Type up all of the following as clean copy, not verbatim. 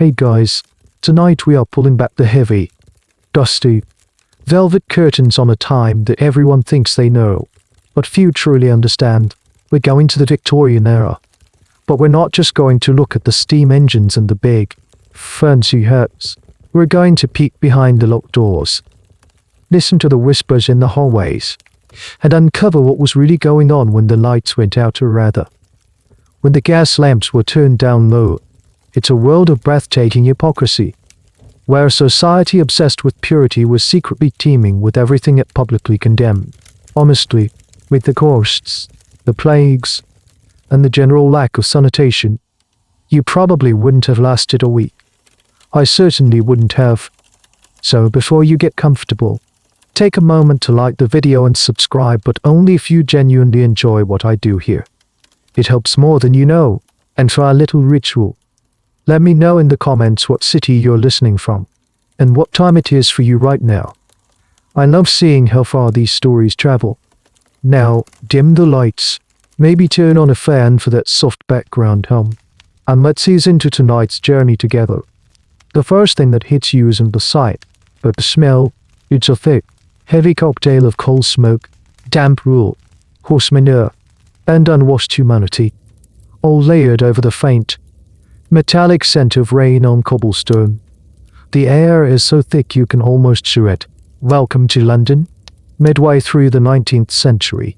Hey guys, tonight we are pulling back the heavy, dusty, velvet curtains on a time that everyone thinks they know, but few truly understand. We're going to the Victorian era. But we're not just going to look at the steam engines and the big, fancy hats. We're going to peek behind the locked doors, listen to the whispers in the hallways, and uncover what was really going on when the lights went out, or rather, when the gas lamps were turned down low. It's a world of breathtaking hypocrisy, where a society obsessed with purity was secretly teeming with everything it publicly condemned. Honestly, with the ghosts, the plagues, and the general lack of sanitation, you probably wouldn't have lasted a week. I certainly wouldn't have. So before you get comfortable, take a moment to like the video and subscribe, but only if you genuinely enjoy what I do here. It helps more than you know. And for our little ritual, let me know in the comments what city you're listening from, and what time it is for you right now. I love seeing how far these stories travel. Now, dim the lights, maybe turn on a fan for that soft background hum, and let's ease into tonight's journey together. The first thing that hits you isn't the sight, but the smell. It's a thick, heavy cocktail of coal smoke, damp rule, horse manure, and unwashed humanity, all layered over the faint, metallic scent of rain on cobblestone. The air is so thick you can almost chew it. Welcome to London. Midway through the 19th century,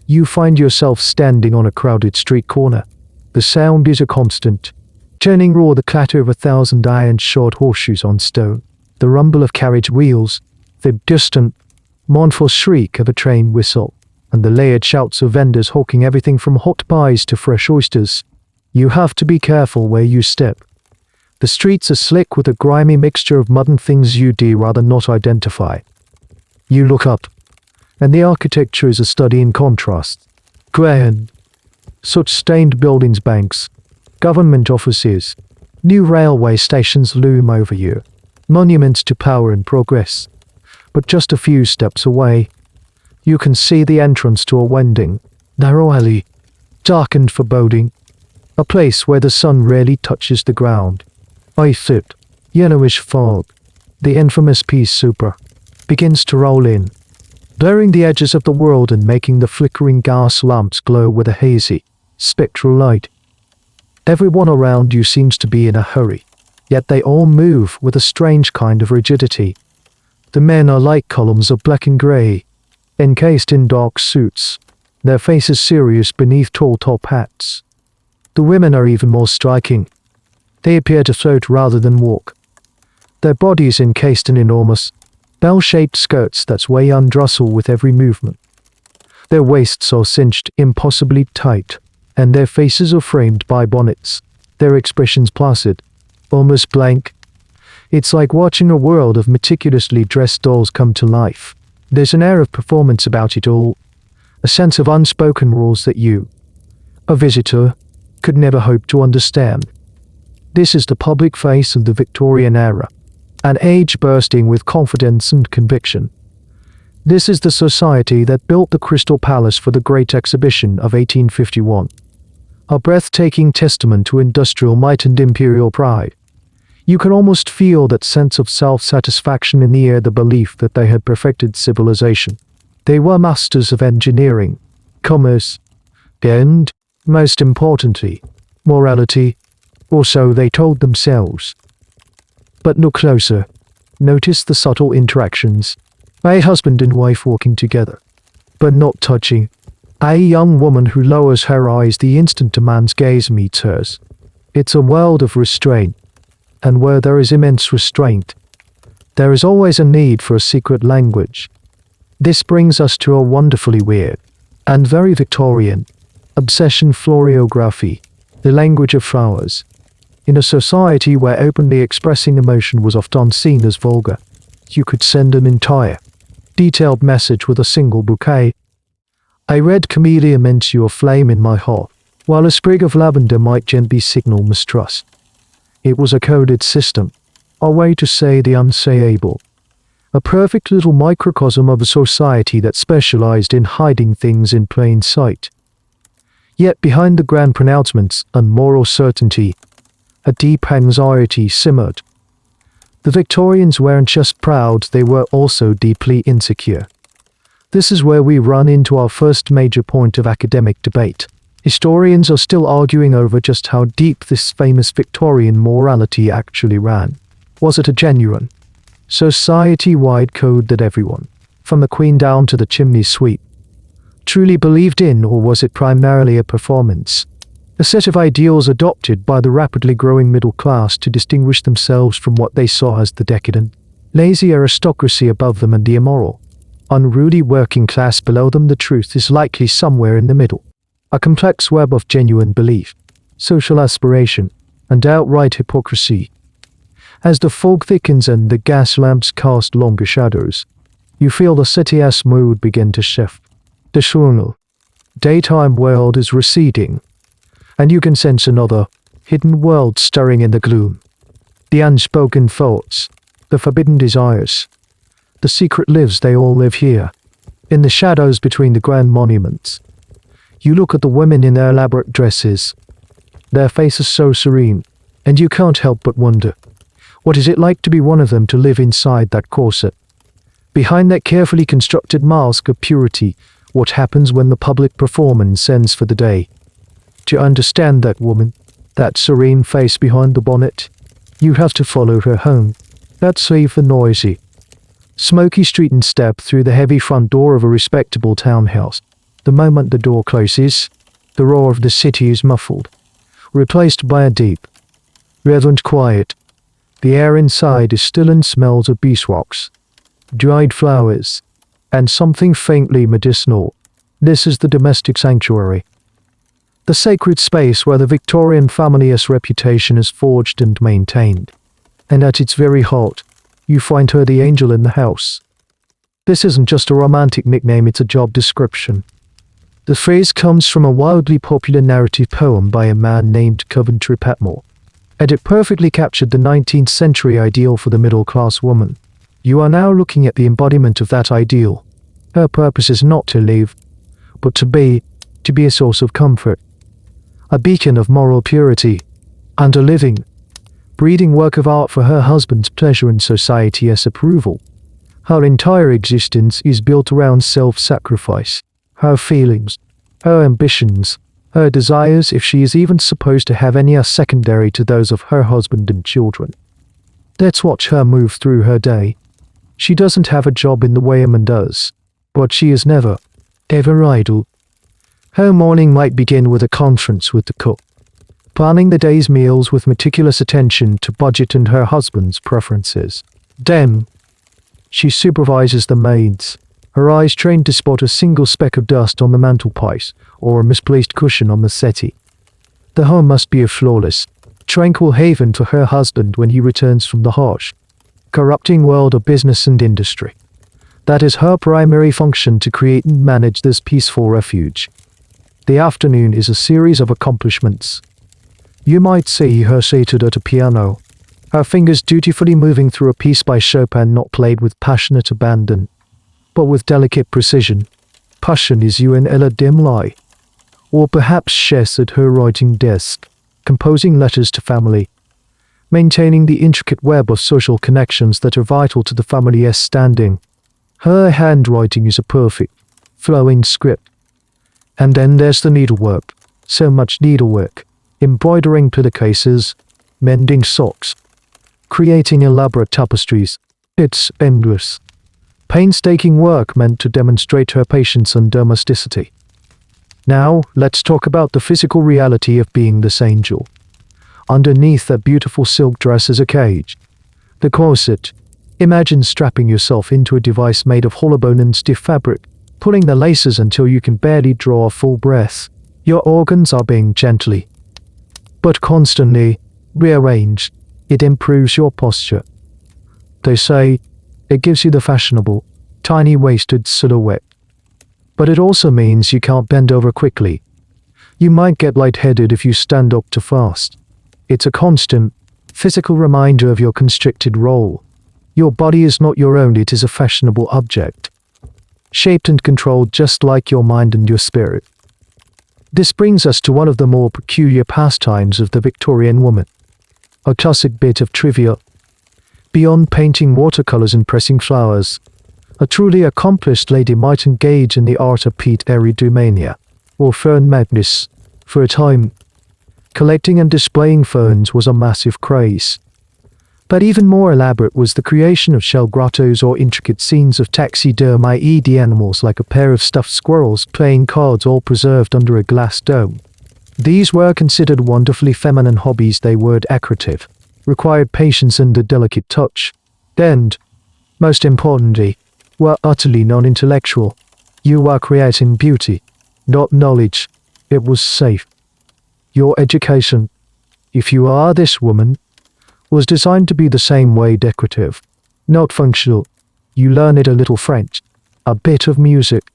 you find yourself standing on a crowded street corner. The sound is a constant, churning roar, the clatter of 1,000 iron-shod horseshoes on stone, the rumble of carriage wheels, the distant, mournful shriek of a train whistle, and the layered shouts of vendors hawking everything from hot pies to fresh oysters. You have to be careful where you step. The streets are slick with a grimy mixture of mud and things you'd rather not identify. You look up, and the architecture is a study in contrast. Grand, soot-stained buildings, banks, government offices, new railway stations loom over you, monuments to power and progress. But just a few steps away, you can see the entrance to a winding, narrow alley, dark and foreboding, a place where the sun rarely touches the ground. A thick, yellowish fog, the infamous pea souper, begins to roll in, blurring the edges of the world and making the flickering gas lamps glow with a hazy, spectral light. Everyone around you seems to be in a hurry, yet they all move with a strange kind of rigidity. The men are like columns of black and grey, encased in dark suits, their faces serious beneath tall top hats. The women are even more striking. They appear to float rather than walk, their bodies encased in enormous, bell-shaped skirts that sway and rustle with every movement. Their waists are cinched impossibly tight, and their faces are framed by bonnets, their expressions placid, almost blank. It's like watching a world of meticulously dressed dolls come to life. There's an air of performance about it all, a sense of unspoken rules that you, a visitor, could never hope to understand. This is the public face of the Victorian era, an age bursting with confidence and conviction. This is the society that built the Crystal Palace for the Great Exhibition of 1851, a breathtaking testament to industrial might and imperial pride. You can almost feel that sense of self-satisfaction in the air, the belief that they had perfected civilization. They were masters of engineering, commerce, and, most importantly, morality, or so they told themselves. But look closer. Notice the subtle interactions. A husband and wife walking together, but not touching. A young woman who lowers her eyes the instant a man's gaze meets hers. It's a world of restraint, and where there is immense restraint, there is always a need for a secret language. This brings us to a wonderfully weird, and very Victorian, obsession: florography, the language of flowers. In a society where openly expressing emotion was often seen as vulgar, you could send an entire, detailed message with a single bouquet. A red camellia meant you a flame in my heart, while a sprig of lavender might gently signal mistrust. It was a coded system, a way to say the unsayable. A perfect little microcosm of a society that specialized in hiding things in plain sight. Yet behind the grand pronouncements and moral certainty, A deep anxiety simmered. The Victorians weren't just proud, they were also deeply insecure. This is where we run into our first major point of academic debate. Historians are still arguing over just how deep this famous Victorian morality actually ran. Was it a genuine, society-wide code that everyone, from the Queen down to the chimney sweep, truly believed in, or was it primarily a performance? A set of ideals adopted by the rapidly growing middle class to distinguish themselves from what they saw as the decadent, lazy aristocracy above them and the immoral, unruly working class below them. The truth is likely somewhere in the middle. A complex web of genuine belief, social aspiration, and outright hypocrisy. As the fog thickens and the gas lamps cast longer shadows, you feel the city's mood begin to shift. The diurnal, daytime world is receding, and you can sense another, hidden world stirring in the gloom. The unspoken thoughts, the forbidden desires, the secret lives, they all live here, in the shadows between the grand monuments. You look at the women in their elaborate dresses, their faces so serene, and you can't help but wonder, what is it like to be one of them, to live inside that corset? Behind that carefully constructed mask of purity, what happens when the public performance ends for the day? To understand that woman, that serene face behind the bonnet, you have to follow her home, that safe and noisy, smoky street, and step through the heavy front door of a respectable townhouse. The moment the door closes, the roar of the city is muffled, replaced by a deep, reverent quiet. The air inside is still and smells of beeswax, dried flowers, and something faintly medicinal. This is the domestic sanctuary, the sacred space where the Victorian family's reputation is forged and maintained. And at its very heart, you find her, the angel in the house. This isn't just a romantic nickname, it's a job description. The phrase comes from a wildly popular narrative poem by a man named Coventry Patmore, and it perfectly captured the 19th century ideal for the middle-class woman. You are now looking at the embodiment of that ideal. Her purpose is not to live, but to be a source of comfort, a beacon of moral purity, and a living, breathing work of art for her husband's pleasure and society's approval. Her entire existence is built around self-sacrifice, her feelings, her ambitions, her desires, if she is even supposed to have any, are secondary to those of her husband and children. Let's watch her move through her day. She doesn't have a job in the way a man does, but she is never, ever idle. Her morning might begin with a conference with the cook, planning the day's meals with meticulous attention to budget and her husband's preferences. Then, she supervises the maids, her eyes trained to spot a single speck of dust on the mantelpiece or a misplaced cushion on the settee. The home must be a flawless, tranquil haven for her husband when he returns from the harsh, corrupting world of business and industry. That is her primary function, to create and manage this peaceful refuge. The afternoon is a series of accomplishments. You might see her seated at a piano, her fingers dutifully moving through a piece by Chopin, not played with passionate abandon, but with delicate precision. Passion is you in a dim light. Or perhaps she's at her writing desk, composing letters to family, maintaining the intricate web of social connections that are vital to the family's standing. Her handwriting is a perfect, flowing script. And then there's the needlework. So much needlework. Embroidering pillowcases, mending socks, creating elaborate tapestries. It's endless, painstaking work meant to demonstrate her patience and domesticity. Now, let's talk about the physical reality of being this angel. Underneath that beautiful silk dress is a cage. The corset. Imagine strapping yourself into a device made of hollow bone and stiff fabric, pulling the laces until you can barely draw a full breath. Your organs are being gently, but constantly, rearranged. It improves your posture. They say it gives you the fashionable, tiny-waisted silhouette. But it also means you can't bend over quickly. You might get lightheaded if you stand up too fast. It's a constant, physical reminder of your constricted role. Your body is not your own, it is a fashionable object, shaped and controlled just like your mind and your spirit. This brings us to one of the more peculiar pastimes of the Victorian woman. A classic bit of trivia. Beyond painting watercolors and pressing flowers, a truly accomplished lady might engage in the art of Pete-eridumania, or fern madness, for a time. Collecting and displaying ferns was a massive craze. But even more elaborate was the creation of shell grottos or intricate scenes of taxidermy animals like a pair of stuffed squirrels playing cards, all preserved under a glass dome. These were considered wonderfully feminine hobbies. They were decorative, required patience and a delicate touch, and, most importantly, were utterly non-intellectual. You were creating beauty, not knowledge. It was safe. Your education, if you are this woman, was designed to be the same way, decorative, not functional. You learned a little French, a bit of music,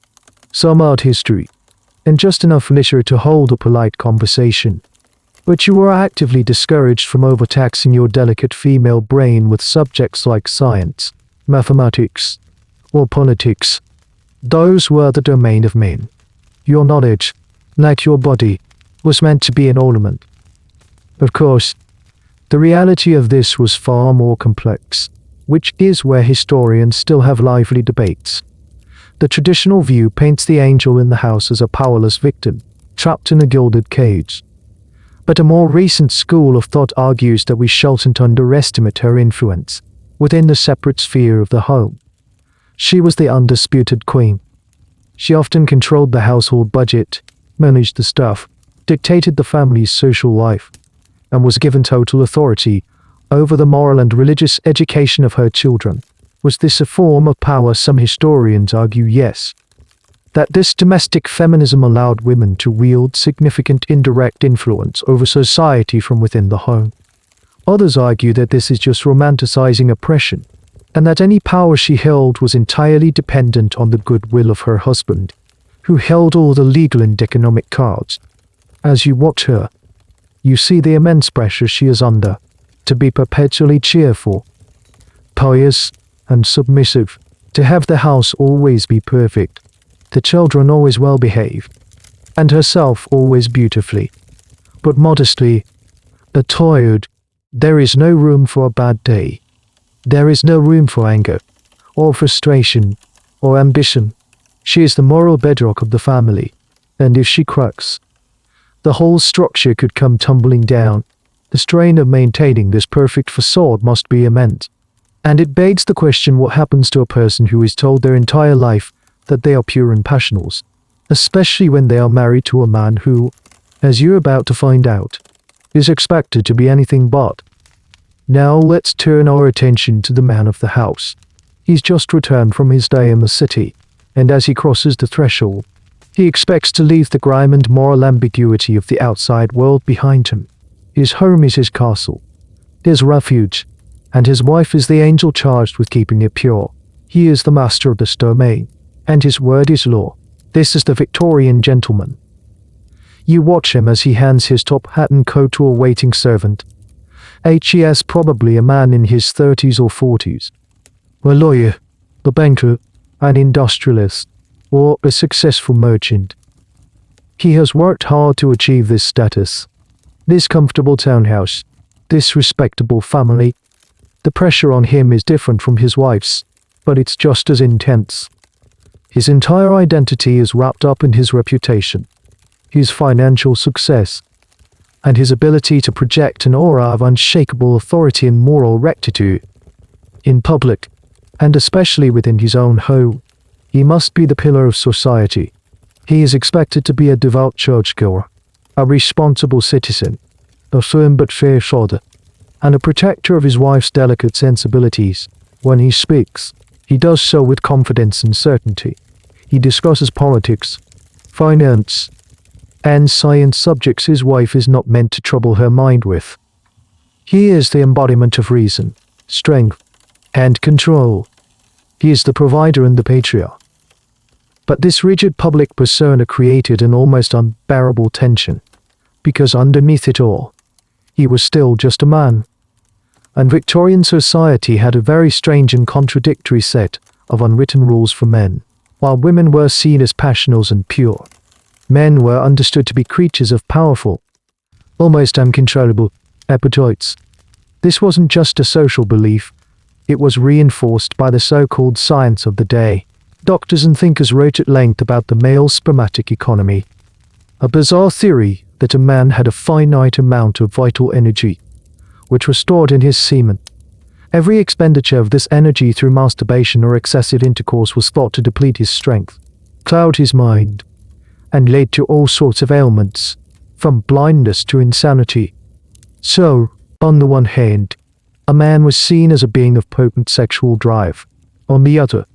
some art history, and just enough literature to hold a polite conversation. But you were actively discouraged from overtaxing your delicate female brain with subjects like science, mathematics, or politics. Those were the domain of men. Your knowledge, like your body, was meant to be an ornament. Of course, the reality of this was far more complex, which is where historians still have lively debates. The traditional view paints the angel in the house as a powerless victim, trapped in a gilded cage. But a more recent school of thought argues that we shouldn't underestimate her influence within the separate sphere of the home. She was the undisputed queen. She often controlled the household budget, managed the staff, dictated the family's social life, and was given total authority over the moral and religious education of her children. Was this a form of power? Some historians argue yes. That this domestic feminism allowed women to wield significant indirect influence over society from within the home. Others argue that this is just romanticizing oppression, and that any power she held was entirely dependent on the goodwill of her husband, who held all the legal and economic cards. As you watch her, you see the immense pressure she is under, to be perpetually cheerful, pious, and submissive, to have the house always be perfect, the children always well behaved, and herself always beautifully, but modestly, attired. There is no room for a bad day. There is no room for anger, or frustration, or ambition. She is the moral bedrock of the family, and if she cracks, the whole structure could come tumbling down. The strain of maintaining this perfect facade must be immense. And it begs the question, what happens to a person who is told their entire life that they are pure and passionless, especially when they are married to a man who, as you're about to find out, is expected to be anything but. Now let's turn our attention to the man of the house. He's just returned from his day in the city, and as he crosses the threshold, he expects to leave the grime and moral ambiguity of the outside world behind him. His home is his castle, his refuge, and his wife is the angel charged with keeping it pure. He is the master of this domain, and his word is law. This is the Victorian gentleman. You watch him as he hands his top hat and coat to a waiting servant. He is probably a man in his 30s or 40s. A lawyer, a banker, an industrialist, or a successful merchant. He has worked hard to achieve this status, this comfortable townhouse, this respectable family. The pressure on him is different from his wife's, but it's just as intense. His entire identity is wrapped up in his reputation, his financial success, and his ability to project an aura of unshakable authority and moral rectitude. In public, and especially within his own home, he must be the pillar of society. He is expected to be a devout churchgoer, a responsible citizen, a firm but fair shoulder, and a protector of his wife's delicate sensibilities. When he speaks, he does so with confidence and certainty. He discusses politics, finance, and science subjects his wife is not meant to trouble her mind with. He is the embodiment of reason, strength, and control. He is the provider and the patriarch. But this rigid public persona created an almost unbearable tension, because underneath it all, he was still just a man. And Victorian society had a very strange and contradictory set of unwritten rules for men. While women were seen as passionate and pure, men were understood to be creatures of powerful, almost uncontrollable appetites. This wasn't just a social belief, it was reinforced by the so-called science of the day. Doctors and thinkers wrote at length about the male spermatic economy, a bizarre theory that a man had a finite amount of vital energy, which was stored in his semen. Every expenditure of this energy through masturbation or excessive intercourse was thought to deplete his strength, cloud his mind, and lead to all sorts of ailments, from blindness to insanity. So, on the one hand, a man was seen as a being of potent sexual drive. On the other,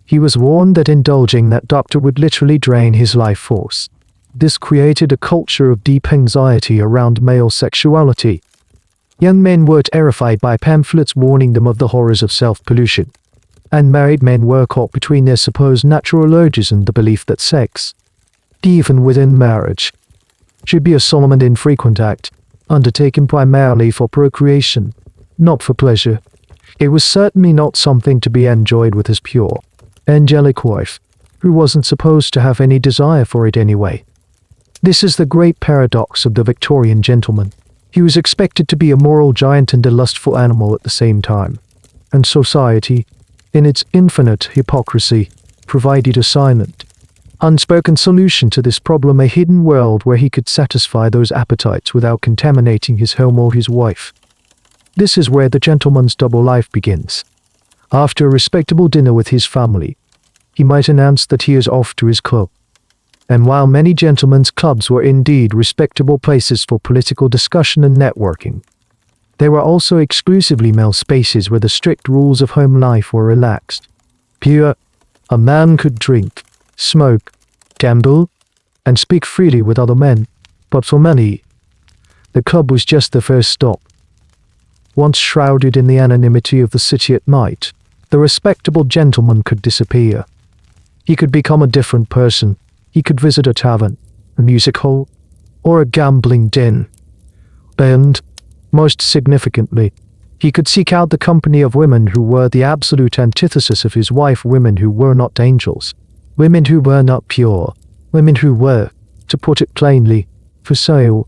he was warned that indulging that doctor would literally drain his life force. This created a culture of deep anxiety around male sexuality. Young men were terrified by pamphlets warning them of the horrors of self-pollution, and married men were caught between their supposed natural urges and the belief that sex, even within marriage, should be a solemn and infrequent act, undertaken primarily for procreation, not for pleasure. It was certainly not something to be enjoyed with his pure, angelic wife, who wasn't supposed to have any desire for it anyway. This is the great paradox of the Victorian gentleman. He was expected to be a moral giant and a lustful animal at the same time, and society, in its infinite hypocrisy, provided a silent, unspoken solution to this problem, a hidden world where he could satisfy those appetites without contaminating his home or his wife. This is where the gentleman's double life begins. After a respectable dinner with his family, he might announce that he is off to his club. And while many gentlemen's clubs were indeed respectable places for political discussion and networking, they were also exclusively male spaces where the strict rules of home life were relaxed. Pure, a man could drink, smoke, gamble, and speak freely with other men, but for many, the club was just the first stop. Once shrouded in the anonymity of the city at night, the respectable gentleman could disappear. He could become a different person. He could visit a tavern, a music hall, or a gambling den. And, most significantly, he could seek out the company of women who were the absolute antithesis of his wife, women who were not angels, women who were not pure, women who were, to put it plainly, for sale.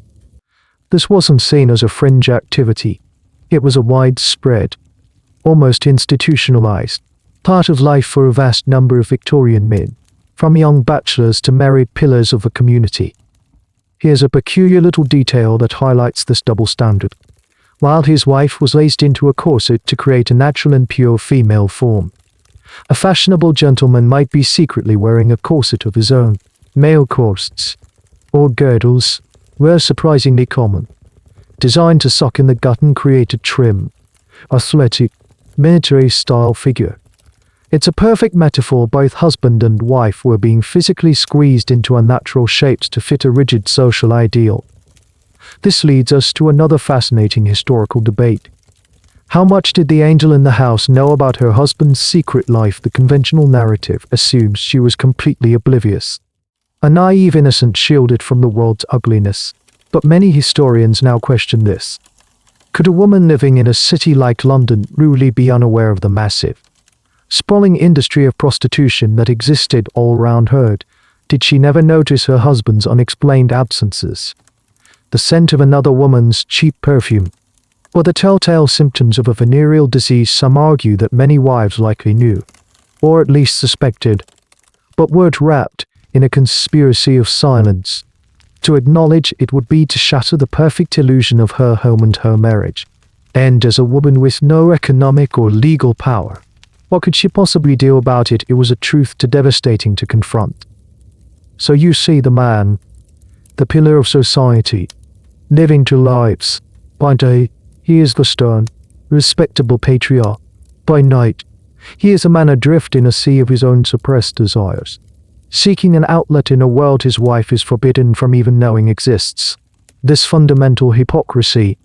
This wasn't seen as a fringe activity. It was a widespread, almost institutionalized, part of life for a vast number of Victorian men, from young bachelors to married pillars of the community. Here's a peculiar little detail that highlights this double standard. While his wife was laced into a corset to create a natural and pure female form, a fashionable gentleman might be secretly wearing a corset of his own. Male corsets, or girdles, were surprisingly common, designed to suck in the gut and create a trim, athletic, military-style figure. It's a perfect metaphor. Both husband and wife were being physically squeezed into unnatural shapes to fit a rigid social ideal. This leads us to another fascinating historical debate. How much did the angel in the house know about her husband's secret life? The conventional narrative assumes she was completely oblivious, a naive innocent shielded from the world's ugliness. But many historians now question this. Could a woman living in a city like London really be unaware of the massive, sprawling industry of prostitution that existed all around her? Did she never notice her husband's unexplained absences, the scent of another woman's cheap perfume, or the telltale symptoms of a venereal disease? Some argue that many wives likely knew, or at least suspected, but were wrapped in a conspiracy of silence. To acknowledge it would be to shatter the perfect illusion of her home and her marriage. And as a woman with no economic or legal power, what could she possibly do about it? It was a truth too devastating to confront. So you see the man, the pillar of society, living two lives. By day, he is the stern, respectable patriarch. By night, he is a man adrift in a sea of his own suppressed desires, seeking an outlet in a world his wife is forbidden from even knowing exists. This fundamental hypocrisy,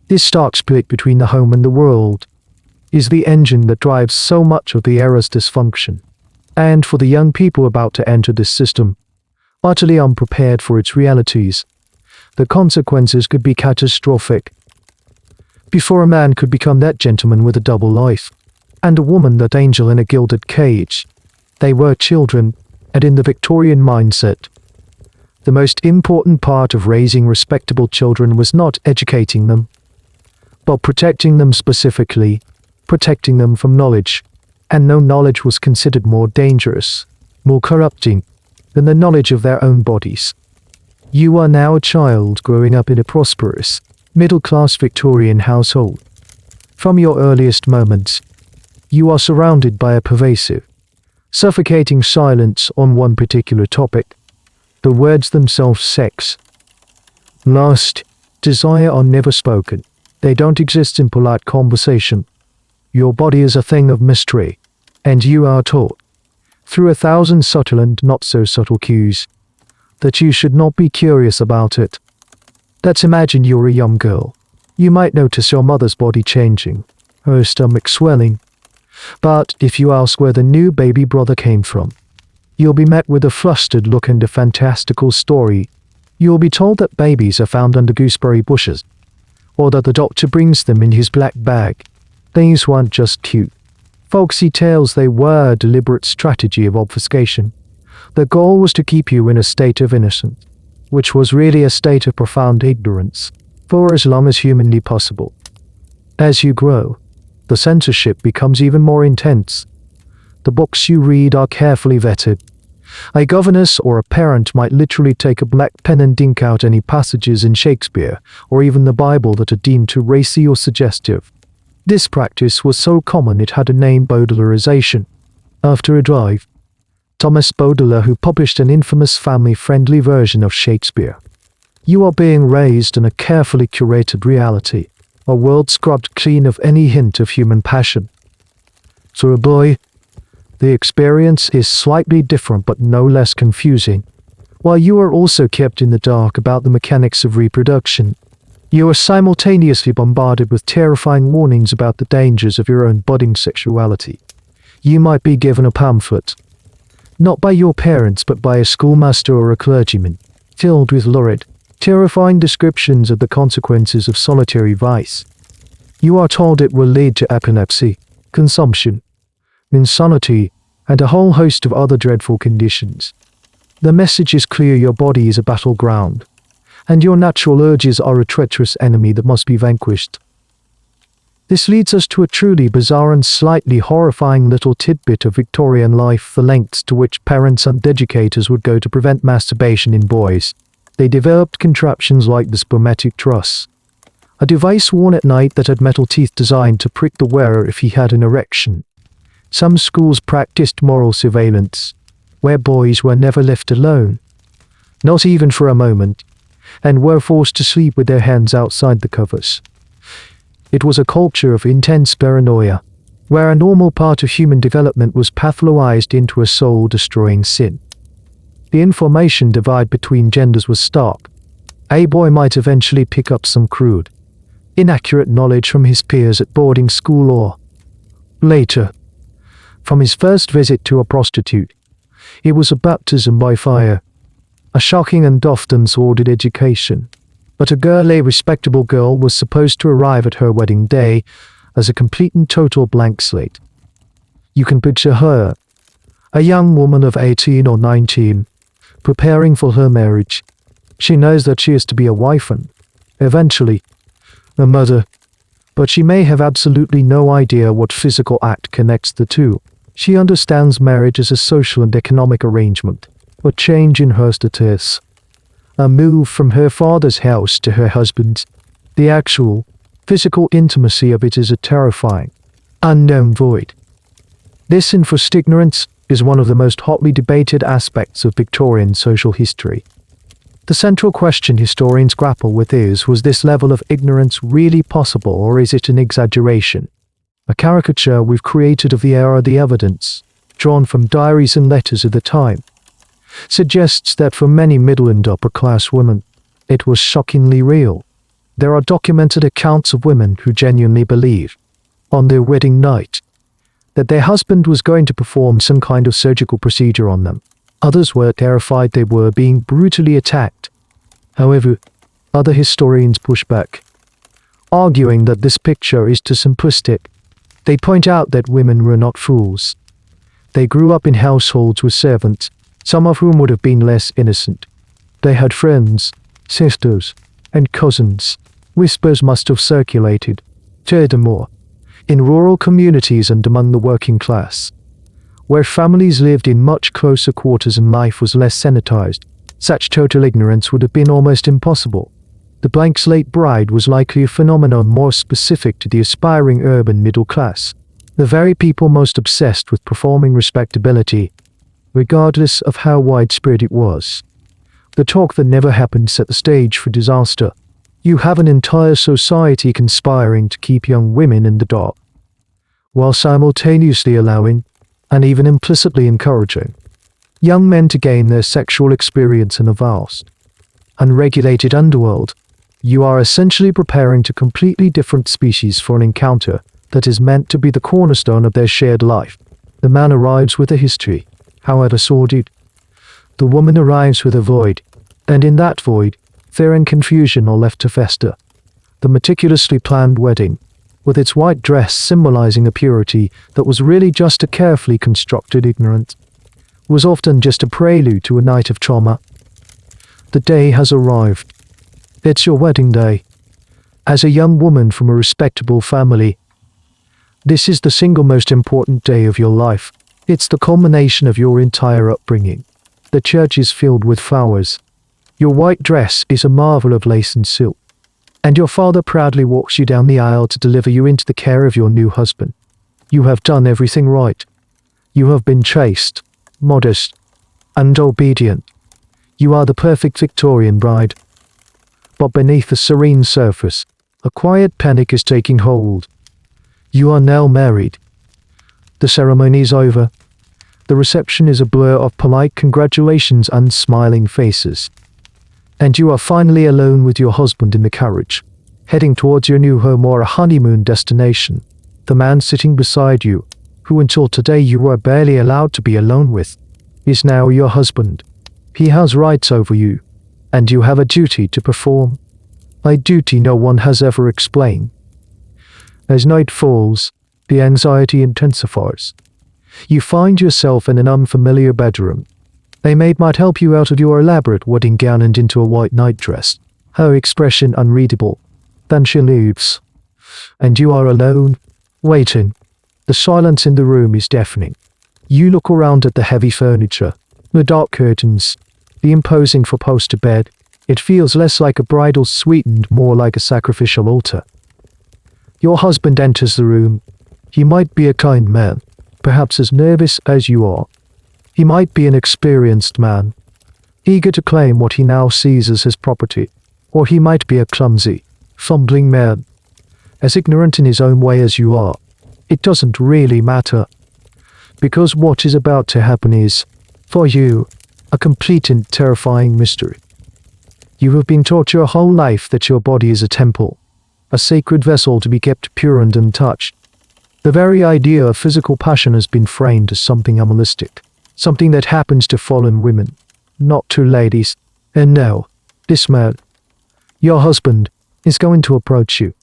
this stark split between the home and the world, is the engine that drives so much of the era's dysfunction. And for the young people about to enter this system, utterly unprepared for its realities, the consequences could be catastrophic. Before a man could become that gentleman with a double life, and a woman that angel in a gilded cage, they were children. And in the Victorian mindset, the most important part of raising respectable children was not educating them, but protecting them specifically, protecting them from knowledge, and no knowledge was considered more dangerous, more corrupting, than the knowledge of their own bodies. You are now a child growing up in a prosperous, middle-class Victorian household. From your earliest moments, you are surrounded by a pervasive, suffocating silence on one particular topic. The words themselves, sex, lust, desire, are never spoken. They don't exist in polite conversation. Your body is a thing of mystery, and you are taught, through 1,000 subtle and not-so-subtle cues, that you should not be curious about it. Let's imagine you're a young girl. You might notice your mother's body changing, her stomach swelling. But if you ask where the new baby brother came from, you'll be met with a flustered look and a fantastical story. You'll be told that babies are found under gooseberry bushes, or that the doctor brings them in his black bag. These weren't just cute, folksy tales, they were a deliberate strategy of obfuscation. The goal was to keep you in a state of innocence, which was really a state of profound ignorance, for as long as humanly possible. As you grow, the censorship becomes even more intense. The books you read are carefully vetted. A governess or a parent might literally take a black pen and ink out any passages in Shakespeare or even the Bible that are deemed too racy or suggestive. This practice was so common it had a name: Baudelaireization, after a drive. Thomas Baudelaire, who published an infamous family-friendly version of Shakespeare. You are being raised in a carefully curated reality, a world scrubbed clean of any hint of human passion. For a boy, the experience is slightly different but no less confusing. While you are also kept in the dark about the mechanics of reproduction, you are simultaneously bombarded with terrifying warnings about the dangers of your own budding sexuality. You might be given a pamphlet, not by your parents but by a schoolmaster or a clergyman, filled with lurid, terrifying descriptions of the consequences of solitary vice. You are told it will lead to epilepsy, consumption, insanity, and a whole host of other dreadful conditions. The message is clear: your body is a battleground, and your natural urges are a treacherous enemy that must be vanquished. This leads us to a truly bizarre and slightly horrifying little tidbit of Victorian life: the lengths to which parents and educators would go to prevent masturbation in boys. They developed contraptions like the spermatic truss, a device worn at night that had metal teeth designed to prick the wearer if he had an erection. Some schools practiced moral surveillance, where boys were never left alone, not even for a moment, and were forced to sleep with their hands outside the covers. It was a culture of intense paranoia, where a normal part of human development was pathologized into a soul-destroying sin. The information divide between genders was stark. A boy might eventually pick up some crude, inaccurate knowledge from his peers at boarding school or, later, from his first visit to a prostitute. It was a baptism by fire, a shocking and often sordid education. But a girl, a respectable girl, was supposed to arrive at her wedding day as a complete and total blank slate. You can picture her, a young woman of 18 or 19, preparing for her marriage. She knows that she is to be a wife and, eventually, a mother, but she may have absolutely no idea what physical act connects the two. She understands marriage as a social and economic arrangement, a change in her status, a move from her father's house to her husband's. The actual, physical intimacy of it is a terrifying, unknown void. This enforced ignorance is one of the most hotly debated aspects of Victorian social history. The central question historians grapple with is, was this level of ignorance really possible, or is it an exaggeration? A caricature we've created of the era. The evidence, drawn from diaries and letters of the time, suggests that for many middle and upper-class women, it was shockingly real. There are documented accounts of women who genuinely believed, on their wedding night, that their husband was going to perform some kind of surgical procedure on them. Others were terrified they were being brutally attacked. However, other historians push back, arguing that this picture is too simplistic. They point out that women were not fools. They grew up in households with servants, some of whom would have been less innocent. They had friends, sisters, and cousins. Whispers must have circulated, Furthermore, in rural communities and among the working class, where families lived in much closer quarters and life was less sanitized, such total ignorance would have been almost impossible. The blank slate bride was likely a phenomenon more specific to the aspiring urban middle class, the very people most obsessed with performing respectability, regardless of how widespread it was. The talk that never happened set the stage for disaster. You have an entire society conspiring to keep young women in the dark, while simultaneously allowing, and even implicitly encouraging, young men to gain their sexual experience in a vast, unregulated underworld. You are essentially preparing two completely different species for an encounter that is meant to be the cornerstone of their shared life. The man arrives with a history, however sordid. The woman arrives with a void, and in that void, fear and confusion are left to fester. The meticulously planned wedding, with its white dress symbolizing a purity that was really just a carefully constructed ignorance, was often just a prelude to a night of trauma. The day has arrived. It's your wedding day. As a young woman from a respectable family, this is the single most important day of your life. It's the culmination of your entire upbringing. The church is filled with flowers. Your white dress is a marvel of lace and silk. And your father proudly walks you down the aisle to deliver you into the care of your new husband. You have done everything right. You have been chaste, modest, and obedient. You are the perfect Victorian bride. But beneath the serene surface, a quiet panic is taking hold. You are now married. The ceremony is over. The reception is a blur of polite congratulations and smiling faces. And you are finally alone with your husband in the carriage, heading towards your new home or a honeymoon destination. The man sitting beside you, who until today you were barely allowed to be alone with, is now your husband. He has rights over you, and you have a duty to perform. A duty no one has ever explained. As night falls, the anxiety intensifies. You find yourself in an unfamiliar bedroom. A maid might help you out of your elaborate wedding gown and into a white nightdress, her expression unreadable. Then she leaves, and you are alone, waiting. The silence in the room is deafening. You look around at the heavy furniture, the dark curtains, the imposing four-poster bed. It feels less like a bridal suite and more like a sacrificial altar. Your husband enters the room. He might be a kind man, perhaps as nervous as you are. He might be an experienced man, eager to claim what he now sees as his property, or he might be a clumsy, fumbling man, as ignorant in his own way as you are. It doesn't really matter, because what is about to happen is, for you, a complete and terrifying mystery. You have been taught your whole life that your body is a temple, a sacred vessel to be kept pure and untouched. The very idea of physical passion has been framed as something animalistic, something that happens to fallen women, not to ladies. And now, this man, your husband, is going to approach you.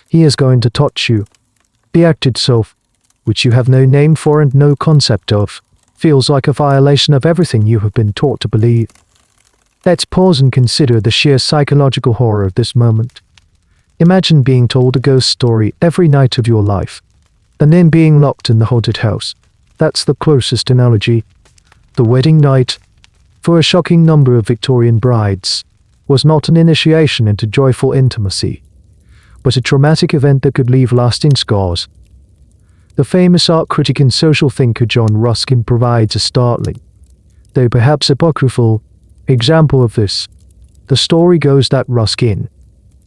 He is going to touch you. The act itself, which you have no name for and no concept of, feels like a violation of everything you have been taught to believe. Let's pause and consider the sheer psychological horror of this moment. Imagine being told a ghost story every night of your life, and then being locked in the haunted house. That's the closest analogy. The wedding night, for a shocking number of Victorian brides, was not an initiation into joyful intimacy, but a traumatic event that could leave lasting scars. The famous art critic and social thinker John Ruskin provides a startling, though perhaps apocryphal, example of this. The story goes that Ruskin,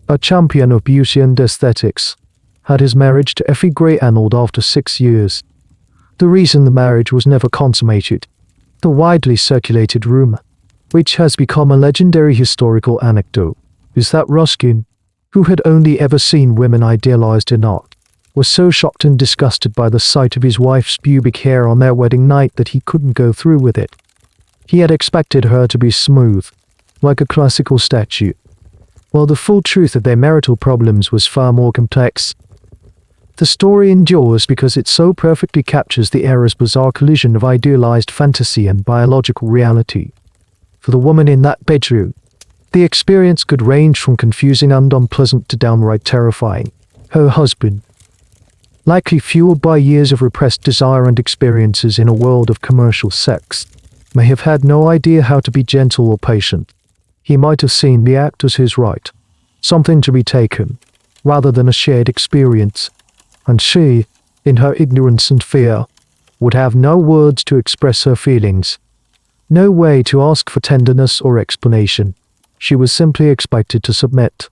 a champion of beauty and aesthetics, had his marriage to Effie Gray annulled after 6 years. The reason the marriage was never consummated, the widely circulated rumor, which has become a legendary historical anecdote, is that Ruskin, who had only ever seen women idealized in art, was so shocked and disgusted by the sight of his wife's pubic hair on their wedding night that he couldn't go through with it. He had expected her to be smooth, like a classical statue, while the full truth of their marital problems was far more complex. The story endures because it so perfectly captures the era's bizarre collision of idealized fantasy and biological reality. For the woman in that bedroom, the experience could range from confusing and unpleasant to downright terrifying. her husband, likely fueled by years of repressed desire and experiences in a world of commercial sex, may have had no idea how to be gentle or patient. He might have seen the act as his right, something to be taken, rather than a shared experience, and she, in her ignorance and fear, would have no words to express her feelings, no way to ask for tenderness or explanation. She was simply expected to submit.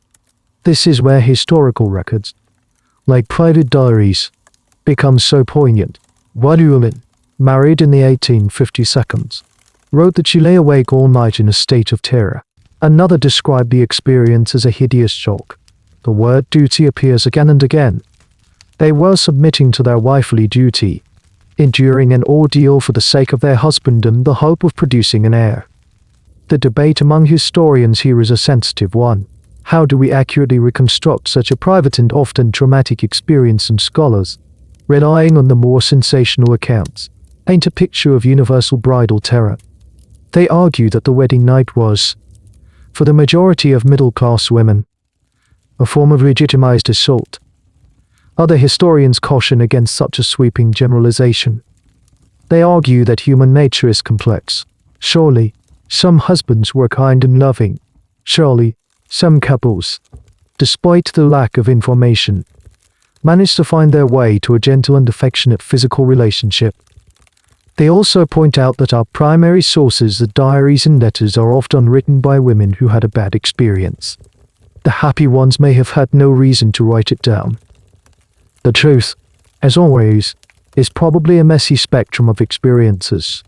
This is where historical records, like private diaries, become so poignant. One woman, married in the 1852s, wrote that she lay awake all night in a state of terror. Another described the experience as a hideous shock. The word duty appears again and again. They were submitting to their wifely duty, enduring an ordeal for the sake of their husband and the hope of producing an heir. The debate among historians here is a sensitive one. How do we accurately reconstruct such a private and often traumatic experience? And scholars, relying on the more sensational accounts, paint a picture of universal bridal terror. They argue that the wedding night was, for the majority of middle-class women, a form of legitimized assault. Other historians caution against such a sweeping generalization. They argue that human nature is complex. Surely, some husbands were kind and loving. Surely, some couples, despite the lack of information, managed to find their way to a gentle and affectionate physical relationship. They also point out that our primary sources, the diaries and letters, are often written by women who had a bad experience. The happy ones may have had no reason to write it down. The truth, as always, is probably a messy spectrum of experiences.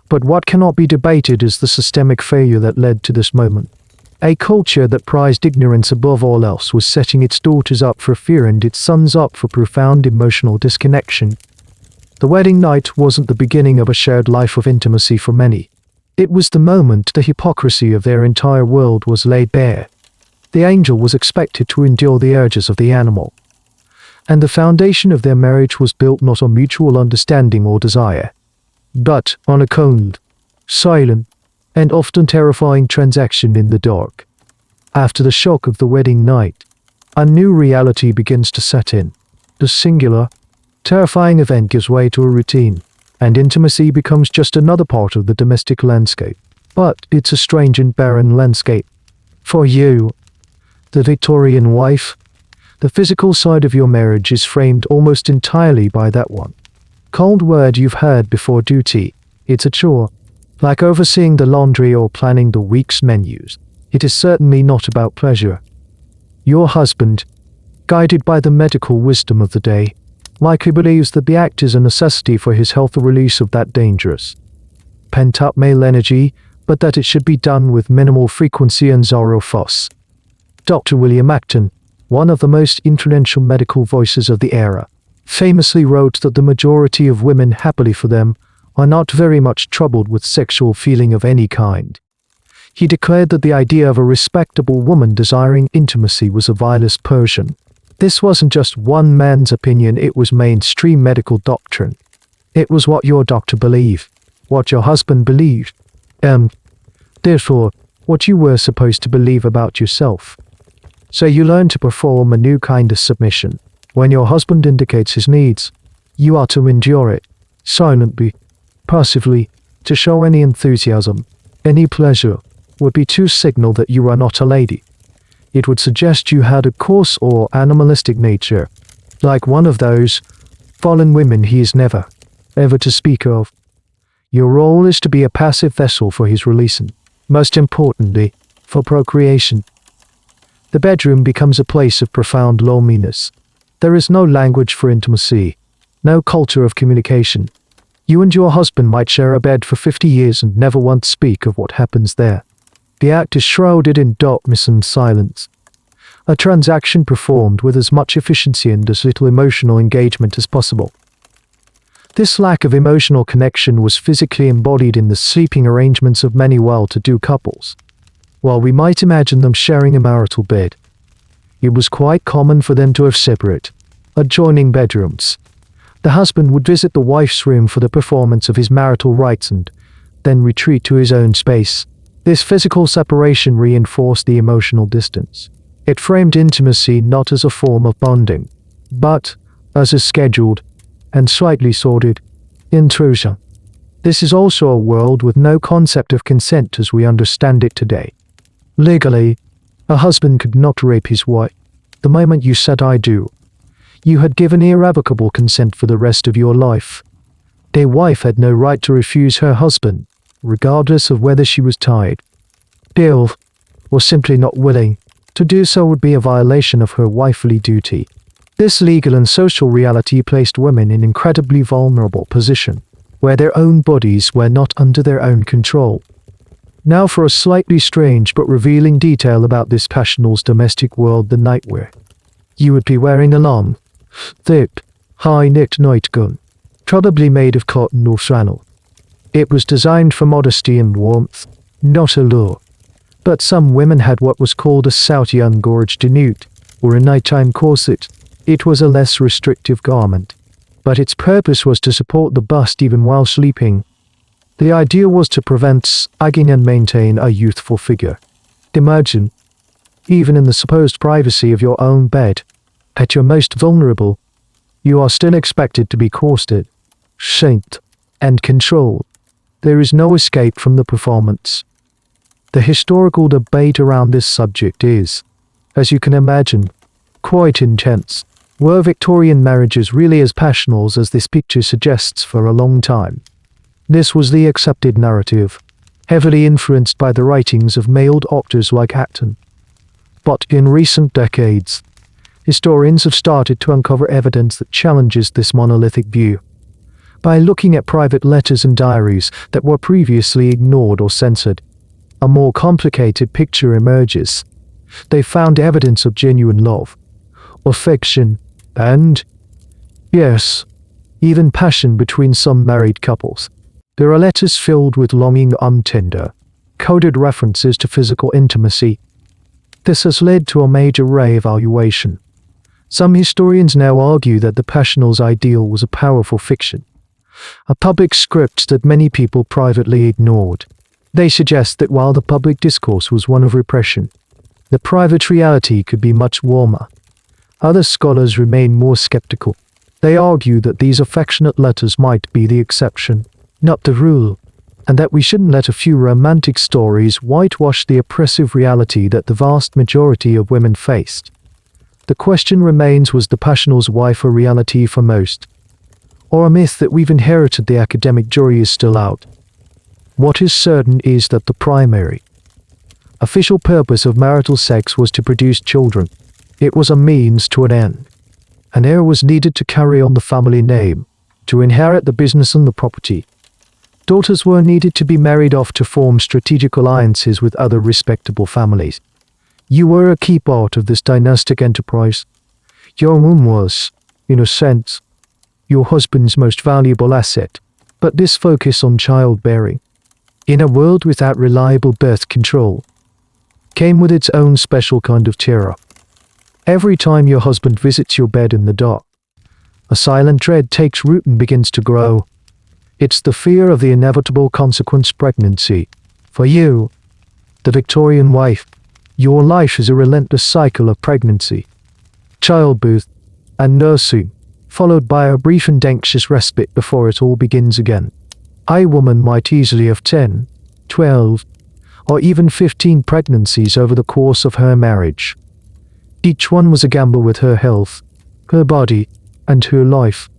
But what cannot be debated is the systemic failure that led to this moment. A culture that prized ignorance above all else was setting its daughters up for fear and its sons up for profound emotional disconnection. The wedding night wasn't the beginning of a shared life of intimacy for many. It was the moment the hypocrisy of their entire world was laid bare. The angel was expected to endure the urges of the animal, and the foundation of their marriage was built not on mutual understanding or desire, but on a cold, silent, and often terrifying transaction in the dark. After the shock of the wedding night, a new reality begins to set in. The singular, terrifying event gives way to a routine, and intimacy becomes just another part of the domestic landscape. But it's a strange and barren landscape. For you, the Victorian wife, the physical side of your marriage is framed almost entirely by that one cold word you've heard before: duty. It's a chore, like overseeing the laundry or planning the week's menus. It is certainly not about pleasure. Your husband, guided by the medical wisdom of the day, likely believes that the act is a necessity for his health, the release of that dangerous, pent-up male energy, but that it should be done with minimal frequency and zero fuss. Dr. William Acton, one of the most influential medical voices of the era, famously wrote that the majority of women, happily for them, are not very much troubled with sexual feeling of any kind. He declared that the idea of a respectable woman desiring intimacy was a vilest Persian. This wasn't just one man's opinion, it was mainstream medical doctrine. It was what your doctor believed, what your husband believed, and, therefore, what you were supposed to believe about yourself. So you learn to perform a new kind of submission. When your husband indicates his needs, you are to endure it, silently, passively. To show any enthusiasm, any pleasure, would be to signal that you are not a lady. It would suggest you had a coarse or animalistic nature, like one of those fallen women he is never, ever to speak of. Your role is to be a passive vessel for his releasing, most importantly, for procreation. The bedroom becomes a place of profound loneliness. There is no language for intimacy, no culture of communication. You and your husband might share a bed for 50 years and never once speak of what happens there. The act is shrouded in darkness and silence. A transaction performed with as much efficiency and as little emotional engagement as possible. This lack of emotional connection was physically embodied in the sleeping arrangements of many well-to-do couples. While we might imagine them sharing a marital bed, it was quite common for them to have separate, adjoining bedrooms. The husband would visit the wife's room for the performance of his marital rites and then retreat to his own space. This physical separation reinforced the emotional distance. It framed intimacy not as a form of bonding, but as a scheduled and slightly sordid intrusion. This is also a world with no concept of consent as we understand it today. Legally, a husband could not rape his wife. The moment you said "I do," you had given irrevocable consent for the rest of your life. A wife had no right to refuse her husband, regardless of whether she was tied, ill, or simply not willing. To do so would be a violation of her wifely duty. This legal and social reality placed women in an incredibly vulnerable position, where their own bodies were not under their own control. Now for a slightly strange but revealing detail about this passional's domestic world: the nightwear. You would be wearing a long, thick, high-necked nightgown, probably made of cotton or flannel. It was designed for modesty and warmth, not allure. But some women had what was called a Saudi ungorged denute, or a nighttime corset. It was a less restrictive garment, but its purpose was to support the bust even while sleeping. The idea was to prevent sagging and maintain a youthful figure. Imagine, even in the supposed privacy of your own bed, at your most vulnerable, you are still expected to be courted, shamed, and controlled. There is no escape from the performance. The historical debate around this subject is, as you can imagine, quite intense. Were Victorian marriages really as passional as this picture suggests? For a long time, this was the accepted narrative, heavily influenced by the writings of male doctors like Acton. But in recent decades, historians have started to uncover evidence that challenges this monolithic view. By looking at private letters and diaries that were previously ignored or censored, a more complicated picture emerges. They found evidence of genuine love, affection, and, yes, even passion between some married couples. There are letters filled with longing and tender, coded references to physical intimacy. This has led to a major re-evaluation. Some historians now argue that the passional's ideal was a powerful fiction, a public script that many people privately ignored. They suggest that while the public discourse was one of repression, the private reality could be much warmer. Other scholars remain more skeptical. They argue that these affectionate letters might be the exception, not the rule, and that we shouldn't let a few romantic stories whitewash the oppressive reality that the vast majority of women faced. The question remains: was the passional's wife a reality for most, or a myth that we've inherited? The academic jury is still out. What is certain is that the primary, official purpose of marital sex was to produce children. It was a means to an end. An heir was needed to carry on the family name, to inherit the business and the property. Daughters were needed to be married off to form strategic alliances with other respectable families. You were a key part of this dynastic enterprise. Your womb was, in a sense, your husband's most valuable asset. But this focus on childbearing, in a world without reliable birth control, came with its own special kind of terror. Every time your husband visits your bed in the dark, a silent dread takes root and begins to grow. It's the fear of the inevitable consequence: pregnancy. For you, the Victorian wife, your life is a relentless cycle of pregnancy, childbirth, and nursing, followed by a brief and anxious respite before it all begins again. A woman might easily have 10, 12, or even 15 pregnancies over the course of her marriage. Each one was a gamble with her health, her body, and her life.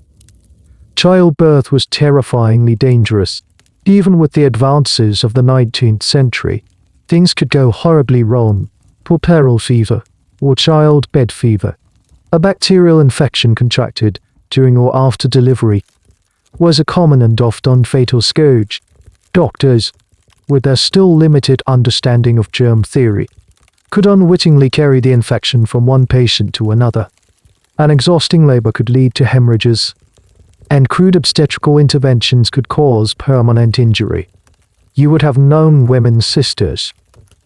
Childbirth was terrifyingly dangerous. Even with the advances of the 19th century, things could go horribly wrong. Puerperal fever, or childbed fever, a bacterial infection contracted during or after delivery, was a common and often fatal scourge. Doctors, with their still limited understanding of germ theory, could unwittingly carry the infection from one patient to another. An exhausting labor could lead to hemorrhages, and crude obstetrical interventions could cause permanent injury. You would have known women's sisters,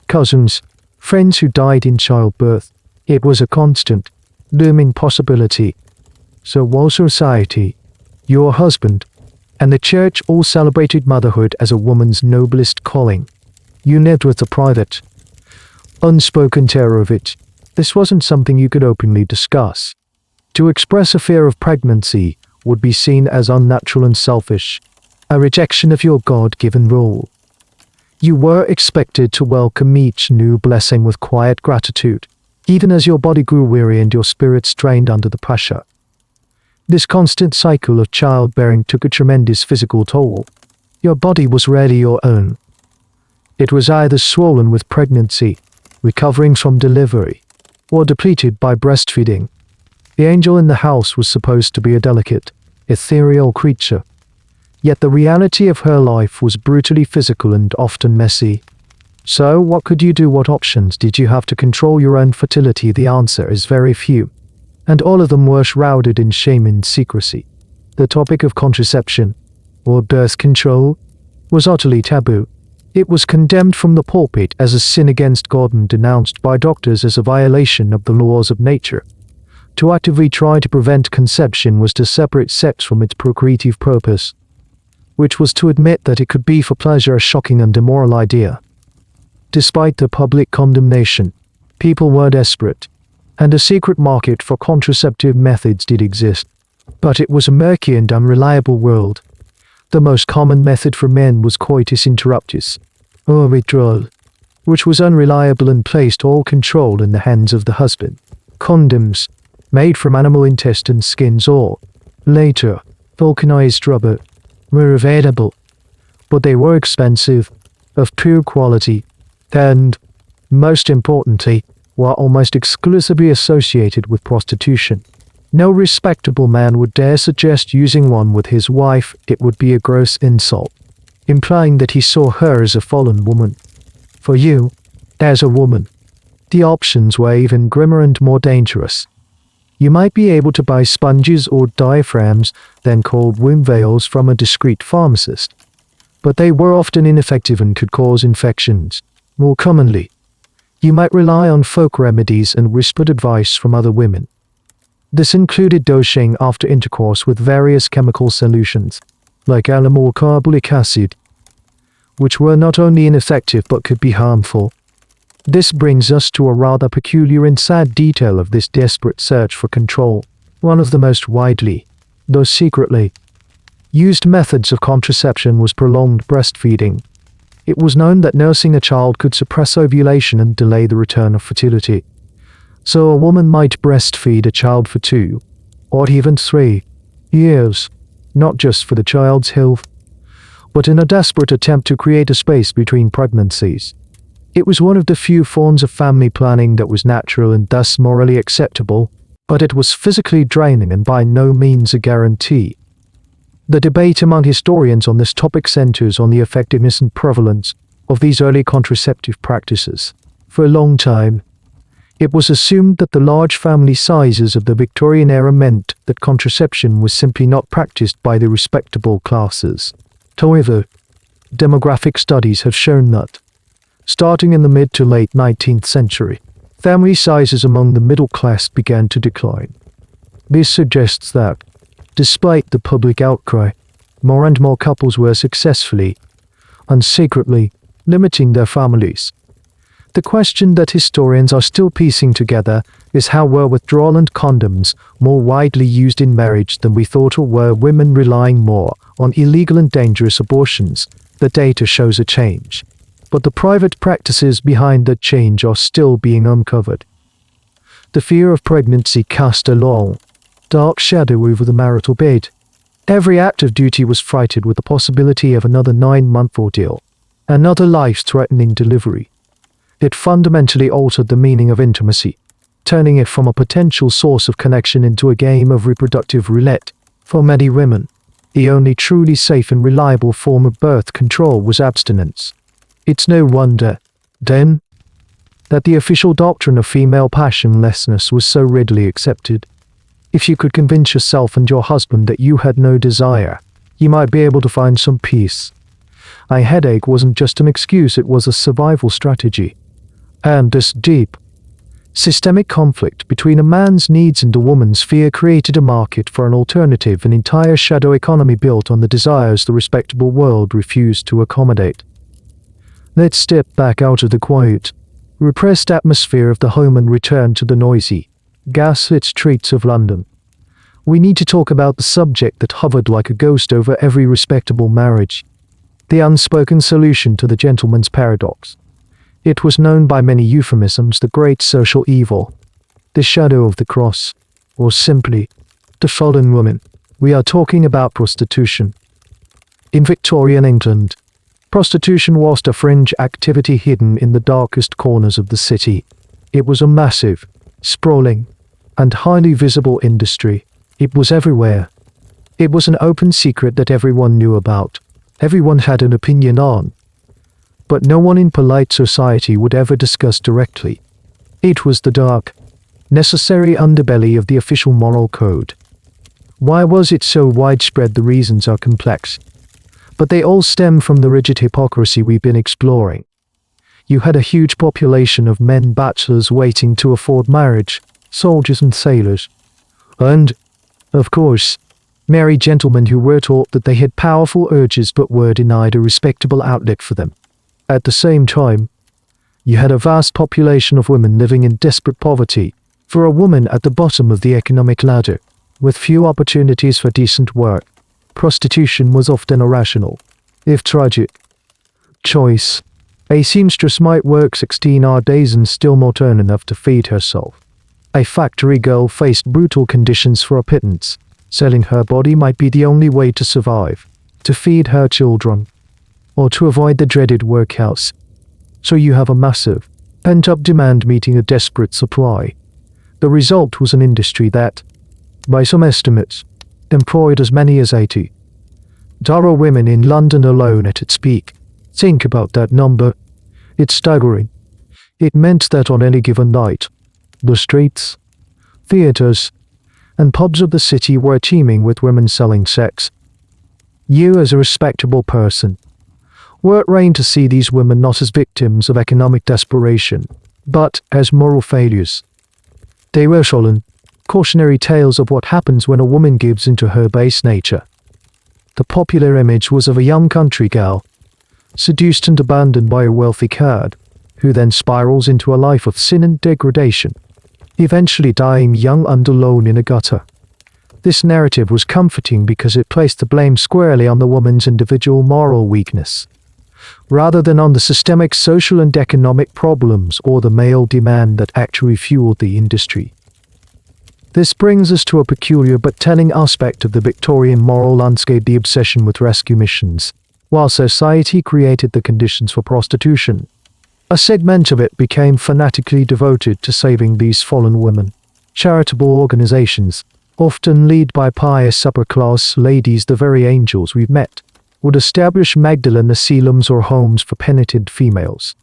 cousins, friends who died in childbirth. It was a constant, looming possibility. So while society, your husband, and the church all celebrated motherhood as a woman's noblest calling, you lived with the private, unspoken terror of it. This wasn't something you could openly discuss. To express a fear of pregnancy would be seen as unnatural and selfish, a rejection of your God-given role. You were expected to welcome each new blessing with quiet gratitude, even as your body grew weary and your spirit strained under the pressure. This constant cycle of childbearing took a tremendous physical toll. Your body was rarely your own. It was either swollen with pregnancy, recovering from delivery, or depleted by breastfeeding. The angel in the house was supposed to be a delicate, ethereal creature. Yet the reality of her life was brutally physical and often messy. So, what could you do? What options did you have to control your own fertility? The answer is very few, and all of them were shrouded in shame and secrecy. The topic of contraception, or birth control, was utterly taboo. It was condemned from the pulpit as a sin against God and denounced by doctors as a violation of the laws of nature. To actively try to prevent conception was to separate sex from its procreative purpose, which was to admit that it could be for pleasure, a shocking and immoral idea. Despite the public condemnation, people were desperate, and a secret market for contraceptive methods did exist. But it was a murky and unreliable world. The most common method for men was coitus interruptus, or withdrawal, which was unreliable and placed all control in the hands of the husband. Condoms, made from animal intestine skins or, later, vulcanized rubber, were available, but they were expensive, of poor quality, and, most importantly, were almost exclusively associated with prostitution. No respectable man would dare suggest using one with his wife. It would be a gross insult, implying that he saw her as a fallen woman. For you, as a woman, the options were even grimmer and more dangerous. You might be able to buy sponges or diaphragms, then called womb veils, from a discreet pharmacist, but they were often ineffective and could cause infections. More commonly, you might rely on folk remedies and whispered advice from other women. This included dosing after intercourse with various chemical solutions, like alum or carbolic acid, which were not only ineffective but could be harmful. This brings us to a rather peculiar and sad detail of this desperate search for control. One of the most widely, though secretly, used methods of contraception was prolonged breastfeeding. It was known that nursing a child could suppress ovulation and delay the return of fertility. So a woman might breastfeed a child for 2, or even 3, years, not just for the child's health, but in a desperate attempt to create a space between pregnancies. It was one of the few forms of family planning that was natural and thus morally acceptable, but it was physically draining and by no means a guarantee. The debate among historians on this topic centers on the effectiveness and prevalence of these early contraceptive practices. For a long time, it was assumed that the large family sizes of the Victorian era meant that contraception was simply not practiced by the respectable classes. However, demographic studies have shown that, starting in the mid to late 19th century, family sizes among the middle class began to decline. This suggests that, despite the public outcry, more and more couples were successfully and secretly limiting their families. The question that historians are still piecing together is how were withdrawal and condoms more widely used in marriage than we thought, or were women relying more on illegal and dangerous abortions? The data shows a change, but the private practices behind that change are still being uncovered. The fear of pregnancy cast a long, dark shadow over the marital bed. Every act of duty was freighted with the possibility of another 9-month ordeal, another life-threatening delivery. It fundamentally altered the meaning of intimacy, turning it from a potential source of connection into a game of reproductive roulette. For many women, the only truly safe and reliable form of birth control was abstinence. It's no wonder, then, that the official doctrine of female passionlessness was so readily accepted. If you could convince yourself and your husband that you had no desire, you might be able to find some peace. A headache wasn't just an excuse, it was a survival strategy. And this deep, systemic conflict between a man's needs and a woman's fear created a market for an alternative, an entire shadow economy built on the desires the respectable world refused to accommodate. Let's step back out of the quiet, repressed atmosphere of the home and return to the noisy, gaslit streets of London. We need to talk about the subject that hovered like a ghost over every respectable marriage. The unspoken solution to the gentleman's paradox. It was known by many euphemisms, the great social evil, the shadow of the cross, or simply, the fallen woman. We are talking about prostitution. In Victorian England, prostitution was a fringe activity hidden in the darkest corners of the city. It was a massive, sprawling, and highly visible industry. It was everywhere. It was an open secret that everyone knew about. Everyone had an opinion on. But no one in polite society would ever discuss directly. It was the dark, necessary underbelly of the official moral code. Why was it so widespread? The reasons are complex. But they all stem from the rigid hypocrisy we've been exploring. You had a huge population of men bachelors waiting to afford marriage, soldiers and sailors. And, of course, married gentlemen who were taught that they had powerful urges but were denied a respectable outlet for them. At the same time, you had a vast population of women living in desperate poverty, for a woman at the bottom of the economic ladder, with few opportunities for decent work. Prostitution was often a rational, if tragic, choice. A seamstress might work 16-hour days and still not earn enough to feed herself. A factory girl faced brutal conditions for a pittance. Selling her body might be the only way to survive, to feed her children, or to avoid the dreaded workhouse. So you have a massive, pent-up demand meeting a desperate supply. The result was an industry that, by some estimates, employed as many as 80 women in London alone at its peak. Think about that number. It's staggering. It meant that on any given night, the streets, theaters, and pubs of the city were teeming with women selling sex. You, as a respectable person, were trained to see these women not as victims of economic desperation, but as moral failures. They were solemn, cautionary tales of what happens when a woman gives into her base nature. The popular image was of a young country girl, seduced and abandoned by a wealthy cad, who then spirals into a life of sin and degradation, eventually dying young and alone in a gutter. This narrative was comforting because it placed the blame squarely on the woman's individual moral weakness, rather than on the systemic social and economic problems or the male demand that actually fueled the industry. This brings us to a peculiar but telling aspect of the Victorian moral landscape: the obsession with rescue missions. While society created the conditions for prostitution, a segment of it became fanatically devoted to saving these fallen women. Charitable organizations, often led by pious upper-class ladies, the very angels we've met, would establish Magdalene asylums or homes for penitent females.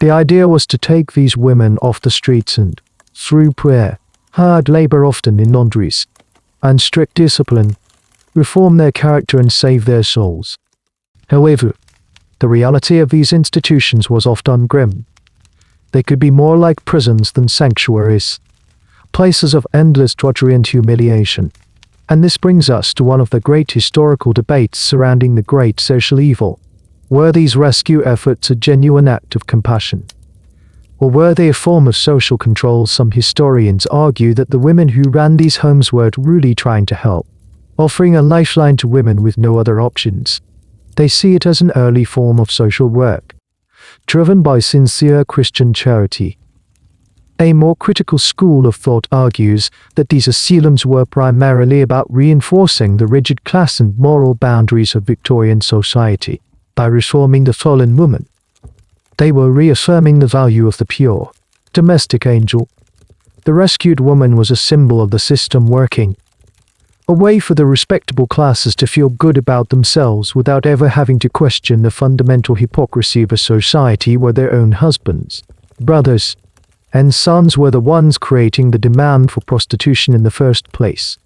The idea was to take these women off the streets and, through prayer, hard labor often in laundries, and strict discipline, reform their character and save their souls. However, the reality of these institutions was often grim. They could be more like prisons than sanctuaries, places of endless drudgery and humiliation. And this brings us to one of the great historical debates surrounding the great social evil. Were these rescue efforts a genuine act of compassion? Or were they a form of social control? Some historians argue that the women who ran these homes were really trying to help, offering a lifeline to women with no other options. They see it as an early form of social work, driven by sincere Christian charity. A more critical school of thought argues that these asylums were primarily about reinforcing the rigid class and moral boundaries of Victorian society. By reforming the fallen woman, they were reaffirming the value of the pure, domestic angel. The rescued woman was a symbol of the system working, a way for the respectable classes to feel good about themselves without ever having to question the fundamental hypocrisy of a society where their own husbands, brothers, and sons were the ones creating the demand for prostitution in the first place.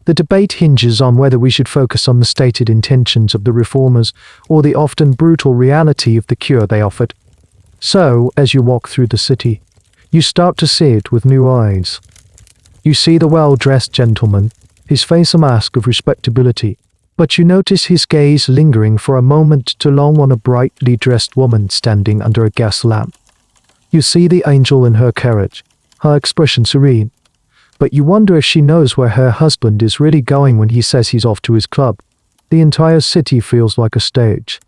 The debate hinges on whether we should focus on the stated intentions of the reformers or the often brutal reality of the cure they offered. So, as you walk through the city, you start to see it with new eyes. You see the well-dressed gentleman, his face a mask of respectability, but you notice his gaze lingering for a moment too long on a brightly dressed woman standing under a gas lamp. You see the angel in her carriage, her expression serene. But you wonder if she knows where her husband is really going when he says he's off to his club. The entire city feels like a stage,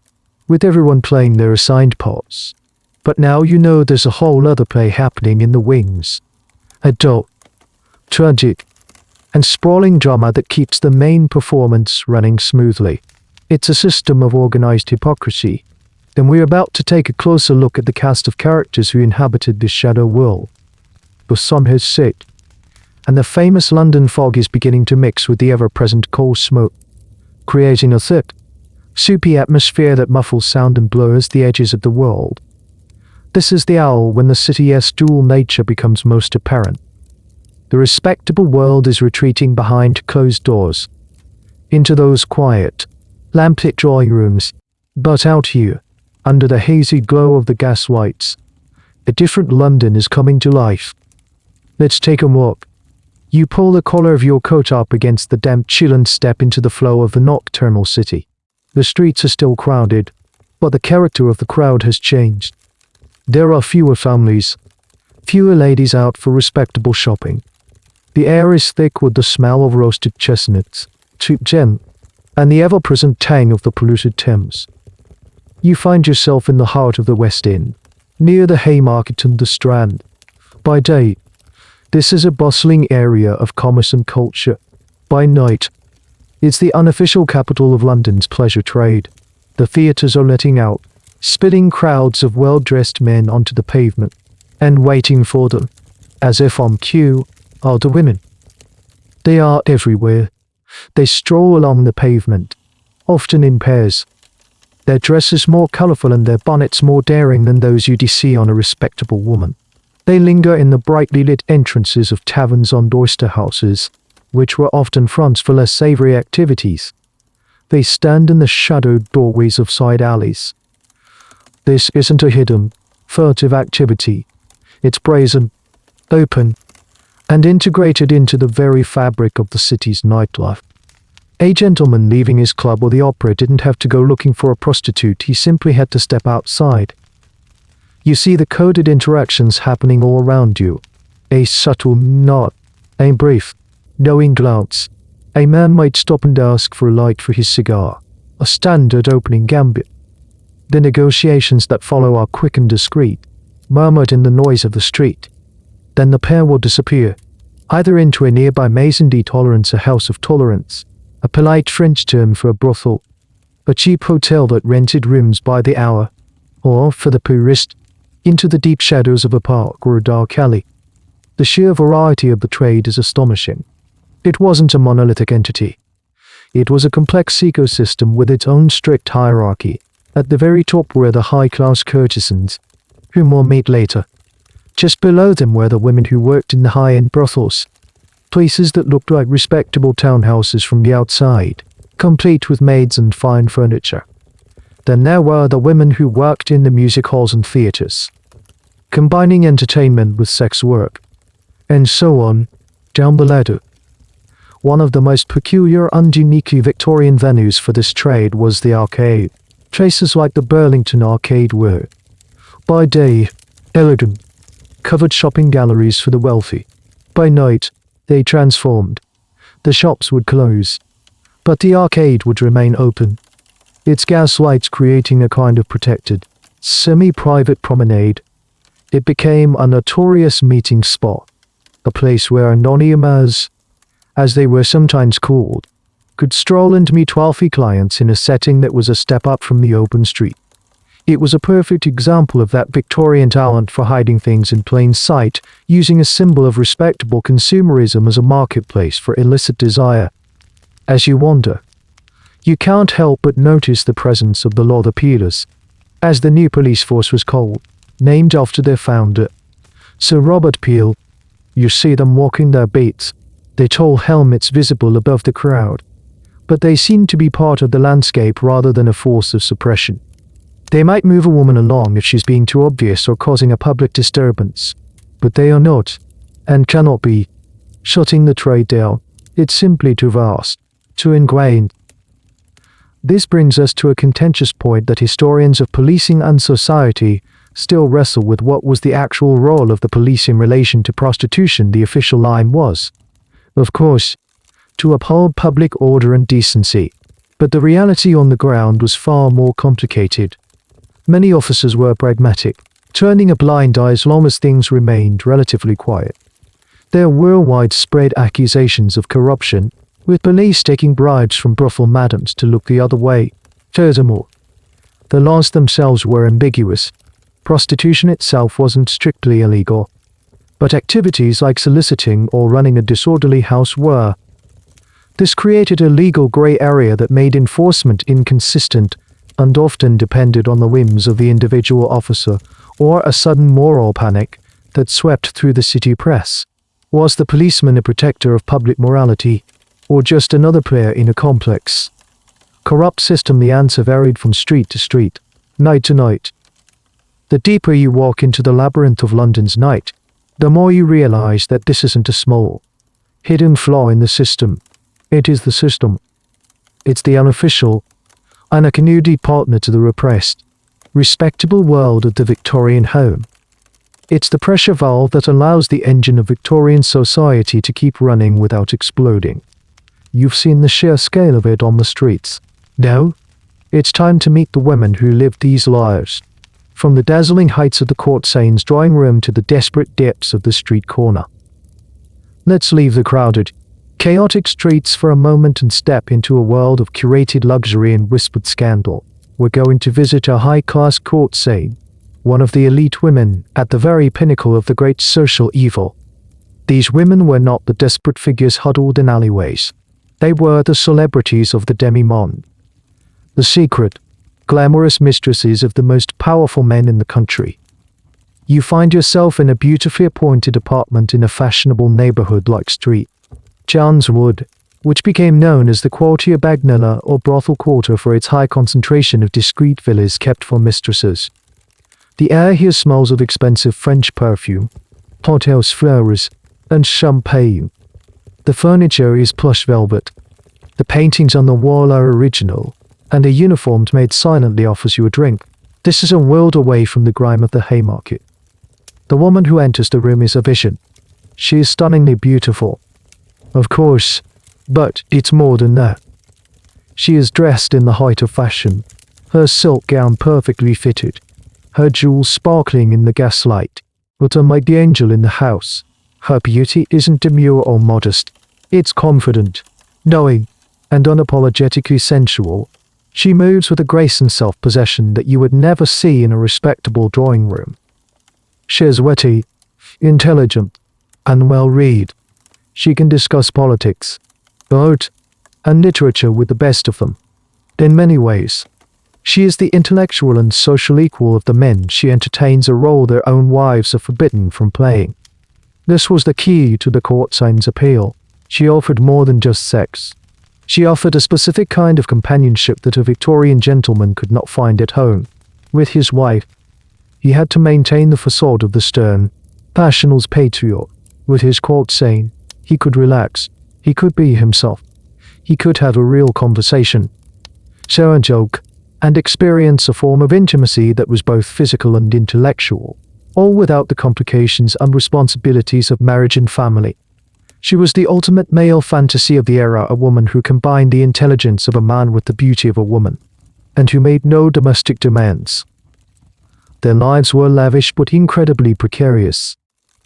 with everyone playing their assigned parts. But now you know there's a whole other play happening in the wings. A dull, tragic, and sprawling drama that keeps the main performance running smoothly. It's a system of organized hypocrisy. And we're about to take a closer look at the cast of characters who inhabited this shadow world. The sun has set, and the famous London fog is beginning to mix with the ever-present coal smoke, creating a thick, soupy atmosphere that muffles sound and blurs the edges of the world. This is the hour when the city's dual nature becomes most apparent. The respectable world is retreating behind closed doors, into those quiet, lamplit drawing rooms, but out here, under the hazy glow of the gas lights, a different London is coming to life. Let's take a walk. You pull the collar of your coat up against the damp chill and step into the flow of the nocturnal city. The streets are still crowded, but the character of the crowd has changed. There are fewer families, fewer ladies out for respectable shopping. The air is thick with the smell of roasted chestnuts, cheap gin, and the ever-present tang of the polluted Thames. You find yourself in the heart of the West End, near the Haymarket and the Strand. By day, this is a bustling area of commerce and culture. By night, it's the unofficial capital of London's pleasure trade. The theatres are letting out, spitting crowds of well-dressed men onto the pavement, and waiting for them, as if on cue, are the women. They are everywhere. They stroll along the pavement, often in pairs. Their dresses more colourful and their bonnets more daring than those you'd see on a respectable woman. They linger in the brightly lit entrances of taverns and oyster houses, which were often fronts for less savoury activities. They stand in the shadowed doorways of side alleys. This isn't a hidden, furtive activity. It's brazen, open, and integrated into the very fabric of the city's nightlife. A gentleman leaving his club or the opera didn't have to go looking for a prostitute, he simply had to step outside. You see the coded interactions happening all around you. A subtle nod, a brief, knowing glance. A man might stop and ask for a light for his cigar, a standard opening gambit. The negotiations that follow are quick and discreet, murmured in the noise of the street. Then the pair will disappear, either into a nearby maison de tolerance, a house of tolerance, a polite French term for a brothel, a cheap hotel that rented rooms by the hour, or, for the purist, into the deep shadows of a park or a dark alley. The sheer variety of the trade is astonishing. It wasn't a monolithic entity. It was a complex ecosystem with its own strict hierarchy. At the very top were the high-class courtesans, whom we'll meet later. Just below them were the women who worked in the high-end brothels, places that looked like respectable townhouses from the outside, complete with maids and fine furniture. Then there were the women who worked in the music halls and theatres, combining entertainment with sex work, and so on, down the ladder. One of the most peculiar and uniquely Victorian venues for this trade was the arcade. Places like the Burlington Arcade were, by day, elegant, covered shopping galleries for the wealthy. By night, they transformed. The shops would close, but the arcade would remain open, its gas lights creating a kind of protected, semi-private promenade. It became a notorious meeting spot, a place where anonymous, as they were sometimes called, could stroll and meet wealthy clients in a setting that was a step up from the open street. It was a perfect example of that Victorian talent for hiding things in plain sight, using a symbol of respectable consumerism as a marketplace for illicit desire. As you wander, you can't help but notice the presence of the Law Peelers, as the new police force was called, named after their founder, Sir Robert Peel. You see them walking their beats, their tall helmets visible above the crowd, but they seem to be part of the landscape rather than a force of suppression. They might move a woman along if she's being too obvious or causing a public disturbance, but they are not, and cannot be, shutting the trade down. It's simply too vast, too ingrained. This brings us to a contentious point that historians of policing and society still wrestle with what was the actual role of the police in relation to prostitution. The official line was, of course, to uphold public order and decency. But the reality on the ground was far more complicated. Many officers were pragmatic, turning a blind eye as long as things remained relatively quiet. There were widespread accusations of corruption, with police taking bribes from brothel madams to look the other way. Furthermore, the laws themselves were ambiguous. Prostitution itself wasn't strictly illegal, but activities like soliciting or running a disorderly house were. This created a legal gray area that made enforcement inconsistent and often depended on the whims of the individual officer or a sudden moral panic that swept through the city press. Was the policeman a protector of public morality, or just another player in a complex, corrupt system? The answer varied from street to street, night to night. The deeper you walk into the labyrinth of London's night, the more you realize that this isn't a small, hidden flaw in the system. It is the system. It's the unofficial, unaccompanied partner to the repressed, respectable world of the Victorian home. It's the pressure valve that allows the engine of Victorian society to keep running without exploding. You've seen the sheer scale of it on the streets. Now, it's time to meet the women who lived these lives. From the dazzling heights of the courtesan's drawing room to the desperate depths of the street corner. Let's leave the crowded, chaotic streets for a moment and step into a world of curated luxury and whispered scandal. We're going to visit a high-class courtesan, one of the elite women at the very pinnacle of the great social evil. These women were not the desperate figures huddled in alleyways. They were the celebrities of the demi-monde. The secret, glamorous mistresses of the most powerful men in the country. You find yourself in a beautifully appointed apartment in a fashionable neighborhood like St. John's Wood, which became known as the Quartier Bagnella or brothel quarter for its high concentration of discreet villas kept for mistresses. The air here smells of expensive French perfume, hothouse flowers, and champagne. The furniture is plush velvet. The paintings on the wall are original, and a uniformed maid silently offers you a drink. This is a world away from the grime of the Haymarket. The woman who enters the room is a vision. She is stunningly beautiful. Of course, but it's more than that. She is dressed in the height of fashion, her silk gown perfectly fitted, her jewels sparkling in the gaslight. But unlike the angel in the house, her beauty isn't demure or modest. It's confident, knowing, and unapologetically sensual. She moves with a grace and self-possession that you would never see in a respectable drawing room. She is witty, intelligent, and well-read. She can discuss politics, art, and literature with the best of them. In many ways, she is the intellectual and social equal of the men she entertains, a role their own wives are forbidden from playing. This was the key to the courtesan's appeal. She offered more than just sex. She offered a specific kind of companionship that a Victorian gentleman could not find at home. With his wife, he had to maintain the facade of the stern, passionate patriarch. With his courtesan, he could relax. He could be himself. He could have a real conversation, share a joke, and experience a form of intimacy that was both physical and intellectual, all without the complications and responsibilities of marriage and family. She was the ultimate male fantasy of the era, a woman who combined the intelligence of a man with the beauty of a woman, and who made no domestic demands. Their lives were lavish but incredibly precarious.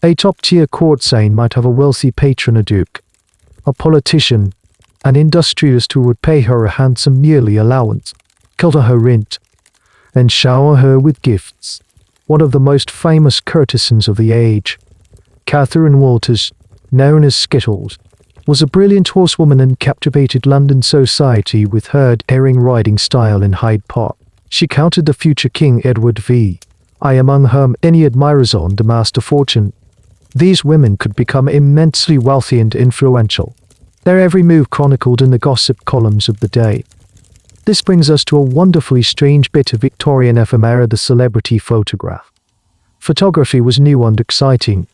A top-tier courtesan might have a wealthy patron, a duke, a politician, an industrialist who would pay her a handsome yearly allowance, cover her rent, and shower her with gifts. One of the most famous courtesans of the age, Catherine Walters, known as Skittles, was a brilliant horsewoman and captivated London society with her daring riding style in Hyde Park. She counted the future King Edward I among her many admirers on the master fortune. These women could become immensely wealthy and influential, their every move chronicled in the gossip columns of the day. This brings us to a wonderfully strange bit of Victorian ephemera, the celebrity photograph. Photography was new and exciting,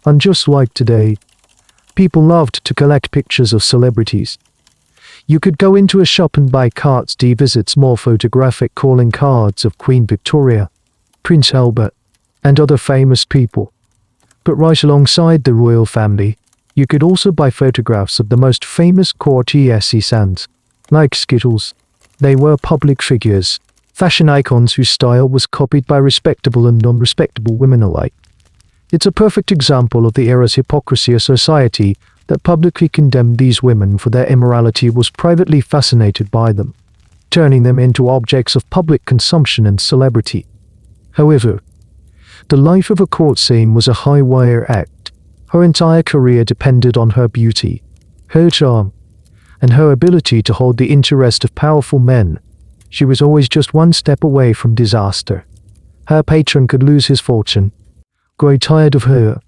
and just like today, people loved to collect pictures of celebrities. You could go into a shop and buy cards, visit small photographic calling cards of Queen Victoria, Prince Albert, and other famous people. But right alongside the royal family, you could also buy photographs of the most famous courtesans, like Skittles. They were public figures, fashion icons whose style was copied by respectable and non-respectable women alike. It's a perfect example of the era's hypocrisy. A society that publicly condemned these women for their immorality was privately fascinated by them, turning them into objects of public consumption and celebrity. However, the life of a courtesan was a high-wire act. Her entire career depended on her beauty, her charm, and her ability to hold the interest of powerful men. She was always just one step away from disaster. Her patron could lose his fortune, grow tired of her,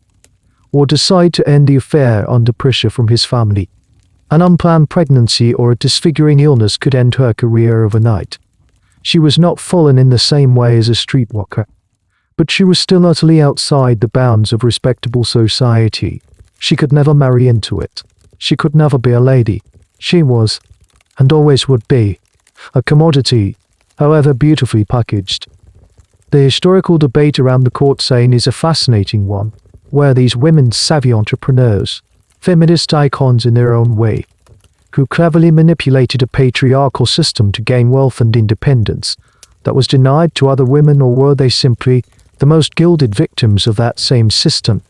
or decide to end the affair under pressure from his family. An unplanned pregnancy or a disfiguring illness could end her career overnight. She was not fallen in the same way as a streetwalker, but she was still utterly outside the bounds of respectable society. She could never marry into it. She could never be a lady. She was, and always would be, a commodity, however beautifully packaged. The historical debate around the courtesan is a fascinating one, where these women savvy entrepreneurs, feminist icons in their own way, who cleverly manipulated a patriarchal system to gain wealth and independence that was denied to other women, or were they simply the most gilded victims of that same system,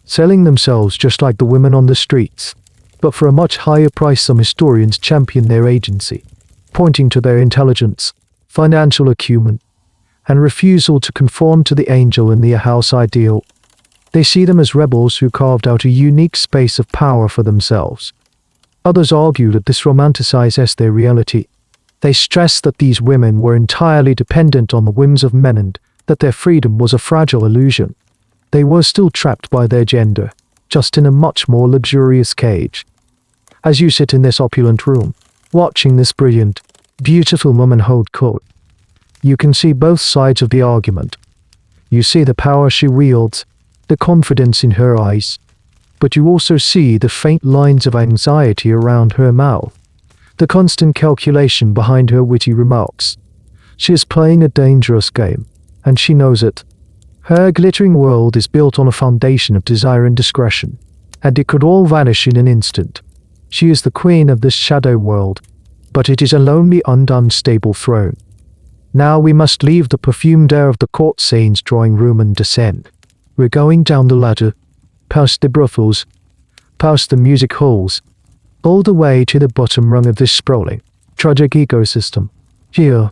selling themselves just like the women on the streets, but for a much higher price? Some historians champion their agency, pointing to their intelligence, financial acumen, and refusal to conform to the angel in the house ideal. They see them as rebels who carved out a unique space of power for themselves. Others argue that this romanticizes their reality. They stress that these women were entirely dependent on the whims of men and that their freedom was a fragile illusion. They were still trapped by their gender, just in a much more luxurious cage. As you sit in this opulent room, watching this brilliant, beautiful woman hold court, you can see both sides of the argument. You see the power she wields, the confidence in her eyes, but you also see the faint lines of anxiety around her mouth, the constant calculation behind her witty remarks. She is playing a dangerous game, and she knows it. Her glittering world is built on a foundation of desire and discretion, and it could all vanish in an instant. She is the queen of this shadow world, but it is a lonely and unstable throne. Now we must leave the perfumed air of the courtesan's drawing room and descend. We're going down the ladder, past the brothels, past the music halls, all the way to the bottom rung of this sprawling, tragic ecosystem. Here,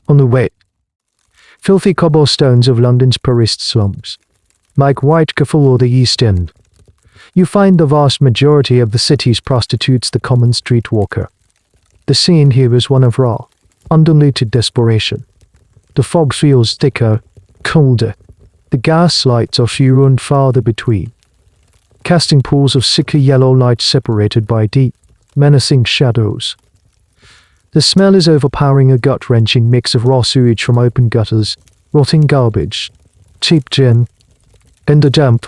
on the wet, filthy cobblestones of London's poorest slums, like Whitechapel or the East End, you find the vast majority of the city's prostitutes, the common streetwalker. The scene here is one of raw, undiluted desperation. The fog feels thicker, colder. The gas lights are fewer and farther between, casting pools of sickly yellow light separated by deep, menacing shadows. The smell is overpowering, a gut-wrenching mix of raw sewage from open gutters, rotting garbage, cheap gin, and the damp,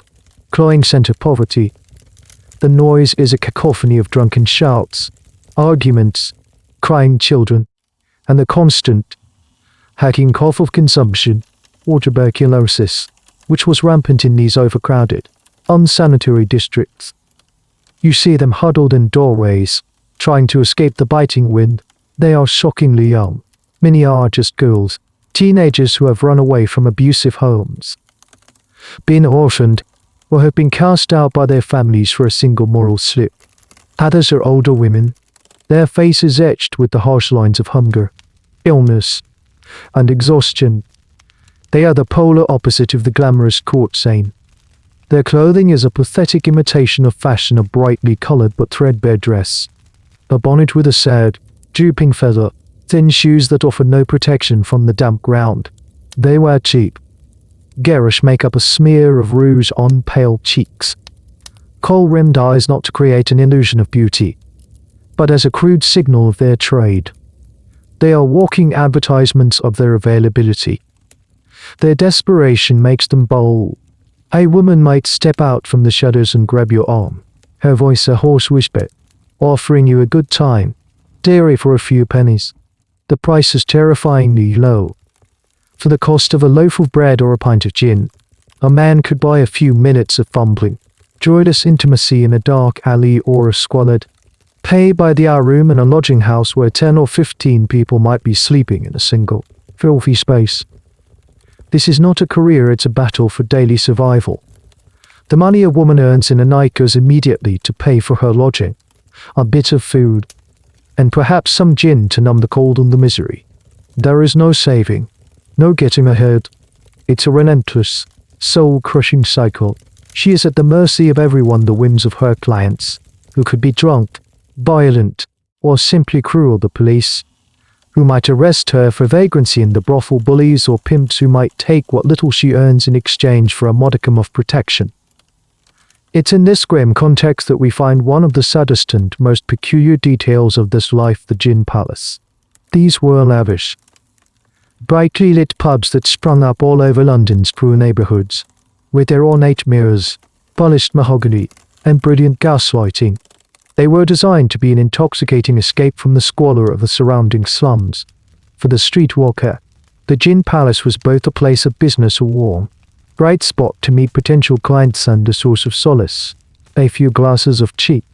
cloying scent of poverty. The noise is a cacophony of drunken shouts, arguments, crying children, and the constant, hacking cough of consumption, or tuberculosis, which was rampant in these overcrowded, unsanitary districts. You see them huddled in doorways, trying to escape the biting wind. They are shockingly young. Many are just girls, teenagers who have run away from abusive homes, been orphaned, or have been cast out by their families for a single moral slip. Others are older women, their faces etched with the harsh lines of hunger, illness, and exhaustion. They are the polar opposite of the glamorous courtesan. Their clothing is a pathetic imitation of fashion, a brightly colored but threadbare dress, a bonnet with a sad, drooping feather, thin shoes that offer no protection from the damp ground. They wear cheap, garish makeup, a smear of rouge on pale cheeks, kohl-rimmed eyes, not to create an illusion of beauty, but as a crude signal of their trade. They are walking advertisements of their availability. Their desperation makes them bold. A woman might step out from the shadows and grab your arm, her voice a hoarse whisper, offering you a good time, dairy for a few pennies. The price is terrifyingly low, For the cost of a loaf of bread or a pint of gin, a man could buy a few minutes of fumbling, joyless intimacy in a dark alley or a squalid, pay-by-the-hour room in a lodging house where 10 or 15 people might be sleeping in a single, filthy space. This is not a career, it's a battle for daily survival. The money a woman earns in a night goes immediately to pay for her lodging, a bit of food, and perhaps some gin to numb the cold and the misery. There is no saving, no getting ahead. It's a relentless, soul-crushing cycle. She is at the mercy of everyone, the whims of her clients, who could be drunk, violent, or simply cruel, the police, who might arrest her for vagrancy, and the brothel bullies or pimps who might take what little she earns in exchange for a modicum of protection. It's in this grim context that we find one of the saddest and most peculiar details of this life, the gin palace. These were lavish, brightly lit pubs that sprung up all over London's poor neighbourhoods, with their ornate mirrors, polished mahogany, and brilliant gaslighting. They were designed to be an intoxicating escape from the squalor of the surrounding slums. For the streetwalker, the gin palace was both a place of business, a warm, bright spot to meet potential clients, and a source of solace. A few glasses of cheap,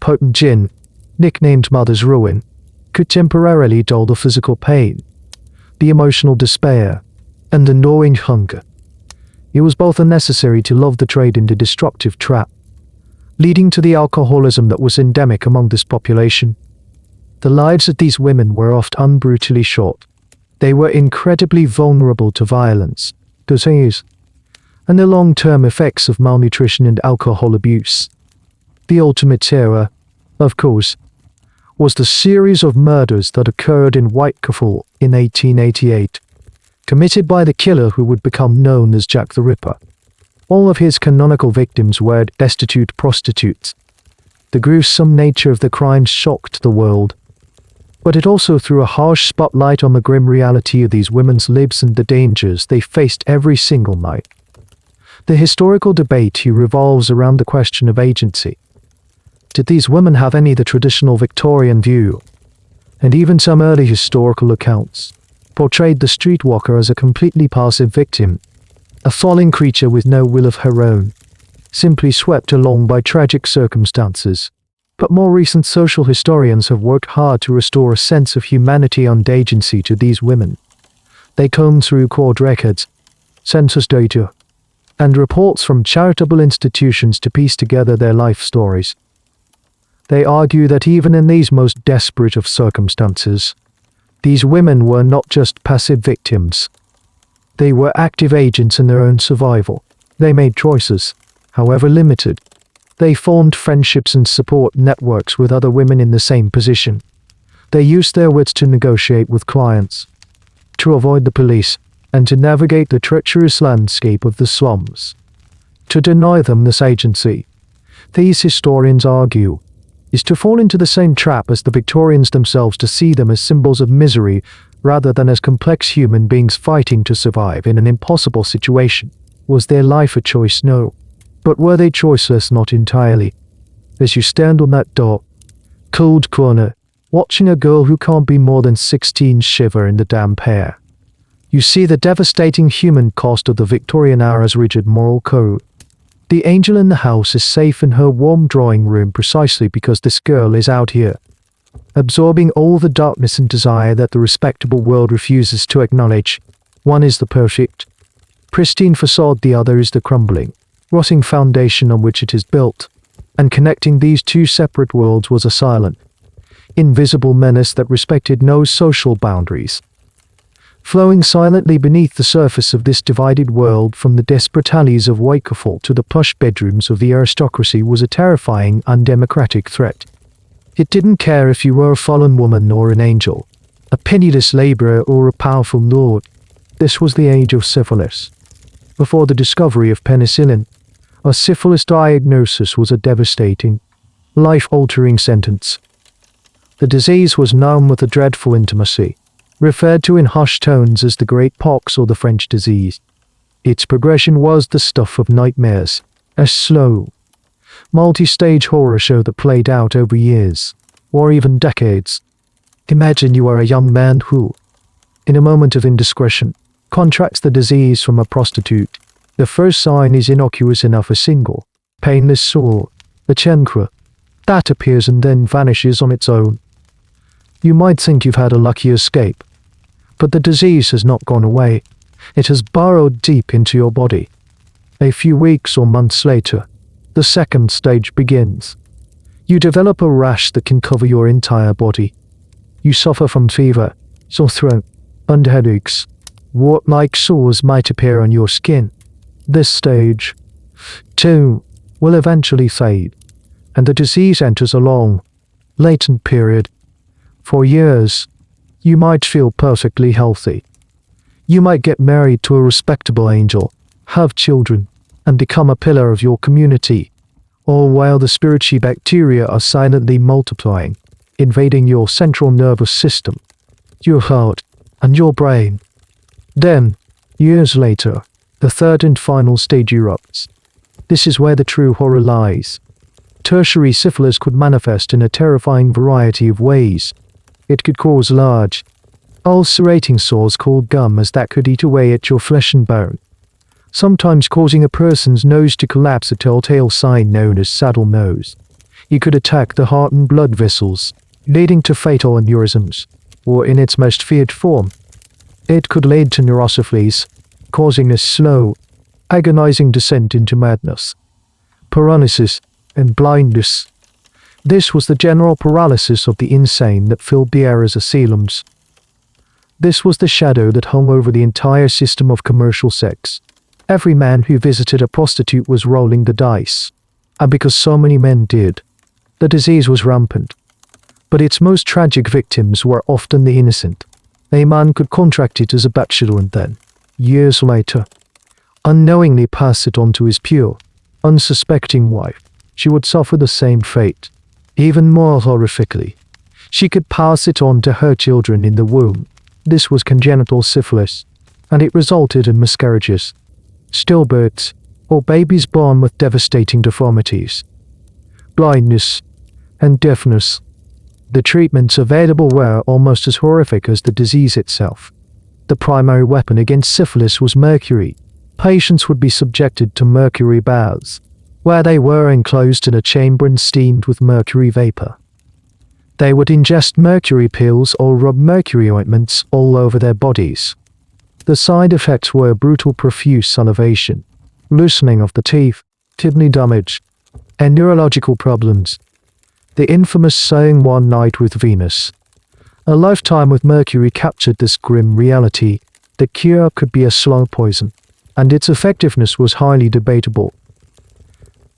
potent gin, nicknamed Mother's Ruin, could temporarily dull the physical pain, the emotional despair, and the gnawing hunger. It was both unnecessary to love the trade and a destructive trap, leading to the alcoholism that was endemic among this population. The lives of these women were often brutally short. They were incredibly vulnerable to violence, disease, and the long-term effects of malnutrition and alcohol abuse. The ultimate terror, of course, was the series of murders that occurred in Whitechapel in 1888, committed by the killer who would become known as Jack the Ripper. All of his canonical victims were destitute prostitutes. The gruesome nature of the crimes shocked the world, but it also threw a harsh spotlight on the grim reality of these women's lives and the dangers they faced every single night. The historical debate here revolves around the question of agency. Did these women have any the traditional Victorian view? And even some early historical accounts portrayed the streetwalker as a completely passive victim, a falling creature with no will of her own, simply swept along by tragic circumstances. But more recent social historians have worked hard to restore a sense of humanity and agency to these women. They comb through court records, census data, and reports from charitable institutions to piece together their life stories. They argue that even in these most desperate of circumstances, these women were not just passive victims. They were active agents in their own survival. They made choices, however limited. They formed friendships and support networks with other women in the same position. They used their wits to negotiate with clients, to avoid the police, and to navigate the treacherous landscape of the slums. To deny them this agency, these historians argue, is to fall into the same trap as the Victorians themselves, to see them as symbols of misery rather than as complex human beings fighting to survive in an impossible situation. Was their life a choice? No. But were they choiceless? Not entirely. As you stand on that dark, cold corner, watching a girl who can't be more than 16 shiver in the damp air, you see the devastating human cost of the Victorian era's rigid moral code. The angel in the house is safe in her warm drawing room precisely because this girl is out here, absorbing all the darkness and desire that the respectable world refuses to acknowledge. One is the perfect, pristine facade, the other is the crumbling, rotting foundation on which it is built, and connecting these two separate worlds was a silent, invisible menace that respected no social boundaries. Flowing silently beneath the surface of this divided world from the desperate alleys of Whitechapel to the plush bedrooms of the aristocracy was a terrifying, undemocratic threat. It didn't care if you were a fallen woman or an angel, a penniless laborer or a powerful lord. This was the age of syphilis. Before the discovery of penicillin, a syphilis diagnosis was a devastating, life-altering sentence. The disease was known with a dreadful intimacy, referred to in hushed tones as the Great Pox or the French disease. Its progression was the stuff of nightmares, a slow, multi-stage horror show that played out over years, or even decades. Imagine you are a young man who, in a moment of indiscretion, contracts the disease from a prostitute, the first sign is innocuous enough: a single, painless sore, a chancre, that appears and then vanishes on its own. You might think you've had a lucky escape, but the disease has not gone away. It has burrowed deep into your body. A few weeks or months later, the second stage begins. You develop a rash that can cover your entire body. You suffer from fever, sore throat, and headaches. Wart-like sores might appear on your skin. This stage, too, will eventually fade, and the disease enters a long, latent period. For years, you might feel perfectly healthy. You might get married to a respectable angel, have children, and become a pillar of your community, all while the spiritual bacteria are silently multiplying, invading your central nervous system, your heart, and your brain. Then, years later, the third and final stage erupts. This is where the true horror lies. Tertiary syphilis could manifest in a terrifying variety of ways. It could cause large, ulcerating sores called gummas that could eat away at your flesh and bone, sometimes causing a person's nose to collapse, a telltale sign known as saddle nose. It could attack the heart and blood vessels, leading to fatal aneurysms, or in its most feared form, it could lead to neurosyphilis, causing a slow, agonizing descent into madness, paralysis, and blindness. This was the general paralysis of the insane that filled the air as asylums. This was the shadow that hung over the entire system of commercial sex. Every man who visited a prostitute was rolling the dice, and because so many men did, the disease was rampant. But its most tragic victims were often the innocent. A man could contract it as a bachelor and then, years later, unknowingly pass it on to his pure, unsuspecting wife. She would suffer the same fate. Even more horrifically, she could pass it on to her children in the womb. This was congenital syphilis, and it resulted in miscarriages, stillbirths, or babies born with devastating deformities, blindness, and deafness. The treatments available were almost as horrific as the disease itself. The primary weapon against syphilis was mercury. Patients would be subjected to mercury baths, where they were enclosed in a chamber and steamed with mercury vapor. They would ingest mercury pills or rub mercury ointments all over their bodies. The side effects were brutal profuse salivation, loosening of the teeth, kidney damage, and neurological problems. The infamous saying "one night with Venus." A lifetime with mercury captured this grim reality. The cure could be a slow poison, and its effectiveness was highly debatable.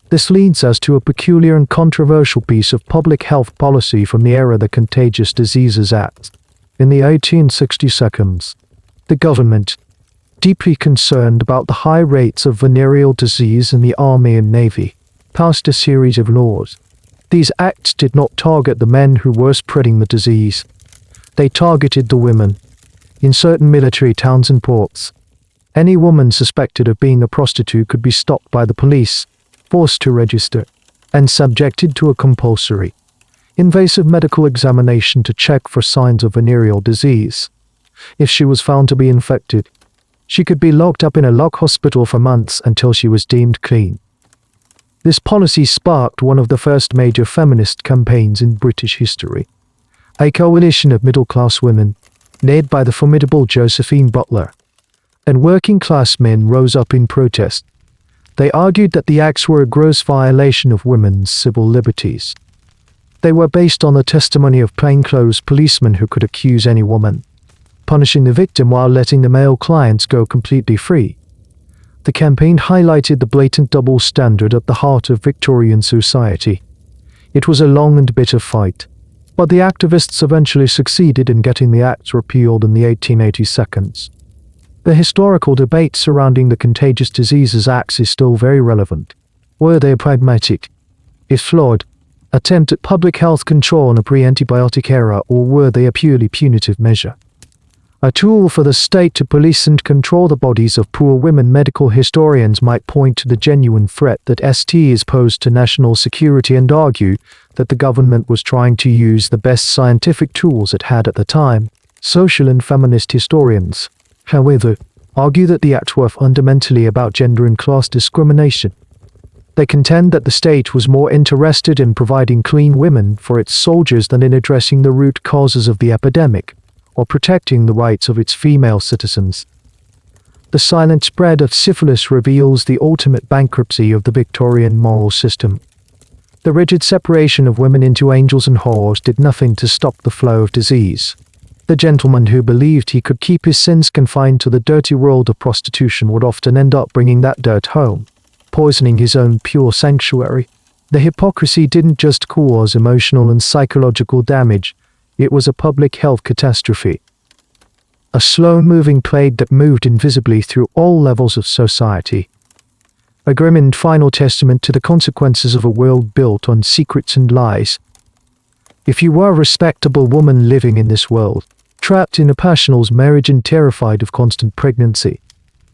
This leads us to a peculiar and controversial piece of public health policy from the era, the Contagious Diseases Act. In the 1862, the government, deeply concerned about the high rates of venereal disease in the Army and Navy, passed a series of laws. These acts did not target the men who were spreading the disease. They targeted the women. In certain military towns and ports, any woman suspected of being a prostitute could be stopped by the police, forced to register, and subjected to a compulsory, invasive medical examination to check for signs of venereal disease. If she was found to be infected, she could be locked up in a lock hospital for months until she was deemed clean. This policy sparked one of the first major feminist campaigns in British history. A coalition of middle-class women, led by the formidable Josephine Butler, and working-class men rose up in protest. They argued that the acts were a gross violation of women's civil liberties. They were based on the testimony of plainclothes policemen who could accuse any woman, punishing the victim while letting the male clients go completely free. The campaign highlighted the blatant double standard at the heart of Victorian society. It was a long and bitter fight, but the activists eventually succeeded in getting the acts repealed in the 1882. The historical debate surrounding the Contagious Diseases Acts is still very relevant. Were they a pragmatic, if flawed, attempt at public health control in a pre-antibiotic era, or were they a purely punitive measure? A tool for the state to police and control the bodies of poor women? Medical historians might point to the genuine threat that STIs posed to national security and argue that the government was trying to use the best scientific tools it had at the time. Social and feminist historians, however, argue that the act were fundamentally about gender and class discrimination. They contend that the state was more interested in providing clean women for its soldiers than in addressing the root causes of the epidemic, or protecting the rights of its female citizens. The silent spread of syphilis reveals the ultimate bankruptcy of the Victorian moral system. The rigid separation of women into angels and whores did nothing to stop the flow of disease. The gentleman who believed he could keep his sins confined to the dirty world of prostitution would often end up bringing that dirt home, poisoning his own pure sanctuary. The hypocrisy didn't just cause emotional and psychological damage, it was a public health catastrophe. A slow-moving plague that moved invisibly through all levels of society. A grim and final testament to the consequences of a world built on secrets and lies. If you were a respectable woman living in this world, trapped in a passionless marriage and terrified of constant pregnancy,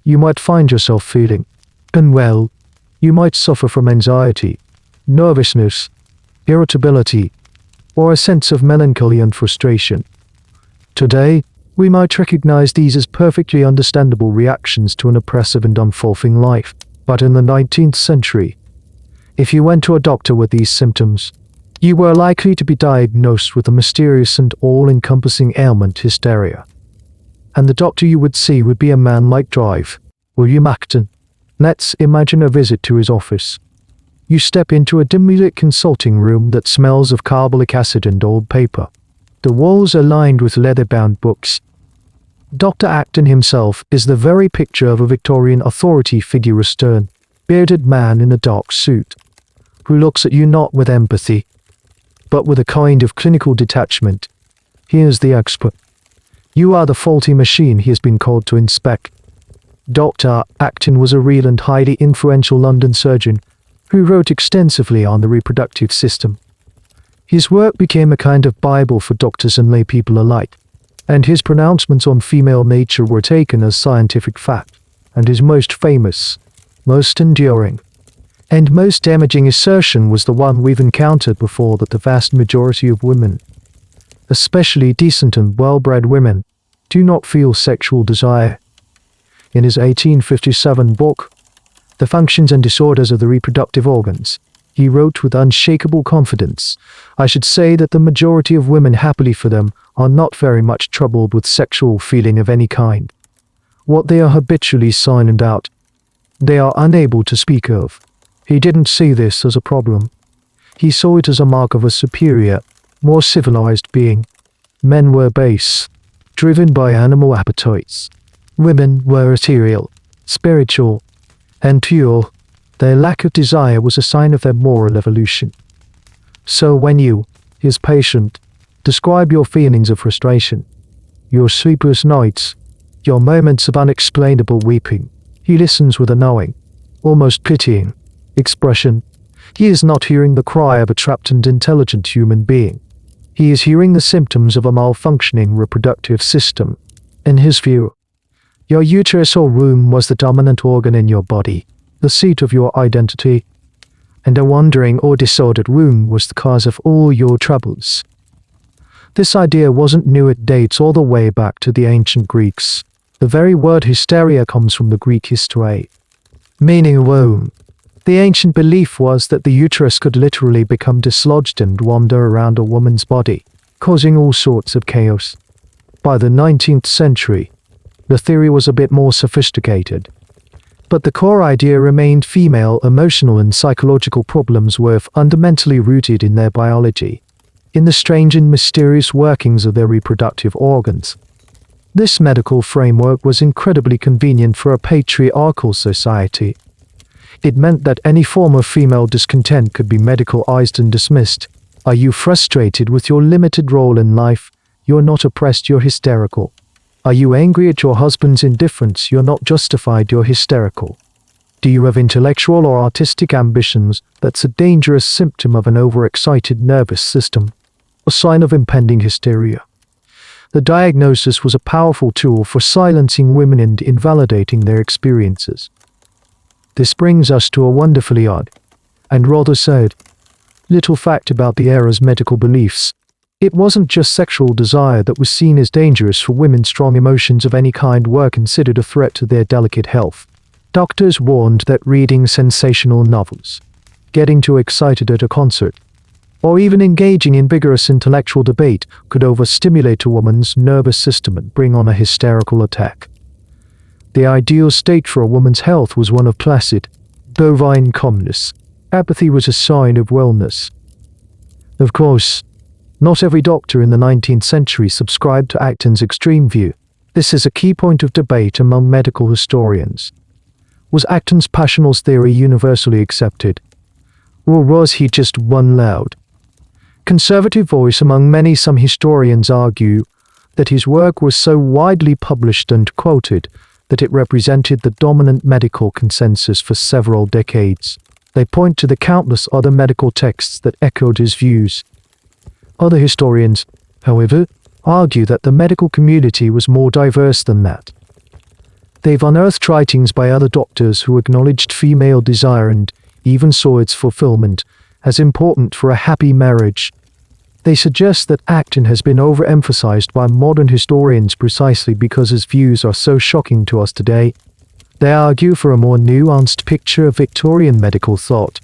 you might find yourself feeling unwell. You might suffer from anxiety, nervousness, irritability, or a sense of melancholy and frustration. Today, we might recognize these as perfectly understandable reactions to an oppressive and unfulfilling life, but in the 19th century, if you went to a doctor with these symptoms, you were likely to be diagnosed with the mysterious and all-encompassing ailment hysteria. And the doctor you would see would be a man like William Acton. Let's imagine a visit to his office. You step into a dimly lit consulting room that smells of carbolic acid and old paper. The walls are lined with leather-bound books. Dr. Acton himself is the very picture of a Victorian authority figure, a stern, bearded man in a dark suit, who looks at you not with empathy, but with a kind of clinical detachment. He is the expert. You are the faulty machine he has been called to inspect. Dr. Acton was a real and highly influential London surgeon who wrote extensively on the reproductive system. His work became a kind of Bible for doctors and lay people alike, and his pronouncements on female nature were taken as scientific fact, and his most famous, most enduring, and most damaging assertion was the one we've encountered before, that the vast majority of women, especially decent and well-bred women, do not feel sexual desire. In his 1857 book, The Functions and Disorders of the Reproductive Organs, he wrote with unshakable confidence, "I should say that the majority of women, happily for them, are not very much troubled with sexual feeling of any kind. What they are habitually silent out, they are unable to speak of." He didn't see this as a problem. He saw it as a mark of a superior, more civilized being. Men were base, driven by animal appetites. Women were ethereal, spiritual, and pure. Their lack of desire was a sign of their moral evolution. So when you, his patient, describe your feelings of frustration, your sleepless nights, your moments of unexplainable weeping, he listens with a knowing, almost pitying, expression. He is not hearing the cry of a trapped and intelligent human being. He is hearing the symptoms of a malfunctioning reproductive system. In his view, your uterus or womb was the dominant organ in your body, the seat of your identity, and a wandering or disordered womb was the cause of all your troubles. This idea wasn't new, it dates all the way back to the ancient Greeks. The very word hysteria comes from the Greek histoi, meaning womb. The ancient belief was that the uterus could literally become dislodged and wander around a woman's body, causing all sorts of chaos. By the 19th century, the theory was a bit more sophisticated, but the core idea remained: female emotional and psychological problems were fundamentally rooted in their biology, in the strange and mysterious workings of their reproductive organs. This medical framework was incredibly convenient for a patriarchal society. It meant that any form of female discontent could be medicalized and dismissed. Are you frustrated with your limited role in life? You're not oppressed, you're hysterical. Are you angry at your husband's indifference? You're not justified, you're hysterical. Do you have intellectual or artistic ambitions? That's a dangerous symptom of an overexcited nervous system, a sign of impending hysteria. The diagnosis was a powerful tool for silencing women and invalidating their experiences. This brings us to a wonderfully odd, and rather sad, little fact about the era's medical beliefs. It wasn't just sexual desire that was seen as dangerous for women. Strong emotions of any kind were considered a threat to their delicate health. Doctors warned that reading sensational novels, getting too excited at a concert, or even engaging in vigorous intellectual debate could overstimulate a woman's nervous system and bring on a hysterical attack. The ideal state for a woman's health was one of placid, bovine calmness. Apathy was a sign of wellness. Of course, not every doctor in the 19th century subscribed to Acton's extreme view. This is a key point of debate among medical historians. Was Acton's passional theory universally accepted? Or was he just one loud, conservative voice among many? Some historians argue that his work was so widely published and quoted that it represented the dominant medical consensus for several decades. They point to the countless other medical texts that echoed his views. Other historians, however, argue that the medical community was more diverse than that. They've unearthed writings by other doctors who acknowledged female desire and even saw its fulfillment as important for a happy marriage. They suggest that Acton has been overemphasized by modern historians precisely because his views are so shocking to us today. They argue for a more nuanced picture of Victorian medical thought,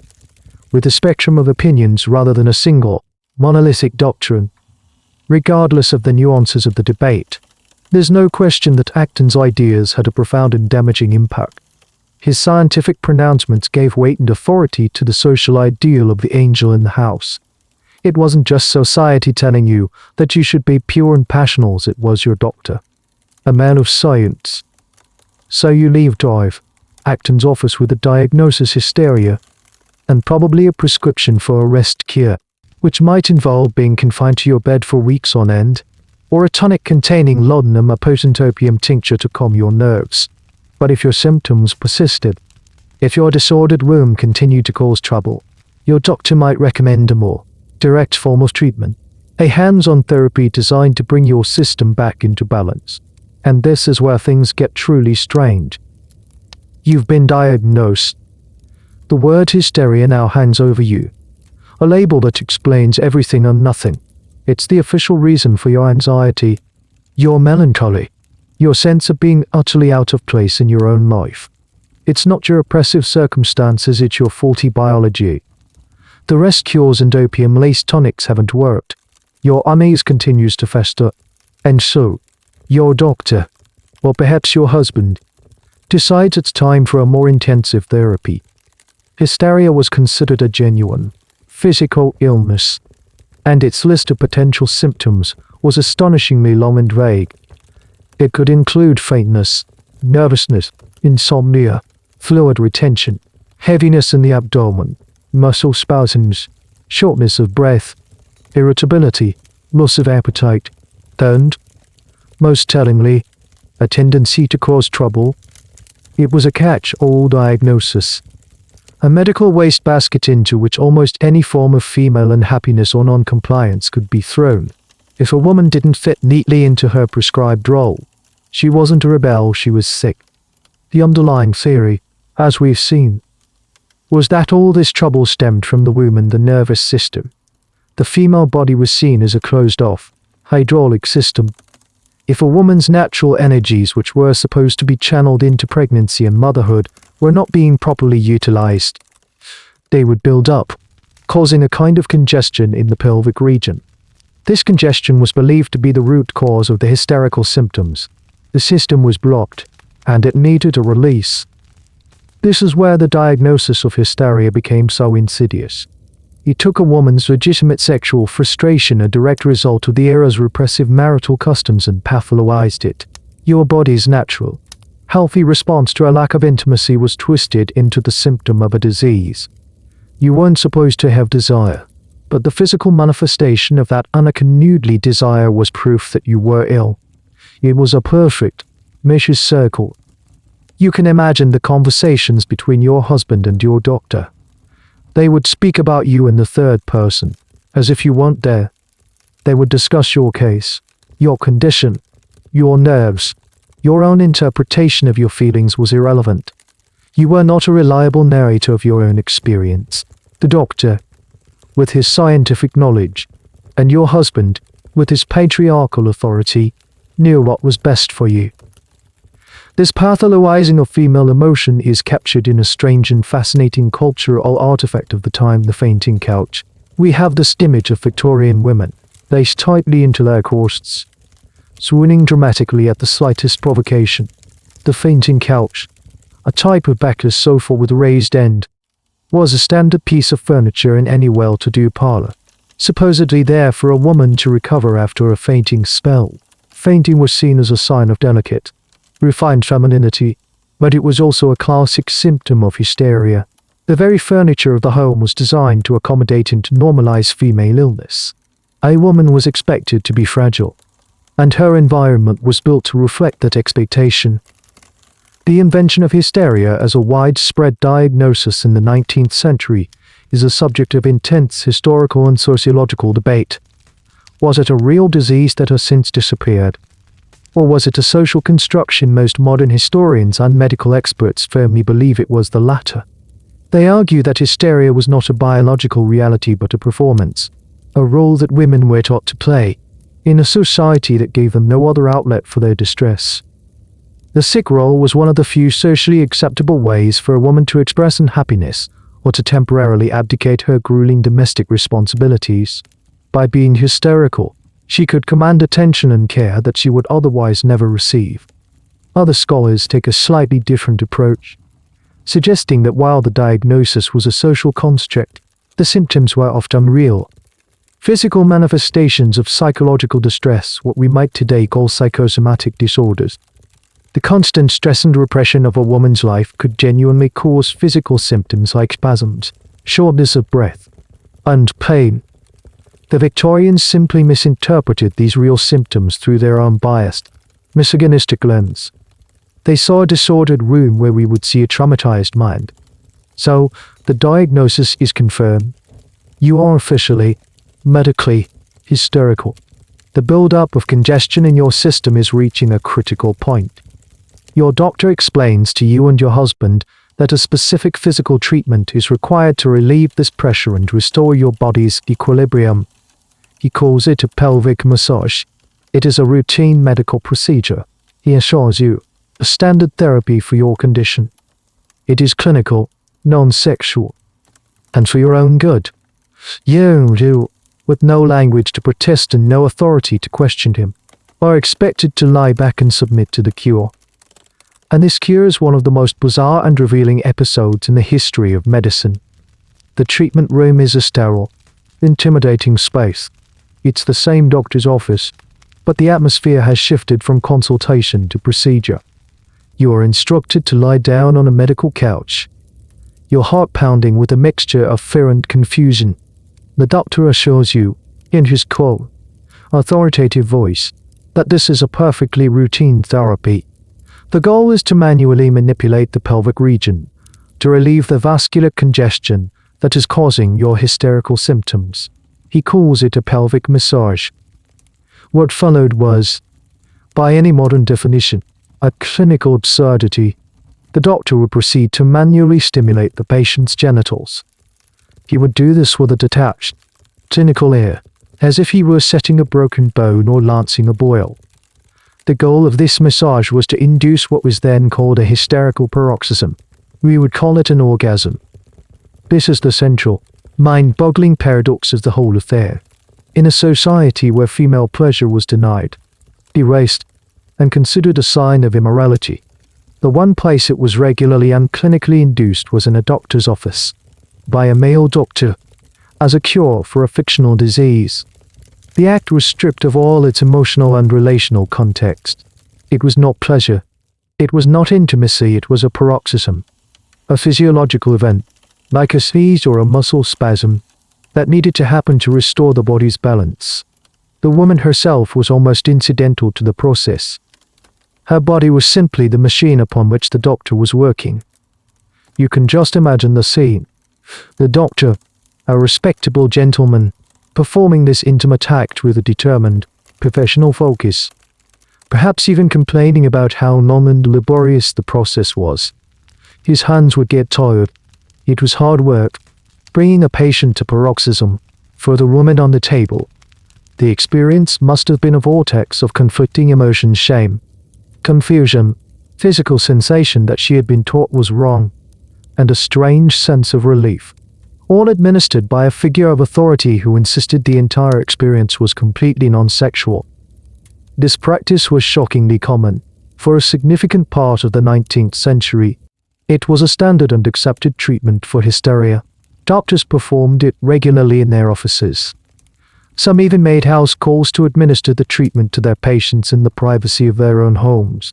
with a spectrum of opinions rather than a single, monolithic doctrine. Regardless of the nuances of the debate, there's no question that Acton's ideas had a profound and damaging impact. His scientific pronouncements gave weight and authority to the social ideal of the angel in the house. It wasn't just society telling you that you should be pure and passionate, it was your doctor, a man of science. So you leave Acton's office with a diagnosis hysteria, and probably a prescription for a rest cure, which might involve being confined to your bed for weeks on end, or a tonic containing laudanum, a potent opium tincture to calm your nerves. But if your symptoms persisted, if your disordered womb continued to cause trouble, your doctor might recommend a more direct form of treatment, a hands-on therapy designed to bring your system back into balance. And this is where things get truly strange. You've been diagnosed. The word hysteria now hangs over you, a label that explains everything and nothing. It's the official reason for your anxiety, your melancholy, your sense of being utterly out of place in your own life. It's not your oppressive circumstances, it's your faulty biology. The rest cures and opium-laced tonics haven't worked. Your unease continues to fester. And so, your doctor, or perhaps your husband, decides it's time for a more intensive therapy. Hysteria was considered a genuine, physical illness, and its list of potential symptoms was astonishingly long and vague. It could include faintness, nervousness, insomnia, fluid retention, heaviness in the abdomen, muscle spasms, shortness of breath, irritability, loss of appetite, and, most tellingly, a tendency to cause trouble. It was a catch-all diagnosis, a medical wastebasket into which almost any form of female unhappiness or non-compliance could be thrown. If a woman didn't fit neatly into her prescribed role, she wasn't a rebel, she was sick. The underlying theory, as we've seen, was that all this trouble stemmed from the womb and the nervous system. The female body was seen as a closed-off, hydraulic system. If a woman's natural energies, which were supposed to be channeled into pregnancy and motherhood, were not being properly utilized, they would build up, causing a kind of congestion in the pelvic region. This congestion was believed to be the root cause of the hysterical symptoms. The system was blocked, and it needed a release. This is where the diagnosis of hysteria became so insidious. It took a woman's legitimate sexual frustration, a direct result of the era's repressive marital customs, and pathologized it. Your body's natural, healthy response to a lack of intimacy was twisted into the symptom of a disease. You weren't supposed to have desire, but the physical manifestation of that unaccompanied desire was proof that you were ill. It was a perfect, vicious circle. You can imagine the conversations between your husband and your doctor. They would speak about you in the third person, as if you weren't there. They would discuss your case, your condition, your nerves. Your own interpretation of your feelings was irrelevant. You were not a reliable narrator of your own experience. The doctor, with his scientific knowledge, and your husband, with his patriarchal authority, knew what was best for you. This pathologizing of female emotion is captured in a strange and fascinating cultural artifact of the time, the fainting couch. We have this image of Victorian women, laced tightly into their corsets, swooning dramatically at the slightest provocation. The fainting couch, a type of backless sofa with a raised end, was a standard piece of furniture in any well-to-do parlor, supposedly there for a woman to recover after a fainting spell. Fainting was seen as a sign of delicate, refined femininity, but it was also a classic symptom of hysteria. The very furniture of the home was designed to accommodate and to normalize female illness. A woman was expected to be fragile, and her environment was built to reflect that expectation. The invention of hysteria as a widespread diagnosis in the 19th century is a subject of intense historical and sociological debate. Was it a real disease that has since disappeared? Or was it a social construction? Most modern historians and medical experts firmly believe it was the latter. They argue that hysteria was not a biological reality but a performance, a role that women were taught to play, in a society that gave them no other outlet for their distress. The sick role was one of the few socially acceptable ways for a woman to express unhappiness or to temporarily abdicate her grueling domestic responsibilities. By being hysterical, she could command attention and care that she would otherwise never receive. Other scholars take a slightly different approach, suggesting that while the diagnosis was a social construct, the symptoms were often real. Physical manifestations of psychological distress, what we might today call psychosomatic disorders. The constant stress and repression of a woman's life could genuinely cause physical symptoms like spasms, shortness of breath, and pain. The Victorians simply misinterpreted these real symptoms through their unbiased, misogynistic lens. They saw a disordered room where we would see a traumatized mind. So, the diagnosis is confirmed. You are officially, medically, hysterical. The build-up of congestion in your system is reaching a critical point. Your doctor explains to you and your husband that a specific physical treatment is required to relieve this pressure and restore your body's equilibrium. He calls it a pelvic massage. It is a routine medical procedure, he assures you, a standard therapy for your condition. It is clinical, non-sexual, and for your own good. You, with no language to protest and no authority to question him, are expected to lie back and submit to the cure. And this cure is one of the most bizarre and revealing episodes in the history of medicine. The treatment room is a sterile, intimidating space. It's the same doctor's office, but the atmosphere has shifted from consultation to procedure. You are instructed to lie down on a medical couch, your heart pounding with a mixture of fear and confusion. The doctor assures you, in his cold, authoritative voice, that this is a perfectly routine therapy. The goal is to manually manipulate the pelvic region, to relieve the vascular congestion that is causing your hysterical symptoms. He calls it a pelvic massage. What followed was, by any modern definition, a clinical absurdity. The doctor would proceed to manually stimulate the patient's genitals. He would do this with a detached, clinical air, as if he were setting a broken bone or lancing a boil. The goal of this massage was to induce what was then called a hysterical paroxysm. We would call it an orgasm. This is the central, mind-boggling paradox of the whole affair. In a society where female pleasure was denied, erased, and considered a sign of immorality, the one place it was regularly and clinically induced was in a doctor's office, by a male doctor, as a cure for a fictional disease. The act was stripped of all its emotional and relational context. It was not pleasure. It was not intimacy. It was a paroxysm, a physiological event, like a sneeze or a muscle spasm, that needed to happen to restore the body's balance. The woman herself was almost incidental to the process. Her body was simply the machine upon which the doctor was working. You can just imagine the scene. The doctor, a respectable gentleman, performing this intimate act with a determined, professional focus, perhaps even complaining about how long and laborious the process was. His hands would get tired. It was hard work, bringing a patient to paroxysm, for the woman on the table, The experience must have been a vortex of conflicting emotions: shame, confusion, physical sensation that she had been taught was wrong, and a strange sense of relief, all administered by a figure of authority who insisted the entire experience was completely non-sexual. This practice was shockingly common. For a significant part of the 19th century, it was a standard and accepted treatment for hysteria. Doctors performed it regularly in their offices. Some even made house calls to administer the treatment to their patients in the privacy of their own homes.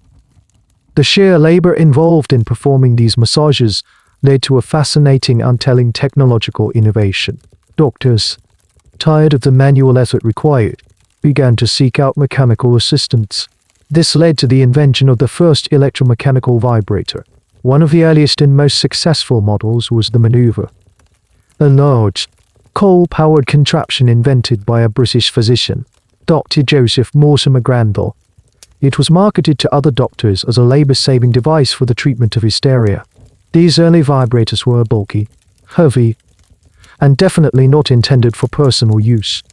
The sheer labor involved in performing these massages led to a fascinating and telling technological innovation. Doctors, tired of the manual effort required, began to seek out mechanical assistance. This led to the invention of the first electromechanical vibrator. One of the earliest and most successful models was the maneuver, a large, coal-powered contraption invented by a British physician, Dr. Joseph Mortimer Granville. It was marketed to other doctors as a labor-saving device for the treatment of hysteria. These early vibrators were bulky, heavy, and definitely not intended for personal use.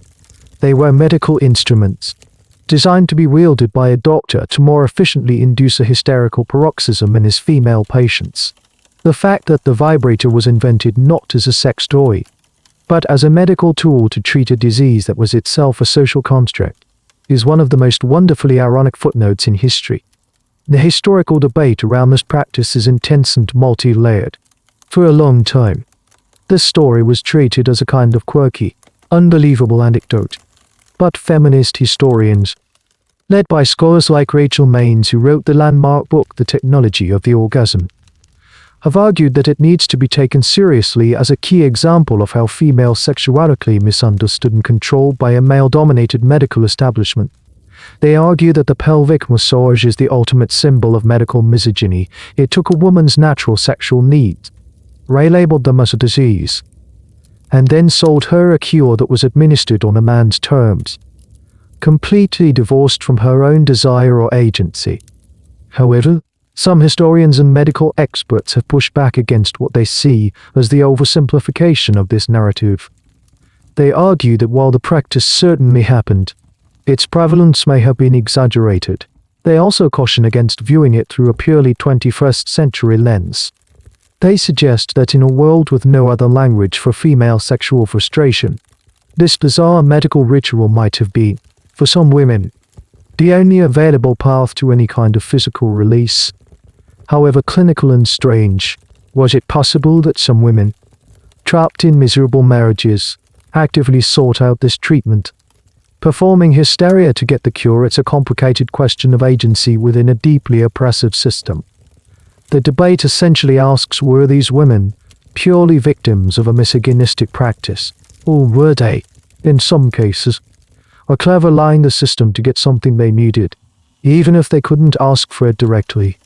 They were medical instruments, designed to be wielded by a doctor to more efficiently induce a hysterical paroxysm in his female patients. The fact that the vibrator was invented not as a sex toy, but as a medical tool to treat a disease that was itself a social construct, is one of the most wonderfully ironic footnotes in history. The historical debate around this practice is intense and multi-layered. For a long time, this story was treated as a kind of quirky, unbelievable anecdote. But feminist historians, led by scholars like Rachel Maines, who wrote the landmark book The Technology of the Orgasm, have argued that it needs to be taken seriously as a key example of how female sexuality misunderstood and controlled by a male-dominated medical establishment. They argue that the pelvic massage is the ultimate symbol of medical misogyny. It took a woman's natural sexual needs, relabeled them as a disease, and then sold her a cure that was administered on a man's terms, completely divorced from her own desire or agency. However, some historians and medical experts have pushed back against what they see as the oversimplification of this narrative. They argue that while the practice certainly happened, its prevalence may have been exaggerated. They also caution against viewing it through a purely 21st century lens. They suggest that in a world with no other language for female sexual frustration, this bizarre medical ritual might have been, for some women, the only available path to any kind of physical release. However clinical and strange, was it possible that some women, trapped in miserable marriages, actively sought out this treatment? Performing hysteria to get the cure, it's a complicated question of agency within a deeply oppressive system. The debate essentially asks, were these women purely victims of a misogynistic practice, or were they, in some cases, a clever lie in the system to get something they needed, even if they couldn't ask for it directly?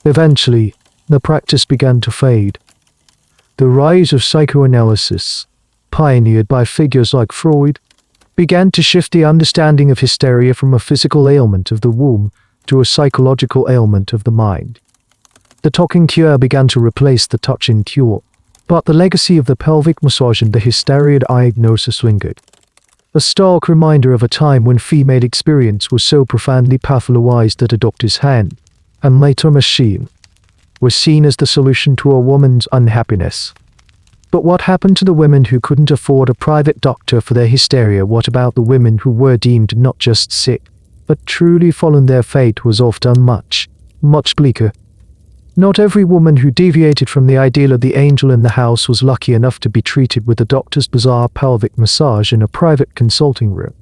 Eventually, the practice began to fade. The rise of psychoanalysis, pioneered by figures like Freud, began to shift the understanding of hysteria from a physical ailment of the womb to a psychological ailment of the mind. The talking cure began to replace the touching cure, but the legacy of the pelvic massage and the hysteria diagnosis lingered. A stark reminder of a time when female experience was so profoundly pathologized that a doctor's hand, and later machine, was seen as the solution to a woman's unhappiness. But what happened to the women who couldn't afford a private doctor for their hysteria? What about the women who were deemed not just sick, but truly fallen? Their fate was often much, much bleaker. Not every woman who deviated from the ideal of the angel in the house was lucky enough to be treated with the doctor's bizarre pelvic massage in a private consulting room.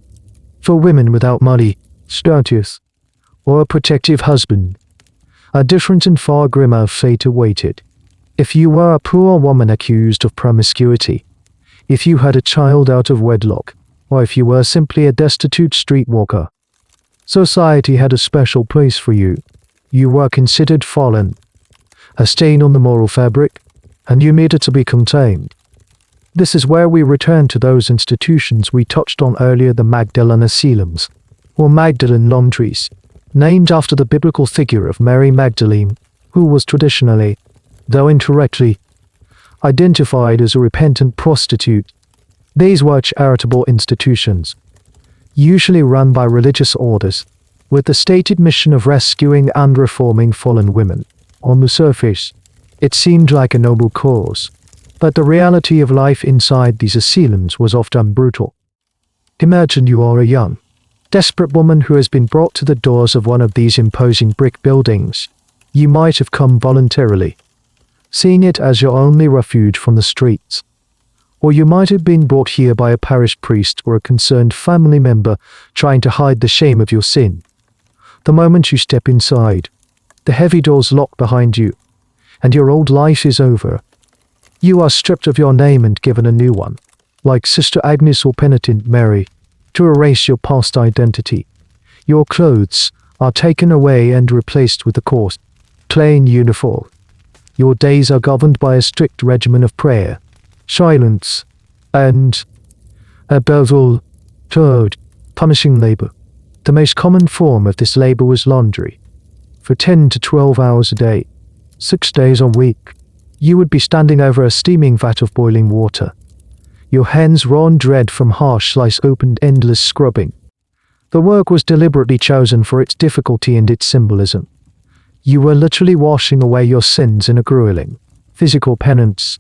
For women without money, status, or a protective husband, a different and far grimmer fate awaited. If you were a poor woman accused of promiscuity, if you had a child out of wedlock, or if you were simply a destitute streetwalker, society had a special place for you. You were considered fallen, a stain on the moral fabric, and you needed to be contained. This is where we return to those institutions we touched on earlier, the Magdalene asylums, or Magdalene laundries, named after the biblical figure of Mary Magdalene, who was traditionally, though incorrectly, identified as a repentant prostitute. These were charitable institutions, usually run by religious orders, with the stated mission of rescuing and reforming fallen women. On the surface, it seemed like a noble cause, but the reality of life inside these asylums was often brutal. Imagine you are a young, desperate woman who has been brought to the doors of one of these imposing brick buildings. You might have come voluntarily, seeing it as your only refuge from the streets. Or you might have been brought here by a parish priest or a concerned family member trying to hide the shame of your sin. The moment you step inside, the heavy doors lock behind you, and your old life is over. You are stripped of your name and given a new one, like Sister Agnes or Penitent Mary, to erase your past identity. Your clothes are taken away and replaced with a coarse, plain uniform. Your days are governed by a strict regimen of prayer, silence, and, above all, punishing labor. The most common form of this labor was laundry. For 10 to 12 hours a day, 6 days a week, you would be standing over a steaming vat of boiling water. Your hands raw and red from harsh slice-opened endless scrubbing. The work was deliberately chosen for its difficulty and its symbolism. You were literally washing away your sins in a grueling, physical penance.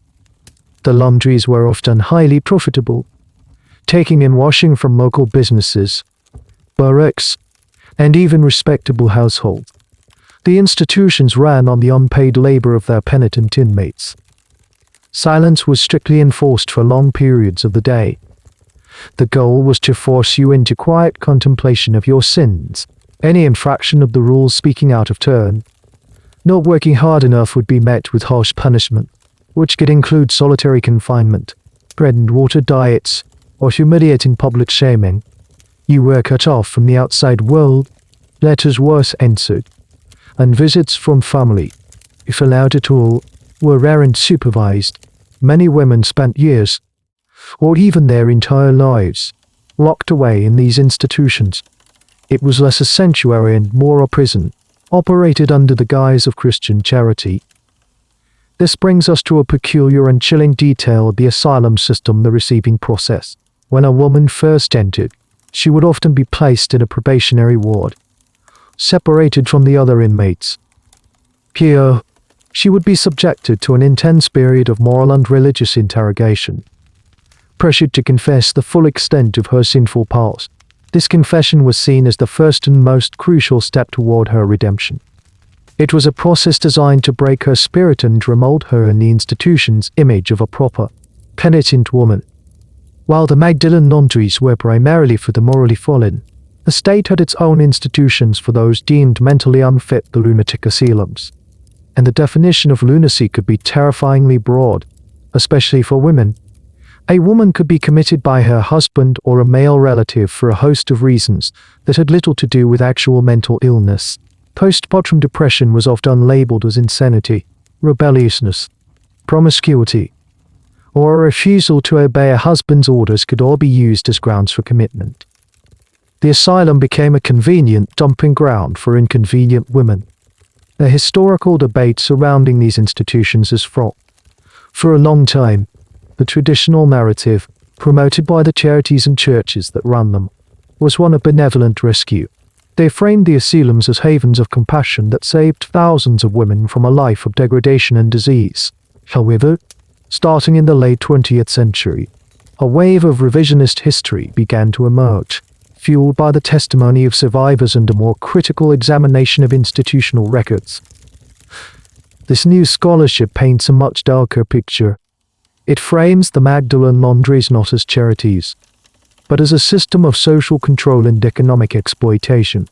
The laundries were often highly profitable, taking in washing from local businesses, barracks, and even respectable households. The institutions ran on the unpaid labor of their penitent inmates. Silence was strictly enforced for long periods of the day. The goal was to force you into quiet contemplation of your sins, any infraction of the rules speaking out of turn. Not working hard enough would be met with harsh punishment, which could include solitary confinement, bread and water diets, or humiliating public shaming. You were cut off from the outside world, letters were censored, and visits from family, if allowed at all, were rare and supervised. Many women spent years, or even their entire lives, locked away in these institutions. It was less a sanctuary and more a prison, operated under the guise of Christian charity. This brings us to a peculiar and chilling detail of the asylum system: the receiving process. When a woman first entered, she would often be placed in a probationary ward, separated from the other inmates. Here, she would be subjected to an intense period of moral and religious interrogation, pressured to confess the full extent of her sinful past. This confession was seen as the first and most crucial step toward her redemption. It was a process designed to break her spirit and remold her in the institution's image of a proper, penitent woman. While the Magdalene laundries were primarily for the morally fallen, the state had its own institutions for those deemed mentally unfit, the lunatic asylums. And the definition of lunacy could be terrifyingly broad, especially for women. A woman could be committed by her husband or a male relative for a host of reasons that had little to do with actual mental illness. Postpartum depression was often labeled as insanity, rebelliousness, promiscuity, or a refusal to obey a husband's orders could all be used as grounds for commitment. The asylum became a convenient dumping ground for inconvenient women. The historical debate surrounding these institutions is fraught. For a long time, the traditional narrative, promoted by the charities and churches that run them, was one of benevolent rescue. They framed the asylums as havens of compassion that saved thousands of women from a life of degradation and disease. However, starting in the late 20th century, a wave of revisionist history began to emerge, fueled by the testimony of survivors and a more critical examination of institutional records. This new scholarship paints a much darker picture. It frames the Magdalene laundries not as charities, but as a system of social control and economic exploitation.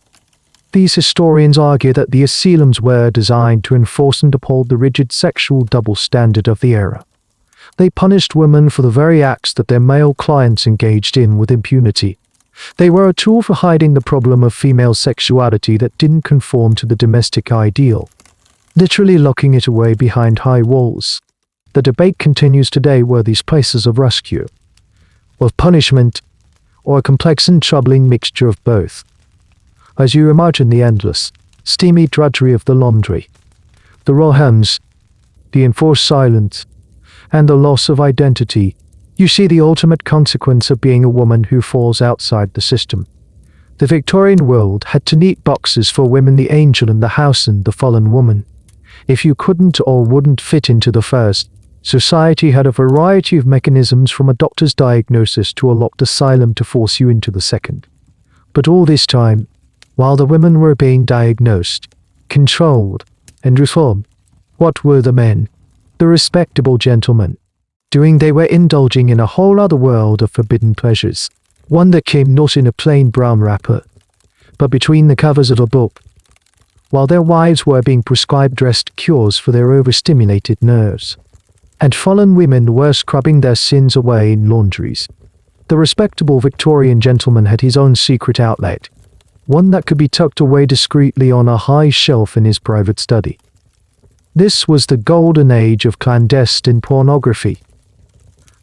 These historians argue that the asylums were designed to enforce and uphold the rigid sexual double standard of the era. They punished women for the very acts that their male clients engaged in with impunity. They were a tool for hiding the problem of female sexuality that didn't conform to the domestic ideal, literally locking it away behind high walls. The debate continues today: were these places of rescue, of punishment, or a complex and troubling mixture of both? As you imagine the endless, steamy drudgery of the laundry, the raw hands, the enforced silence, and the loss of identity, you see the ultimate consequence of being a woman who falls outside the system. The Victorian world had two neat boxes for women: the angel in the house and the fallen woman. If you couldn't or wouldn't fit into the first, society had a variety of mechanisms, from a doctor's diagnosis to a locked asylum, to force you into the second. But all this time, while the women were being diagnosed, controlled, and reformed, what were the men, the respectable gentlemen, doing? They were indulging in a whole other world of forbidden pleasures, one that came not in a plain brown wrapper, but between the covers of a book. While their wives were being prescribed dressed cures for their overstimulated nerves, and fallen women were scrubbing their sins away in laundries, the respectable Victorian gentleman had his own secret outlet, one that could be tucked away discreetly on a high shelf in his private study. This was the golden age of clandestine pornography.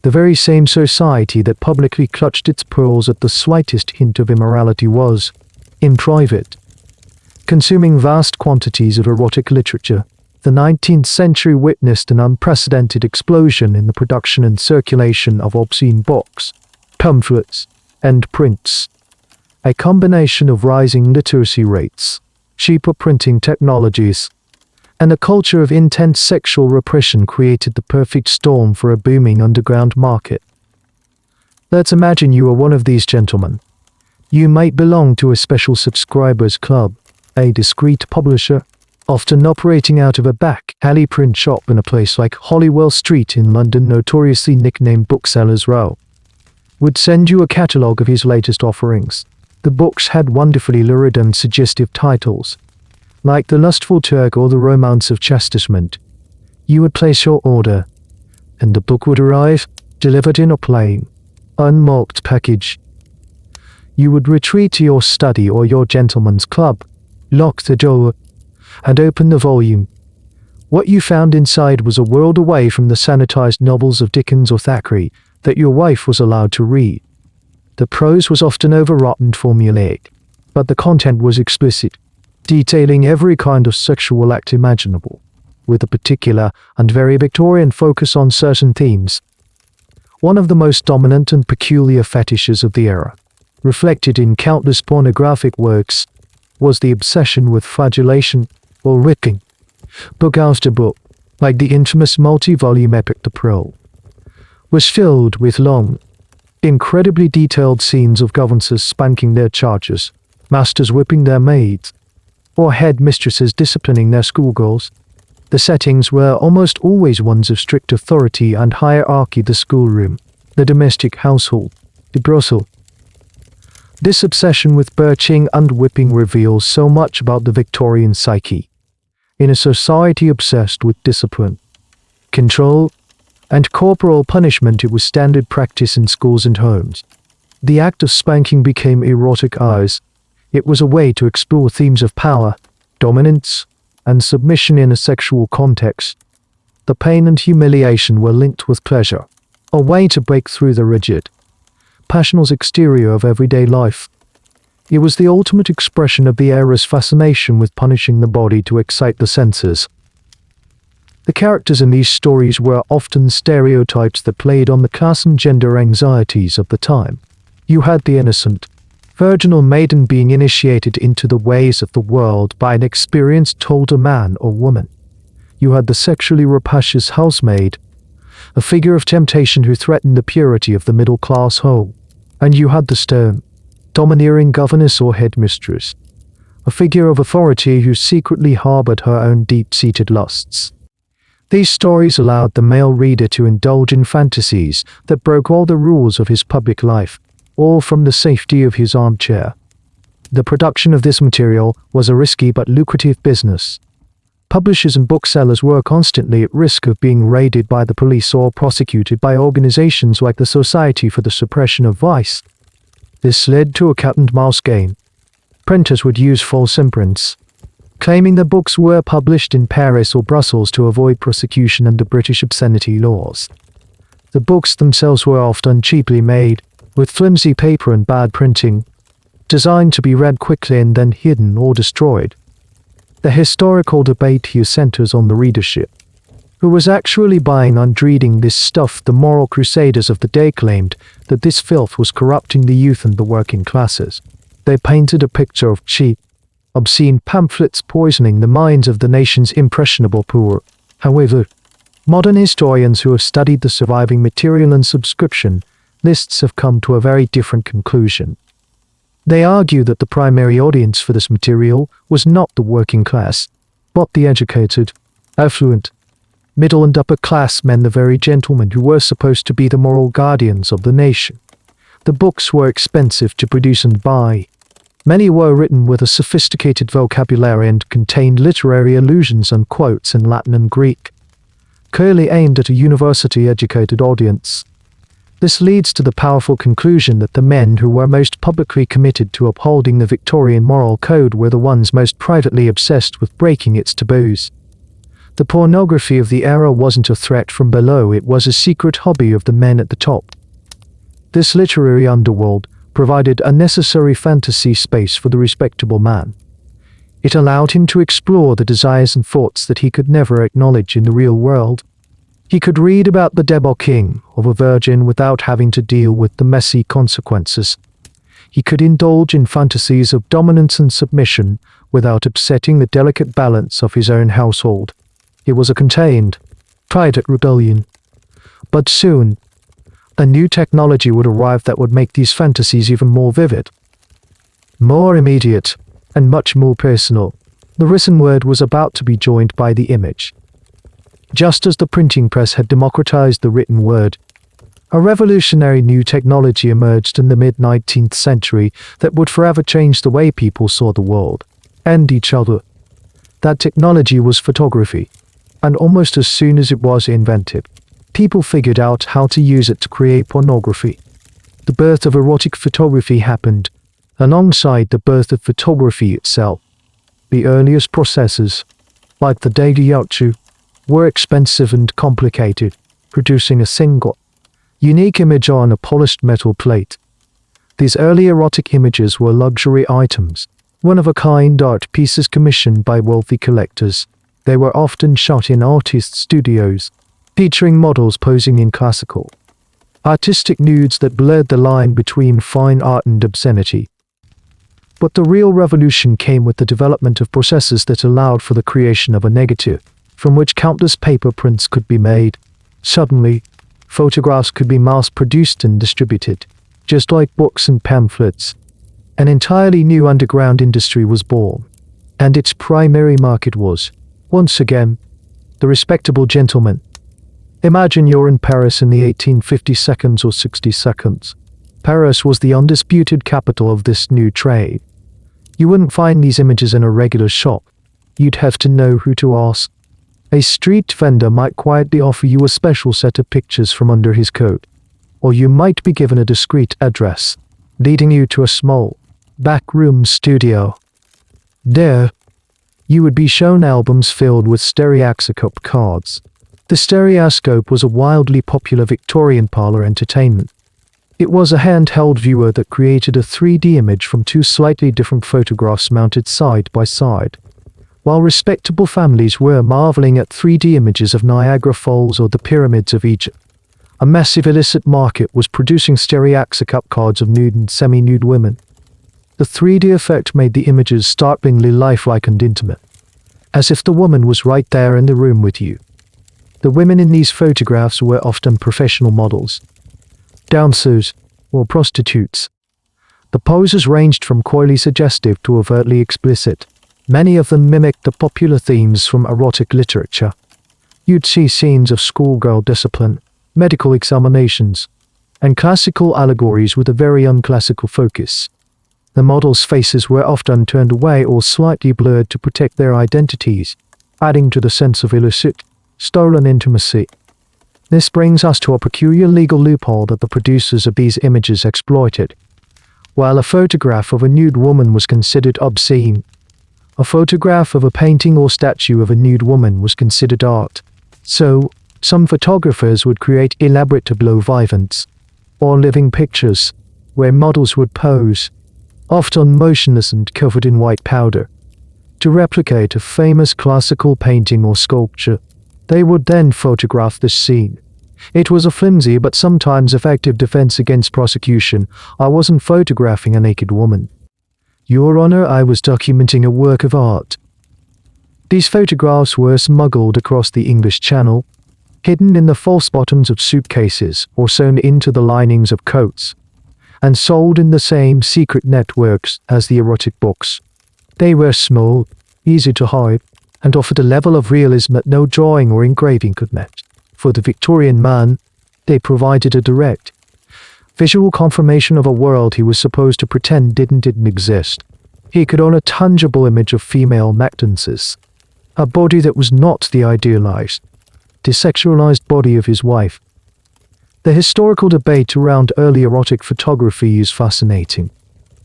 The very same society that publicly clutched its pearls at the slightest hint of immorality was, in private, consuming vast quantities of erotic literature. The 19th century witnessed an unprecedented explosion in the production and circulation of obscene books, pamphlets, and prints. A combination of rising literacy rates, cheaper printing technologies, and a culture of intense sexual repression created the perfect storm for a booming underground market. Let's imagine you are one of these gentlemen. You might belong to a special subscribers club, a discreet publisher, often operating out of a back alley print shop in a place like Holywell Street in London, notoriously nicknamed Booksellers Row, would send you a catalogue of his latest offerings. The books had wonderfully lurid and suggestive titles, like The Lustful Turk or The Romance of Chastisement. You would place your order, and the book would arrive, delivered in a plain, unmarked package. You would retreat to your study or your gentleman's club, lock the door, and open the volume. What you found inside was a world away from the sanitized novels of Dickens or Thackeray that your wife was allowed to read. The prose was often overwrought and formulaic, but the content was explicit, detailing every kind of sexual act imaginable, with a particular and very Victorian focus on certain themes. One of the most dominant and peculiar fetishes of the era, reflected in countless pornographic works, was the obsession with flagellation, or wicking. Book after book, like the infamous multi-volume epic The Pearl, was filled with long, incredibly detailed scenes of governesses spanking their charges, masters whipping their maids, or headmistresses disciplining their schoolgirls. The settings were almost always ones of strict authority and hierarchy: the schoolroom, the domestic household, the brothel. This obsession with birching and whipping reveals so much about the Victorian psyche. In a society obsessed with discipline, control, and corporal punishment, it was standard practice in schools and homes. The act of spanking became erotic eyes. It was a way to explore themes of power, dominance, and submission in a sexual context. The pain and humiliation were linked with pleasure, a way to break through the rigid, passional exterior of everyday life. It was the ultimate expression of the era's fascination with punishing the body to excite the senses. The characters in these stories were often stereotypes that played on the class and gender anxieties of the time. You had the innocent, virginal maiden being initiated into the ways of the world by an experienced older man or woman. You had the sexually rapacious housemaid, a figure of temptation who threatened the purity of the middle-class home. And you had the stern, domineering governess or headmistress, a figure of authority who secretly harbored her own deep-seated lusts. These stories allowed the male reader to indulge in fantasies that broke all the rules of his public life, all from the safety of his armchair. The production of this material was a risky but lucrative business. Publishers and booksellers were constantly at risk of being raided by the police or prosecuted by organizations like the Society for the Suppression of Vice. This led to a cat-and-mouse game. Printers would use false imprints, claiming the books were published in Paris or Brussels to avoid prosecution under British obscenity laws. The books themselves were often cheaply made, with flimsy paper and bad printing, designed to be read quickly and then hidden or destroyed. The historical debate here centers on the readership. Who was actually buying and reading this stuff? The moral crusaders of the day claimed that this filth was corrupting the youth and the working classes. They painted a picture of cheap, obscene pamphlets poisoning the minds of the nation's impressionable poor. However, modern historians who have studied the surviving material and subscription lists have come to a very different conclusion. They argue that the primary audience for this material was not the working class, but the educated, affluent, middle and upper class men, the very gentlemen who were supposed to be the moral guardians of the nation. The books were expensive to produce and buy. Many were written with a sophisticated vocabulary and contained literary allusions and quotes in Latin and Greek, clearly aimed at a university-educated audience. This leads to the powerful conclusion that the men who were most publicly committed to upholding the Victorian moral code were the ones most privately obsessed with breaking its taboos. The pornography of the era wasn't a threat from below, it was a secret hobby of the men at the top. This literary underworld provided a necessary fantasy space for the respectable man. It allowed him to explore the desires and thoughts that he could never acknowledge in the real world. He could read about the debauching of a virgin without having to deal with the messy consequences. He could indulge in fantasies of dominance and submission without upsetting the delicate balance of his own household. It was a contained, private rebellion. But soon, a new technology would arrive that would make these fantasies even more vivid, more immediate, and much more personal. The written word was about to be joined by the image. Just as the printing press had democratized the written word, a revolutionary new technology emerged in the mid-19th century that would forever change the way people saw the world and each other. That technology was photography, and almost as soon as it was invented, people figured out how to use it to create pornography. The birth of erotic photography happened alongside the birth of photography itself. The earliest processes, like the daguerreotype, were expensive and complicated, producing a single, unique image on a polished metal plate. These early erotic images were luxury items, one-of-a-kind art pieces commissioned by wealthy collectors. They were often shot in artist studios, featuring models posing in classical, artistic nudes that blurred the line between fine art and obscenity. But the real revolution came with the development of processes that allowed for the creation of a negative, from which countless paper prints could be made. Suddenly, photographs could be mass-produced and distributed, just like books and pamphlets. An entirely new underground industry was born, and its primary market was, once again, the respectable gentleman. Imagine you're in Paris in the 1850s or 60s. Paris was the undisputed capital of this new trade. You wouldn't find these images in a regular shop. You'd have to know who to ask. A street vendor might quietly offer you a special set of pictures from under his coat, or you might be given a discreet address, leading you to a small, backroom studio. There, you would be shown albums filled with stereoscope cards. The stereoscope was a wildly popular Victorian parlor entertainment. It was a handheld viewer that created a 3D image from two slightly different photographs mounted side by side. While respectable families were marveling at 3D images of Niagara Falls or the pyramids of Egypt, a massive illicit market was producing stereoscope cards of nude and semi-nude women. The 3D effect made the images startlingly lifelike and intimate, as if the woman was right there in the room with you. The women in these photographs were often professional models, dancers, or prostitutes. The poses ranged from coyly suggestive to overtly explicit. Many of them mimicked the popular themes from erotic literature. You'd see scenes of schoolgirl discipline, medical examinations, and classical allegories with a very unclassical focus. The models' faces were often turned away or slightly blurred to protect their identities, adding to the sense of illicit, stolen intimacy. This brings us to a peculiar legal loophole that the producers of these images exploited. While a photograph of a nude woman was considered obscene, a photograph of a painting or statue of a nude woman was considered art. So, some photographers would create elaborate tableau vivants, or living pictures, where models would pose, often motionless and covered in white powder, to replicate a famous classical painting or sculpture. They would then photograph this scene. It was a flimsy but sometimes effective defense against prosecution. I wasn't photographing a naked woman. Your Honor, I was documenting a work of art. These photographs were smuggled across the English Channel, hidden in the false bottoms of suitcases or sewn into the linings of coats, and sold in the same secret networks as the erotic books. They were small, easy to hide, and offered a level of realism that no drawing or engraving could match. For the Victorian man, they provided a direct, visual confirmation of a world he was supposed to pretend didn't exist. He could own a tangible image of female magnesis, a body that was not the idealized, desexualized body of his wife. The historical debate around early erotic photography is fascinating.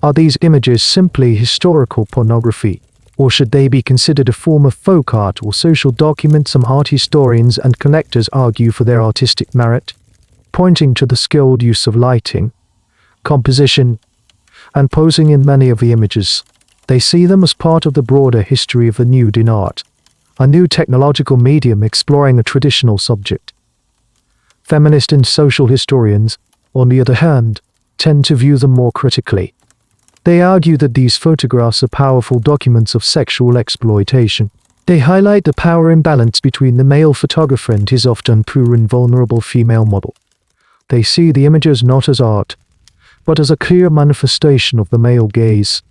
Are these images simply historical pornography, or should they be considered a form of folk art or social document? Some art historians and collectors argue for their artistic merit, pointing to the skilled use of lighting, composition, and posing in many of the images. They see them as part of the broader history of the nude in art, a new technological medium exploring a traditional subject. Feminist and social historians, on the other hand, tend to view them more critically. They argue that these photographs are powerful documents of sexual exploitation. They highlight the power imbalance between the male photographer and his often poor and vulnerable female model. They see the images not as art, but as a clear manifestation of the male gaze,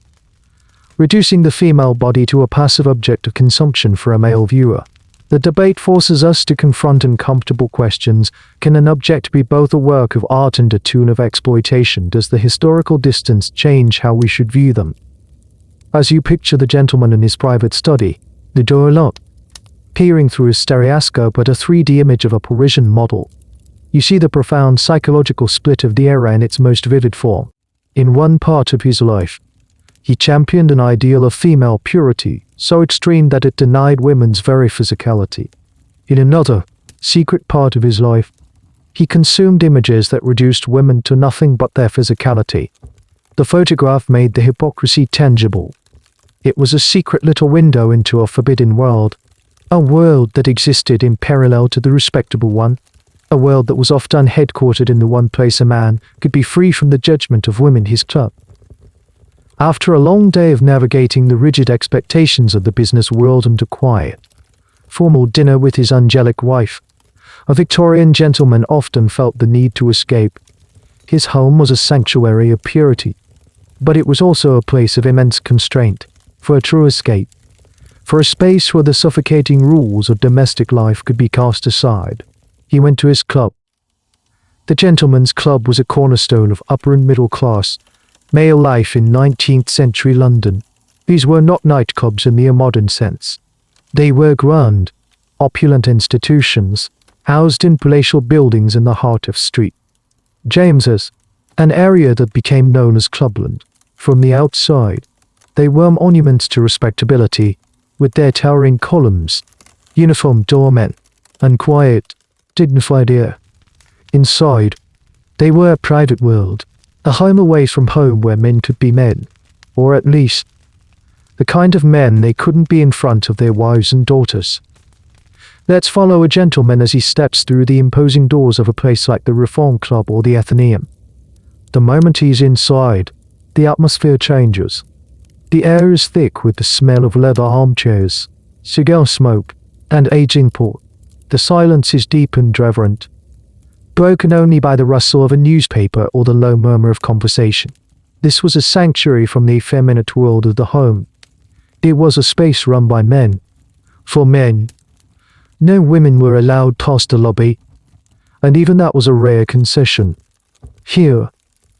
reducing the female body to a passive object of consumption for a male viewer. The debate forces us to confront uncomfortable questions. Can an object be both a work of art and a tool of exploitation? Does the historical distance change how we should view them? As you picture the gentleman in his private study, the door locked, peering through his stereoscope at a 3D image of a Parisian model, you see the profound psychological split of the era in its most vivid form. In one part of his life, he championed an ideal of female purity, so extreme that it denied women's very physicality. In another, secret part of his life, he consumed images that reduced women to nothing but their physicality. The photograph made the hypocrisy tangible. It was a secret little window into a forbidden world, a world that existed in parallel to the respectable one, a world that was often headquartered in the one place a man could be free from the judgment of women his club. After a long day of navigating the rigid expectations of the business world and a quiet, formal dinner with his angelic wife, a Victorian gentleman often felt the need to escape. His home was a sanctuary of purity, but it was also a place of immense constraint. For a true escape, for a space where the suffocating rules of domestic life could be cast aside, he went to his club. The gentleman's club was a cornerstone of upper and middle class male life in 19th century London. These were not nightclubs in the modern sense. They were grand, opulent institutions, housed in palatial buildings in the heart of St. James's, an area that became known as Clubland. From the outside, they were monuments to respectability, with their towering columns, uniformed doormen, and quiet, dignified air. Inside, they were a private world, a home away from home where men could be men, or at least, the kind of men they couldn't be in front of their wives and daughters. Let's follow a gentleman as he steps through the imposing doors of a place like the Reform Club or the Athenaeum. The moment he's inside, the atmosphere changes. The air is thick with the smell of leather armchairs, cigar smoke, and aging port. The silence is deep and reverent, broken only by the rustle of a newspaper or the low murmur of conversation. This was a sanctuary from the effeminate world of the home. It was a space run by men, for men. No women were allowed past the lobby, and even that was a rare concession. Here,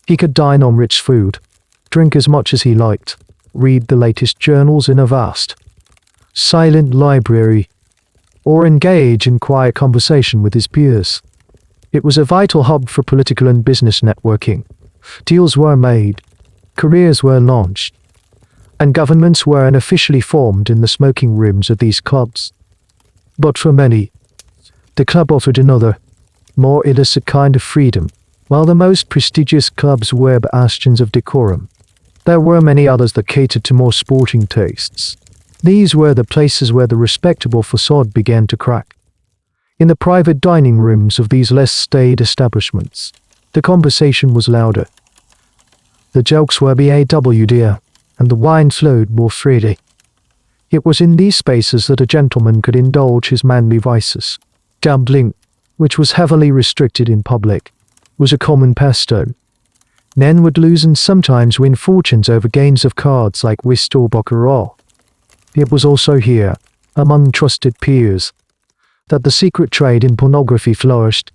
he could dine on rich food, drink as much as he liked, read the latest journals in a vast, silent library, or engage in quiet conversation with his peers. It was a vital hub for political and business networking. Deals were made, careers were launched, and governments were unofficially formed in the smoking rooms of these clubs. But for many, the club offered another, more illicit kind of freedom. While the most prestigious clubs were bastions of decorum, there were many others that catered to more sporting tastes. These were the places where the respectable facade began to crack. In the private dining rooms of these less staid establishments, the conversation was louder. The jokes were BAW'd, and the wine flowed more freely. It was in these spaces that a gentleman could indulge his manly vices. Gambling, which was heavily restricted in public, was a common pastime. Men would lose and sometimes win fortunes over games of cards like whist or baccarat. It was also here, among trusted peers, that the secret trade in pornography flourished.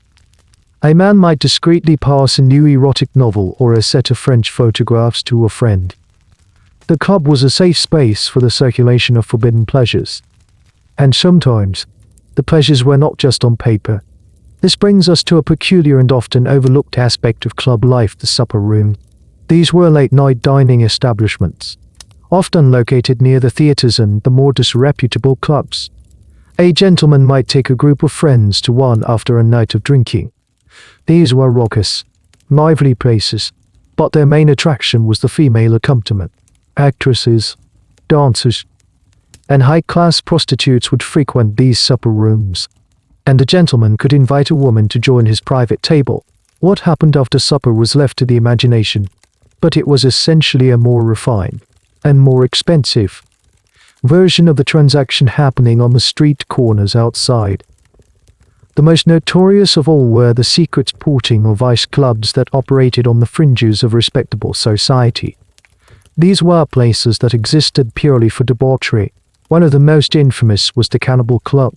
A man might discreetly pass a new erotic novel or a set of French photographs to a friend. The club was a safe space for the circulation of forbidden pleasures. And sometimes, the pleasures were not just on paper. This brings us to a peculiar and often overlooked aspect of club life, the supper room. These were late-night dining establishments, often located near the theatres and the more disreputable clubs. A gentleman might take a group of friends to one after a night of drinking. These were raucous, lively places, but their main attraction was the female accompaniment. Actresses, dancers, and high-class prostitutes would frequent these supper rooms, and a gentleman could invite a woman to join his private table. What happened after supper was left to the imagination, but it was essentially a more refined and more expensive version of the transaction happening on the street corners outside. The most notorious of all were the secret sporting or vice clubs that operated on the fringes of respectable society. These were places that existed purely for debauchery. One of the most infamous was the Cannibal Club,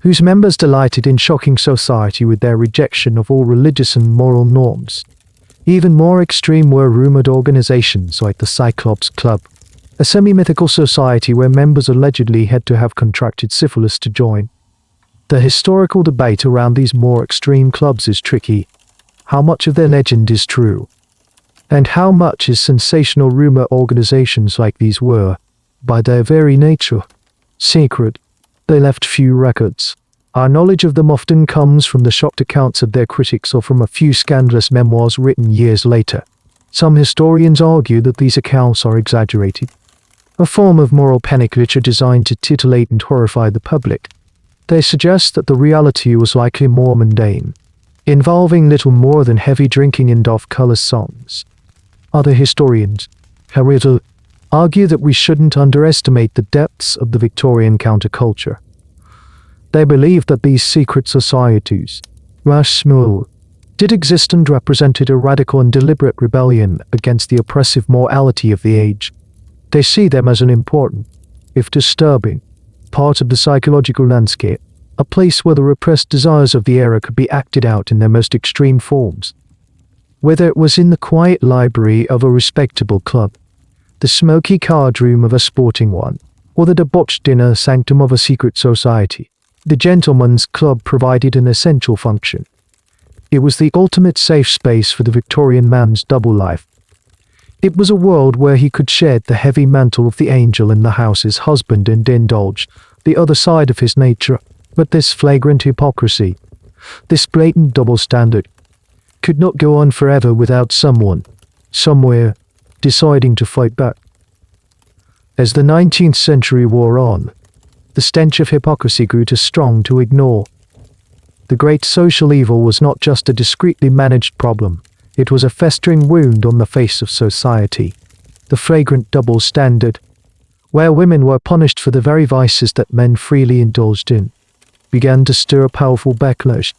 whose members delighted in shocking society with their rejection of all religious and moral norms. Even more extreme were rumored organizations like the Cyclops Club, a semi-mythical society where members allegedly had to have contracted syphilis to join. The historical debate around these more extreme clubs is tricky. How much of their legend is true? And how much is sensational rumor? Organizations like these were, by their very nature, secret. They left few records. Our knowledge of them often comes from the shocked accounts of their critics or from a few scandalous memoirs written years later. Some historians argue that these accounts are exaggerated, a form of moral panic literature designed to titillate and horrify the public. They suggest that the reality was likely more mundane, involving little more than heavy drinking and off-color songs. Other historians, however, argue that we shouldn't underestimate the depths of the Victorian counterculture. They believe that these secret societies, while small, did exist and represented a radical and deliberate rebellion against the oppressive morality of the age. They see them as an important, if disturbing, part of the psychological landscape, a place where the repressed desires of the era could be acted out in their most extreme forms. Whether it was in the quiet library of a respectable club, the smoky card room of a sporting one, or the debauched dinner sanctum of a secret society, the gentleman's club provided an essential function. It was the ultimate safe space for the Victorian man's double life. It was a world where he could shed the heavy mantle of the angel in the house's husband and indulge the other side of his nature. But this flagrant hypocrisy, this blatant double standard, could not go on forever without someone, somewhere, deciding to fight back. As the 19th century wore on, the stench of hypocrisy grew too strong to ignore. The great social evil was not just a discreetly managed problem, it was a festering wound on the face of society. The flagrant double standard, where women were punished for the very vices that men freely indulged in, began to stir a powerful backlash.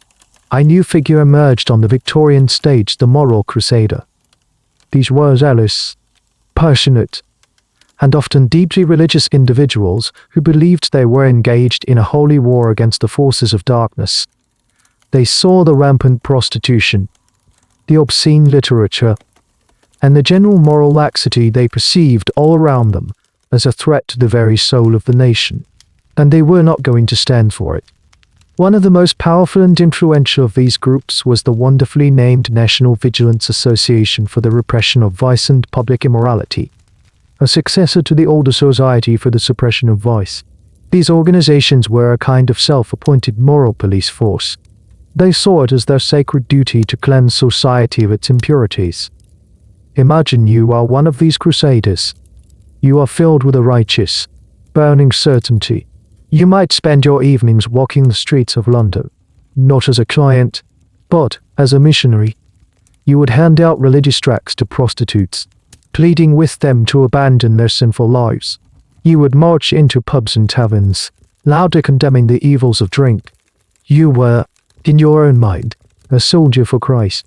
A new figure emerged on the Victorian stage, the moral crusader. These were zealous, passionate, and often deeply religious individuals who believed they were engaged in a holy war against the forces of darkness. They saw the rampant prostitution, the obscene literature, and the general moral laxity they perceived all around them as a threat to the very soul of the nation, and they were not going to stand for it. One of the most powerful and influential of these groups was the wonderfully named National Vigilance Association for the Repression of Vice and Public Immorality, a successor to the older Society for the Suppression of Vice. These organizations were a kind of self-appointed moral police force. They saw it as their sacred duty to cleanse society of its impurities. Imagine you are one of these crusaders. You are filled with a righteous, burning certainty. You might spend your evenings walking the streets of London, not as a client, but as a missionary. You would hand out religious tracts to prostitutes, pleading with them to abandon their sinful lives. You would march into pubs and taverns, loudly condemning the evils of drink. You were, in your own mind, a soldier for Christ.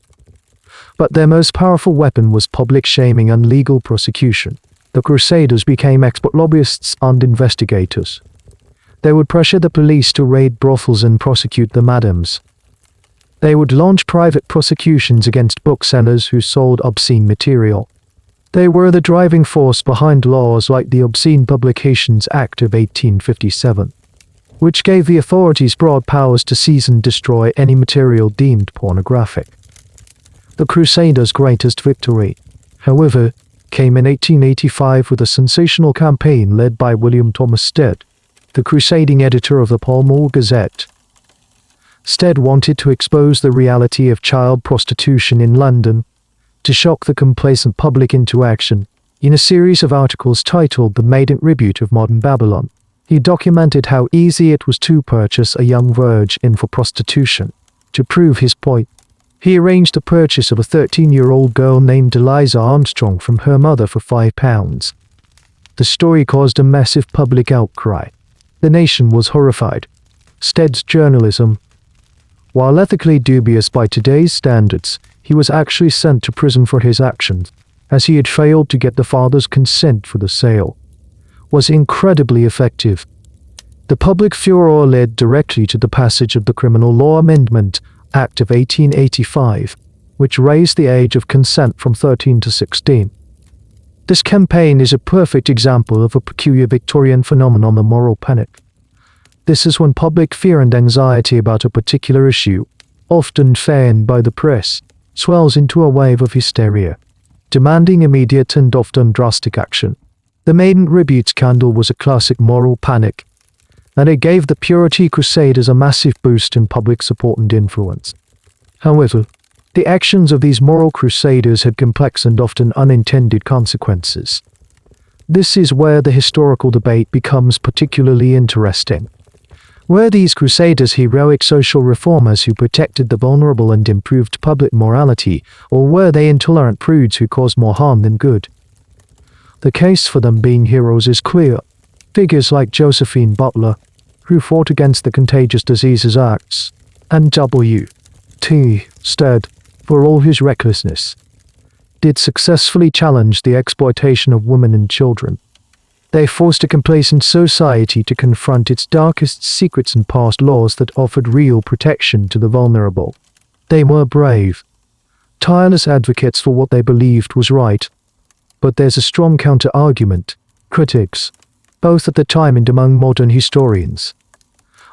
But their most powerful weapon was public shaming and legal prosecution. The Crusaders became expert lobbyists and investigators. They would pressure the police to raid brothels and prosecute the madams. They would launch private prosecutions against booksellers who sold obscene material. They were the driving force behind laws like the Obscene Publications Act of 1857, which gave the authorities broad powers to seize and destroy any material deemed pornographic. The Crusaders' greatest victory, however, came in 1885 with a sensational campaign led by William Thomas Stead, the crusading editor of the Pall Mall Gazette. Stead wanted to expose the reality of child prostitution in London, to shock the complacent public into action. In a series of articles titled The Maiden Tribute of Modern Babylon, he documented how easy it was to purchase a young virgin for prostitution. To prove his point, he arranged the purchase of a 13-year-old girl named Eliza Armstrong from her mother for £5. The story caused a massive public outcry. The nation was horrified. Stead's journalism, while ethically dubious by today's standards, he was actually sent to prison for his actions, as he had failed to get the father's consent for the sale, was incredibly effective. The public furor led directly to the passage of the Criminal Law Amendment Act of 1885, which raised the age of consent from 13 to 16. This campaign is a perfect example of a peculiar Victorian phenomenon, the moral panic. This is when public fear and anxiety about a particular issue, often fanned by the press, swells into a wave of hysteria, demanding immediate and often drastic action. The Maiden Tribute scandal was a classic moral panic, and it gave the Purity Crusaders a massive boost in public support and influence. However, the actions of these moral crusaders had complex and often unintended consequences. This is where the historical debate becomes particularly interesting. Were these crusaders heroic social reformers who protected the vulnerable and improved public morality, or were they intolerant prudes who caused more harm than good? The case for them being heroes is clear. Figures like Josephine Butler, who fought against the Contagious Diseases Acts, and W.T. Stead, for all his recklessness, did successfully challenge the exploitation of women and children. They forced a complacent society to confront its darkest secrets and passed laws that offered real protection to the vulnerable. They were brave, tireless advocates for what they believed was right. But there's a strong counter-argument. Critics, both at the time and among modern historians,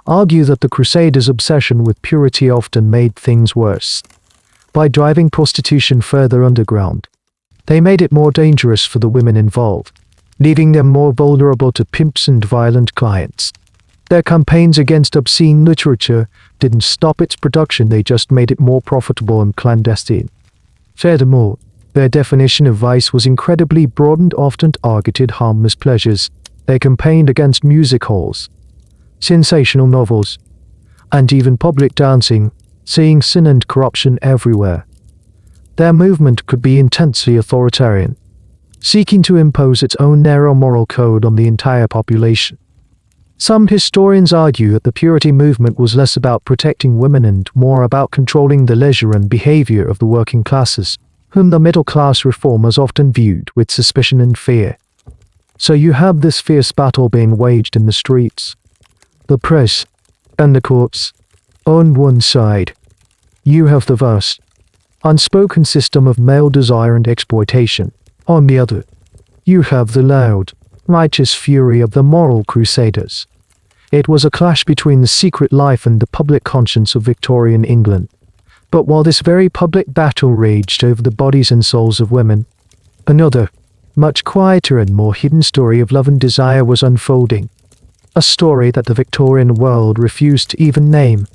argue that the Crusaders' obsession with purity often made things worse. By driving prostitution further underground, they made it more dangerous for the women involved, leaving them more vulnerable to pimps and violent clients. Their campaigns against obscene literature didn't stop its production, they just made it more profitable and clandestine. Furthermore, their definition of vice was incredibly broad and often targeted harmless pleasures. They campaigned against music halls, sensational novels, and even public dancing, seeing sin and corruption everywhere. Their movement could be intensely authoritarian, seeking to impose its own narrow moral code on the entire population. Some historians argue that the Purity movement was less about protecting women and more about controlling the leisure and behavior of the working classes, whom the middle-class reformers often viewed with suspicion and fear. So you have this fierce battle being waged in the streets. The press and the courts. On one side, you have the vast, unspoken system of male desire and exploitation. On the other, you have the loud, righteous fury of the moral crusaders. It was a clash between the secret life and the public conscience of Victorian England. But while this very public battle raged over the bodies and souls of women, another, much quieter and more hidden story of love and desire was unfolding. A story that the Victorian world refused to even name.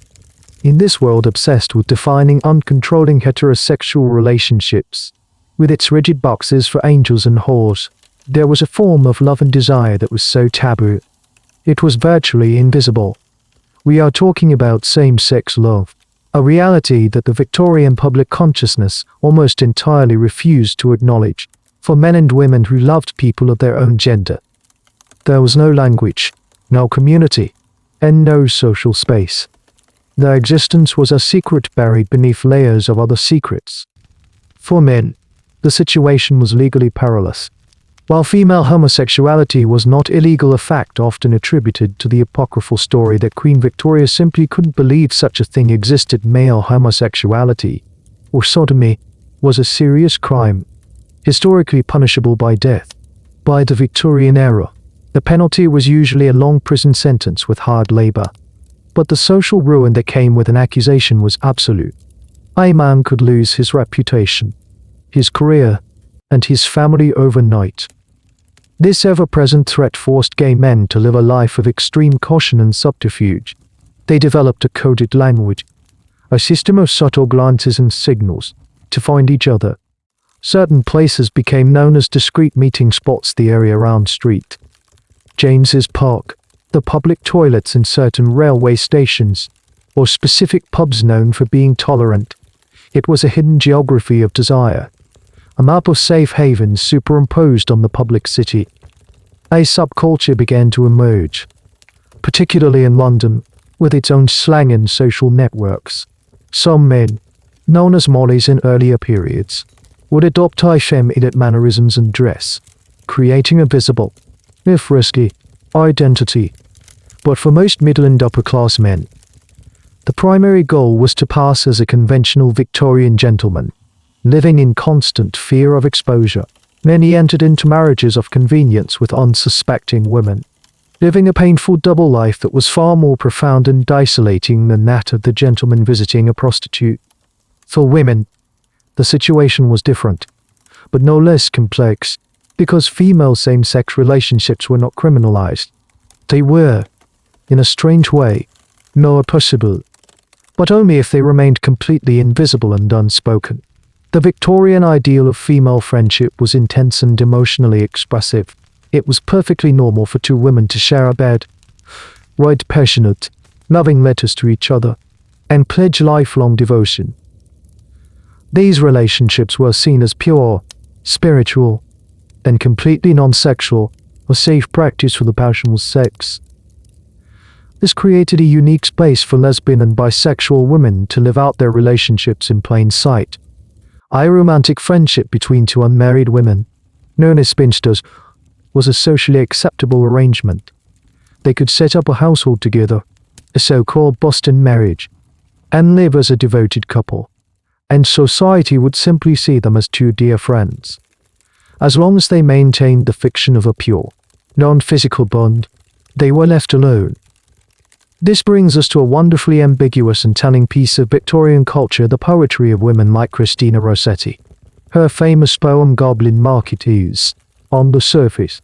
In this world obsessed with defining and controlling heterosexual relationships, with its rigid boxes for angels and whores, there was a form of love and desire that was so taboo. It was virtually invisible. We are talking about same-sex love, a reality that the Victorian public consciousness almost entirely refused to acknowledge. for men and women who loved people of their own gender. There was no language, no community, and no social space. Their existence was a secret buried beneath layers of other secrets. For men, the situation was legally perilous. While female homosexuality was not illegal, a fact often attributed to the apocryphal story that Queen Victoria simply couldn't believe such a thing existed. Male homosexuality, or sodomy, was a serious crime, historically punishable by death. By the Victorian era, the penalty was usually a long prison sentence with hard labor. But the social ruin that came with an accusation was absolute. A man could lose his reputation, his career, and his family overnight. This ever-present threat forced gay men to live a life of extreme caution and subterfuge. They developed a coded language, a system of subtle glances and signals, to find each other. Certain places became known as discreet meeting spots: the area around St. James's Park, the public toilets in certain railway stations, or specific pubs known for being tolerant. It was a hidden geography of desire, a map of safe havens superimposed on the public city. A subculture began to emerge, particularly in London, with its own slang and social networks. Some men, known as mollies in earlier periods, would adopt effeminate mannerisms and dress, creating a visible, if risky, identity. But for most middle and upper-class men, the primary goal was to pass as a conventional Victorian gentleman, living in constant fear of exposure. Many entered into marriages of convenience with unsuspecting women, living a painful double life that was far more profound and isolating than that of the gentleman visiting a prostitute. For women, the situation was different, but no less complex, because female same-sex relationships were not criminalized. They were, in a strange way, more possible, but only if they remained completely invisible and unspoken. The Victorian ideal of female friendship was intense and emotionally expressive. It was perfectly normal for two women to share a bed, write passionate, loving letters to each other, and pledge lifelong devotion. These relationships were seen as pure, spiritual, and completely non-sexual, a safe practice for the passional sex. This created a unique space for lesbian and bisexual women to live out their relationships in plain sight. A romantic friendship between two unmarried women, known as spinsters, was a socially acceptable arrangement. They could set up a household together, a so-called Boston marriage, and live as a devoted couple, and society would simply see them as two dear friends. As long as they maintained the fiction of a pure, non-physical bond, they were left alone. This brings us to a wonderfully ambiguous and telling piece of Victorian culture: the poetry of women like Christina Rossetti. Her famous poem Goblin Marketeers, on the surface,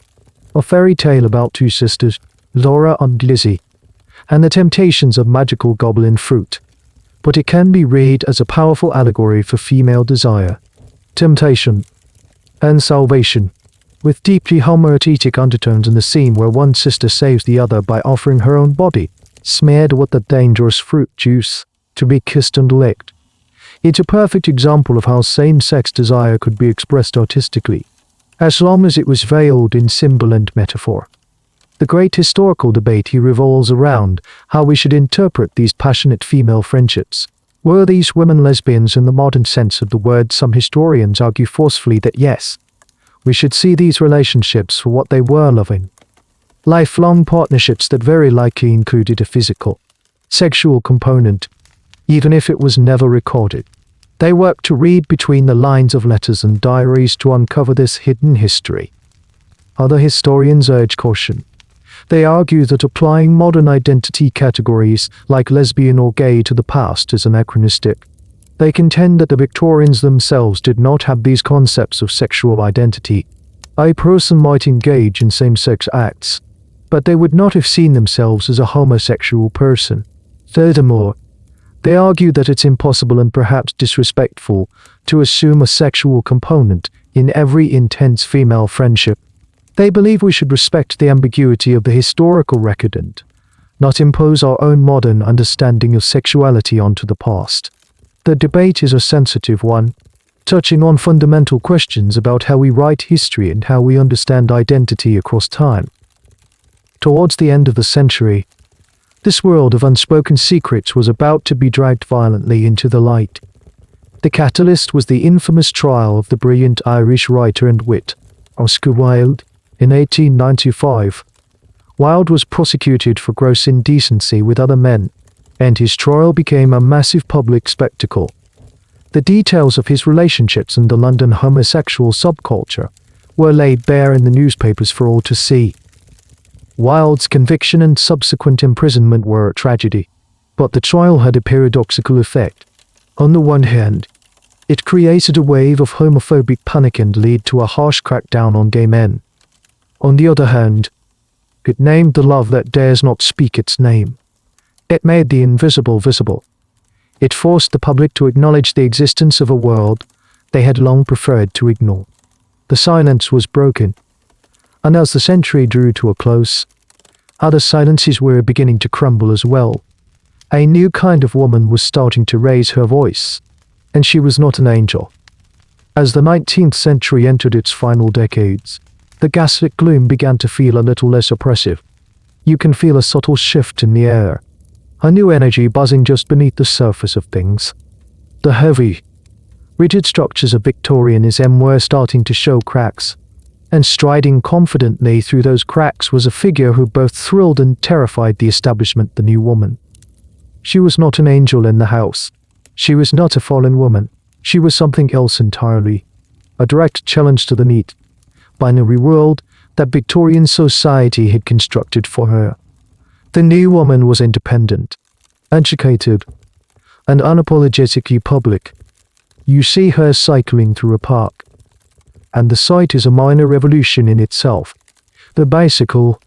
a fairy tale about two sisters, Laura and Lizzie, and the temptations of magical goblin fruit. But it can be read as a powerful allegory for female desire, temptation, and salvation, with deeply homoerotic undertones in the scene where one sister saves the other by offering her own body, smeared with the dangerous fruit juice, to be kissed and licked. It's a perfect example of how same-sex desire could be expressed artistically, as long as it was veiled in symbol and metaphor. The great historical debate here revolves around how we should interpret these passionate female friendships. Were these women lesbians in the modern sense of the word? Some historians argue forcefully that yes, we should see these relationships for what they were: loving, lifelong partnerships that very likely included a physical, sexual component, even if it was never recorded. They worked to read between the lines of letters and diaries to uncover this hidden history. Other historians urge caution. They argue that applying modern identity categories like lesbian or gay to the past is anachronistic. They contend that the Victorians themselves did not have these concepts of sexual identity. A person might engage in same-sex acts, but they would not have seen themselves as a homosexual person. Furthermore, they argue that it's impossible and perhaps disrespectful to assume a sexual component in every intense female friendship. They believe we should respect the ambiguity of the historical record and not impose our own modern understanding of sexuality onto the past. The debate is a sensitive one, touching on fundamental questions about how we write history and how we understand identity across time. Towards the end of the century, this world of unspoken secrets was about to be dragged violently into the light. The catalyst was the infamous trial of the brilliant Irish writer and wit, Oscar Wilde, in 1895. Wilde was prosecuted for gross indecency with other men, and his trial became a massive public spectacle. The details of his relationships and the London homosexual subculture were laid bare in the newspapers for all to see. Wilde's conviction and subsequent imprisonment were a tragedy, but the trial had a paradoxical effect. On the one hand, it created a wave of homophobic panic and led to a harsh crackdown on gay men. On the other hand, it named the love that dares not speak its name. It made the invisible visible. It forced the public to acknowledge the existence of a world they had long preferred to ignore. The silence was broken, and as the century drew to a close, other silences were beginning to crumble as well. A new kind of woman was starting to raise her voice, and she was not an angel. As the 19th century entered its final decades, the gaslit gloom began to feel a little less oppressive. You can feel a subtle shift in the air, a new energy buzzing just beneath the surface of things. The heavy, rigid structures of Victorianism were starting to show cracks, and striding confidently through those cracks was a figure who both thrilled and terrified the establishment, the new woman. She was not an angel in the house. She was not a fallen woman. She was something else entirely. A direct challenge to the neat, binary world that Victorian society had constructed for her. The new woman was independent, educated, and unapologetically public. You see her cycling through a park, and the sight is a minor revolution in itself. The bicycle,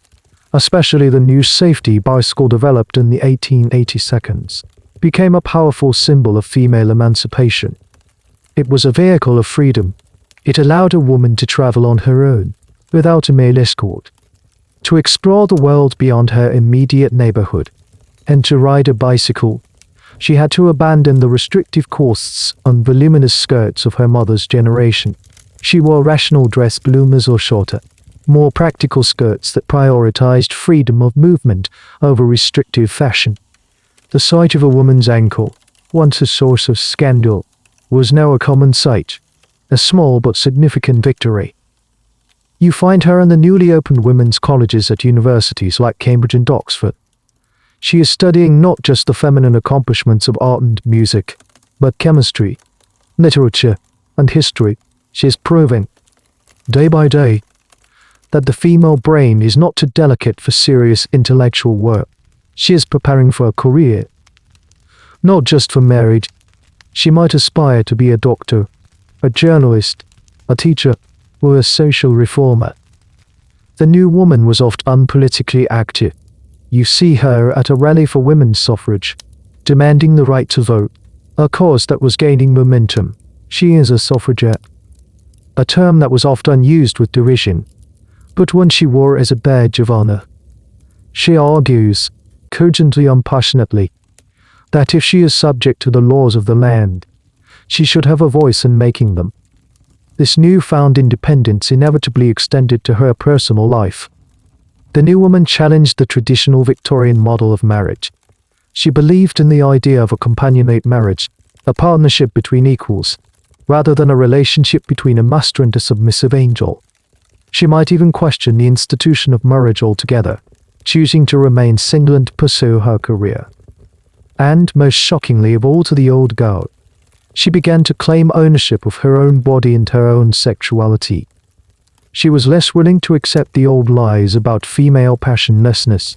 especially the new safety bicycle developed in the 1882, became a powerful symbol of female emancipation. It was a vehicle of freedom. It allowed a woman to travel on her own, without a male escort, to explore the world beyond her immediate neighborhood, and to ride a bicycle. She had to abandon the restrictive corsets and voluminous skirts of her mother's generation. She wore rational dress, bloomers or shorter, more practical skirts that prioritized freedom of movement over restrictive fashion. The sight of a woman's ankle, once a source of scandal, was now a common sight, a small but significant victory. You find her in the newly opened women's colleges at universities like Cambridge and Oxford. She is studying not just the feminine accomplishments of art and music, but chemistry, literature, and history. She is proving, day by day, that the female brain is not too delicate for serious intellectual work. She is preparing for a career, not just for marriage. She might aspire to be a doctor, a journalist, a teacher, or a social reformer. The new woman was oft unpolitically active. You see her at a rally for women's suffrage, demanding the right to vote, a cause that was gaining momentum. She is a suffragette, a term that was often used with derision, but one she wore as a badge of honor. She argues, cogently and passionately, that if she is subject to the laws of the land, she should have a voice in making them. This newfound independence inevitably extended to her personal life. The new woman challenged the traditional Victorian model of marriage. She believed in the idea of a companionate marriage, a partnership between equals, rather than a relationship between a master and a submissive angel. She might even question the institution of marriage altogether, choosing to remain single and pursue her career. And, most shockingly of all to the old guard, she began to claim ownership of her own body and her own sexuality. She was less willing to accept the old lies about female passionlessness.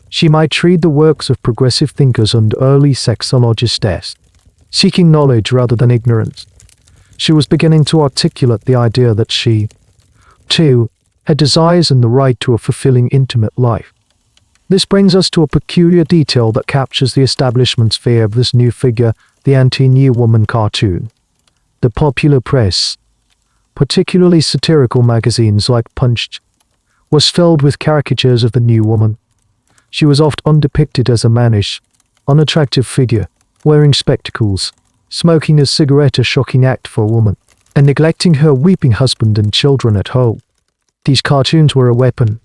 She might read the works of progressive thinkers and early sexologists, seeking knowledge rather than ignorance. She was beginning to articulate the idea that she, too, had desires and the right to a fulfilling intimate life. This brings us to a peculiar detail that captures the establishment's fear of this new figure, the anti-New Woman cartoon. The popular press, particularly satirical magazines like Punch, was filled with caricatures of the new woman. She was often depicted as a mannish, unattractive figure, wearing spectacles, smoking a cigarette a shocking act for a woman, and neglecting her weeping husband and children at home. These cartoons were a weapon,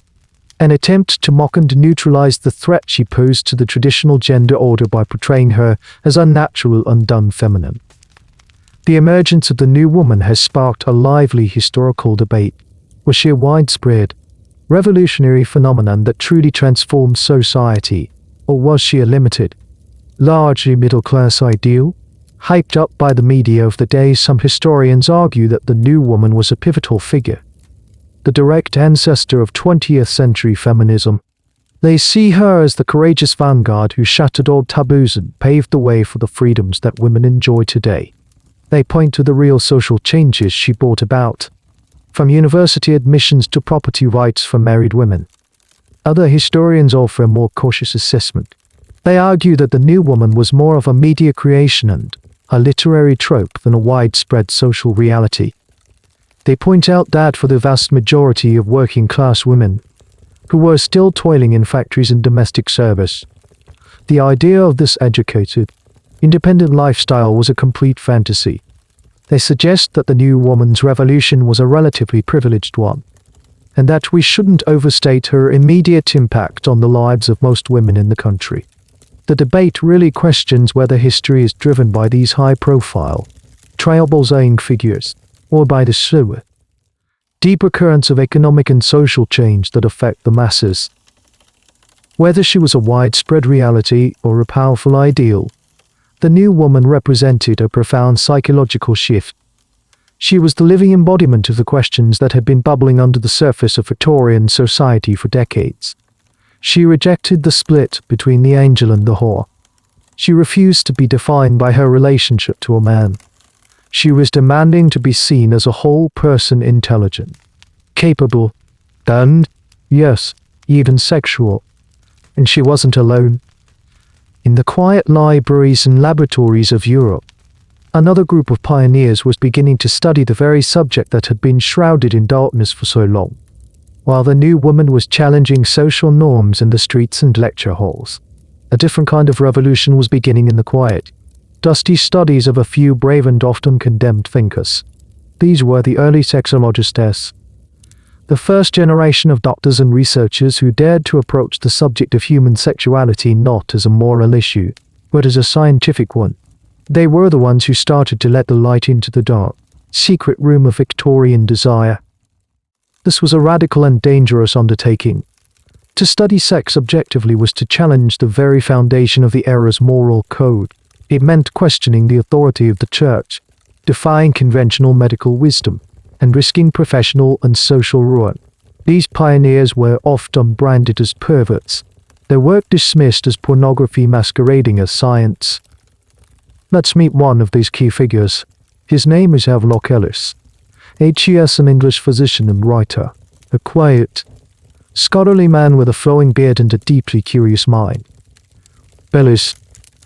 an attempt to mock and neutralize the threat she posed to the traditional gender order by portraying her as unnatural, undone feminine. The emergence of the new woman has sparked a lively historical debate. Was she a widespread, revolutionary phenomenon that truly transformed society, or was she a limited, largely middle-class ideal? Hyped up by the media of the day, some historians argue that the new woman was a pivotal figure, the direct ancestor of 20th century feminism. They see her as the courageous vanguard who shattered old taboos and paved the way for the freedoms that women enjoy today. They point to the real social changes she brought about, from university admissions to property rights for married women. Other historians offer a more cautious assessment. They argue that the new woman was more of a media creation and a literary trope than a widespread social reality. They point out that for the vast majority of working-class women, who were still toiling in factories and domestic service, the idea of this educated, independent lifestyle was a complete fantasy. They suggest that the new woman's revolution was a relatively privileged one, and that we shouldn't overstate her immediate impact on the lives of most women in the country. The debate really questions whether history is driven by these high-profile, trailblazing figures, or by the slower, deeper currents of economic and social change that affect the masses. Whether she was a widespread reality or a powerful ideal, the new woman represented a profound psychological shift. She was the living embodiment of the questions that had been bubbling under the surface of Victorian society for decades. She rejected the split between the angel and the whore. She refused to be defined by her relationship to a man. She was demanding to be seen as a whole person, intelligent, capable, and, yes, even sexual. And she wasn't alone. In the quiet libraries and laboratories of Europe, another group of pioneers was beginning to study the very subject that had been shrouded in darkness for so long, while the new woman was challenging social norms in the streets and lecture halls. A different kind of revolution was beginning in the quiet, dusty studies of a few brave and often condemned thinkers. These were the early sexologists, the first generation of doctors and researchers who dared to approach the subject of human sexuality not as a moral issue, but as a scientific one. They were the ones who started to let the light into the dark, secret room of Victorian desire. This was a radical and dangerous undertaking. To study sex objectively was to challenge the very foundation of the era's moral code. It meant questioning the authority of the church, defying conventional medical wisdom, and risking professional and social ruin. These pioneers were often branded as perverts, their work dismissed as pornography masquerading as science. Let's meet one of these key figures. His name is Havelock Ellis. He is an English physician and writer, a quiet, scholarly man with a flowing beard and a deeply curious mind. Ellis,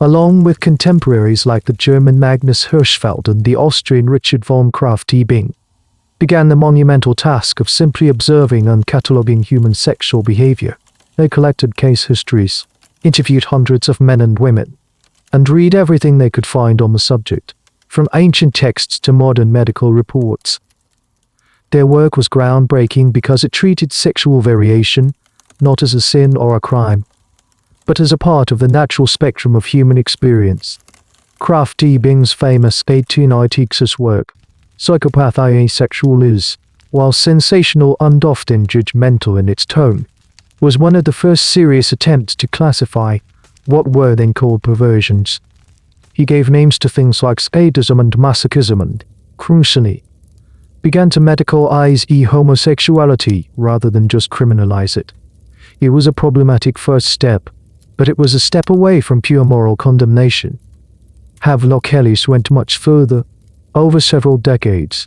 along with contemporaries like the German Magnus Hirschfeld and the Austrian Richard von Krafft-Ebing, began the monumental task of simply observing and cataloguing human sexual behavior. They collected case histories, interviewed hundreds of men and women, and read everything they could find on the subject, from ancient texts to modern medical reports. Their work was groundbreaking because it treated sexual variation not as a sin or a crime, but as a part of the natural spectrum of human experience. Krafft-Ebing's famous 1896 work, Psychopath Asexual is, while sensational and often judgmental in its tone, was one of the first serious attempts to classify what were then called perversions. He gave names to things like sadism and masochism and, crucially, began to medicalize homosexuality rather than just criminalize it. It was a problematic first step, but it was a step away from pure moral condemnation. Havelock Ellis went much further. Over several decades,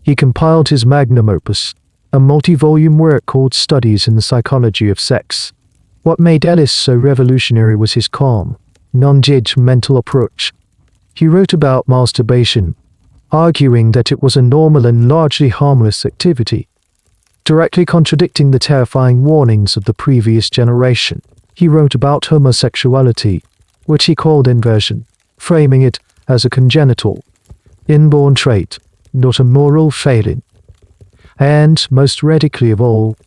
he compiled his magnum opus, a multi-volume work called Studies in the Psychology of Sex. What made Ellis so revolutionary was his calm, non-judgmental approach. He wrote about masturbation, arguing that it was a normal and largely harmless activity, directly contradicting the terrifying warnings of the previous generation. He wrote about homosexuality, which he called inversion, framing it as a congenital, inborn trait, not a moral failing. And, most radically of all,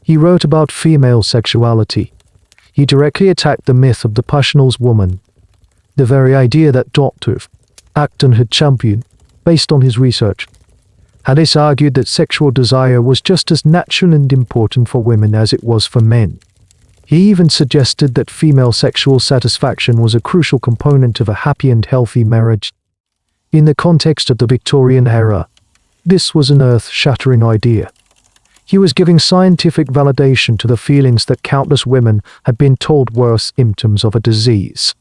he wrote about female sexuality. He directly attacked the myth of the passionless woman, the very idea that Dr. Acton had championed, based on his research. Alice argued that sexual desire was just as natural and important for women as it was for men. He even suggested that female sexual satisfaction was a crucial component of a happy and healthy marriage. In the context of the Victorian era, this was an earth-shattering idea. He was giving scientific validation to the feelings that countless women had been told were symptoms of a disease.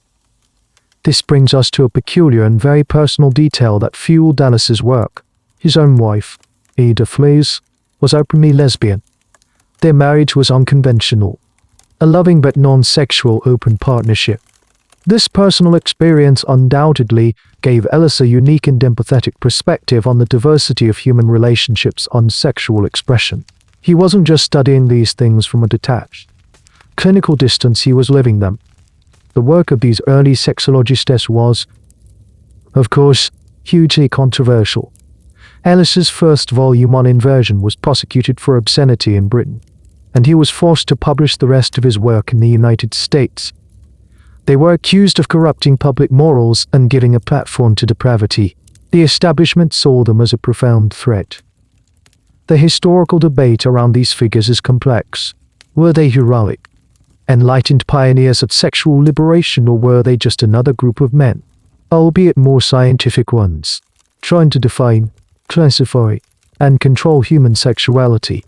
This brings us to a peculiar and very personal detail that fueled Alice's work. His own wife, Ada Flees, was openly lesbian. Their marriage was unconventional, a loving but non-sexual open partnership. This personal experience undoubtedly gave Ellis a unique and empathetic perspective on the diversity of human relationships and sexual expression. He wasn't just studying these things from a detached, clinical distance, he was living them. The work of these early sexologists was, of course, hugely controversial. Ellis's first volume on inversion was prosecuted for obscenity in Britain, and he was forced to publish the rest of his work in the United States. They were accused of corrupting public morals and giving a platform to depravity. The establishment saw them as a profound threat. The historical debate around these figures is complex. Were they heroic, enlightened pioneers of sexual liberation, or were they just another group of men, albeit more scientific ones, trying to define, classify, and control human sexuality?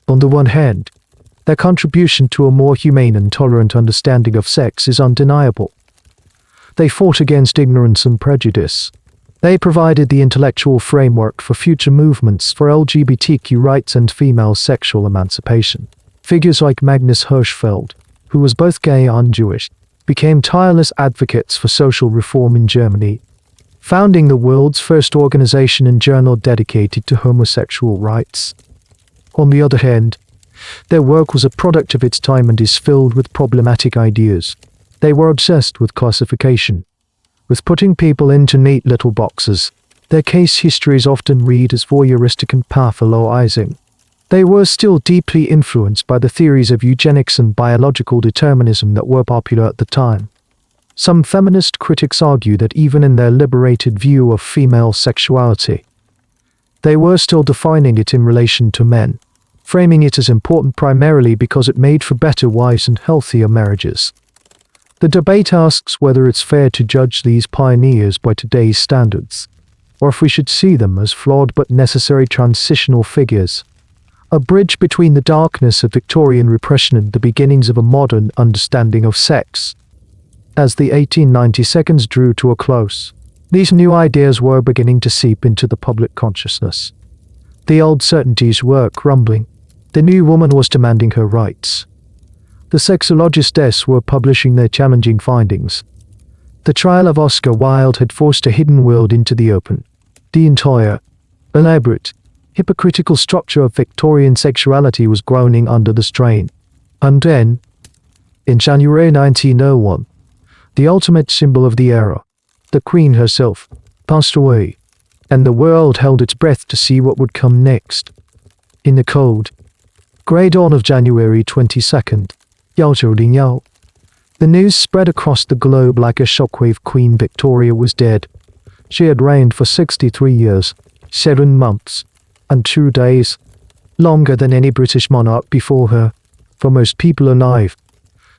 On the one hand, their contribution to a more humane and tolerant understanding of sex is undeniable. They fought against ignorance and prejudice. They provided the intellectual framework for future movements for LGBTQ rights and female sexual emancipation. Figures like Magnus Hirschfeld, who was both gay and Jewish, became tireless advocates for social reform in Germany, founding the world's first organization and journal dedicated to homosexual rights. On the other hand, their work was a product of its time and is filled with problematic ideas. They were obsessed with classification, with putting people into neat little boxes. Their case histories often read as voyeuristic and pathologizing. They were still deeply influenced by the theories of eugenics and biological determinism that were popular at the time. Some feminist critics argue that even in their liberated view of female sexuality, they were still defining it in relation to men, framing it as important primarily because it made for better wives and healthier marriages. The debate asks whether it's fair to judge these pioneers by today's standards, or if we should see them as flawed but necessary transitional figures, a bridge between the darkness of Victorian repression and the beginnings of a modern understanding of sex. As the 1890s drew to a close, these new ideas were beginning to seep into the public consciousness. The old certainties were crumbling. The new woman was demanding her rights. The sexologists were publishing their challenging findings. The trial of Oscar Wilde had forced a hidden world into the open. The entire, elaborate, hypocritical structure of Victorian sexuality was groaning under the strain. And then, in January 1901, the ultimate symbol of the era, the Queen herself, passed away, and the world held its breath to see what would come next. In the cold, grey dawn of January 22nd, the news spread across the globe like a shockwave. Queen Victoria was dead. She had reigned for 63 years, 7 months, and 2 days, longer than any British monarch before her. For most people alive,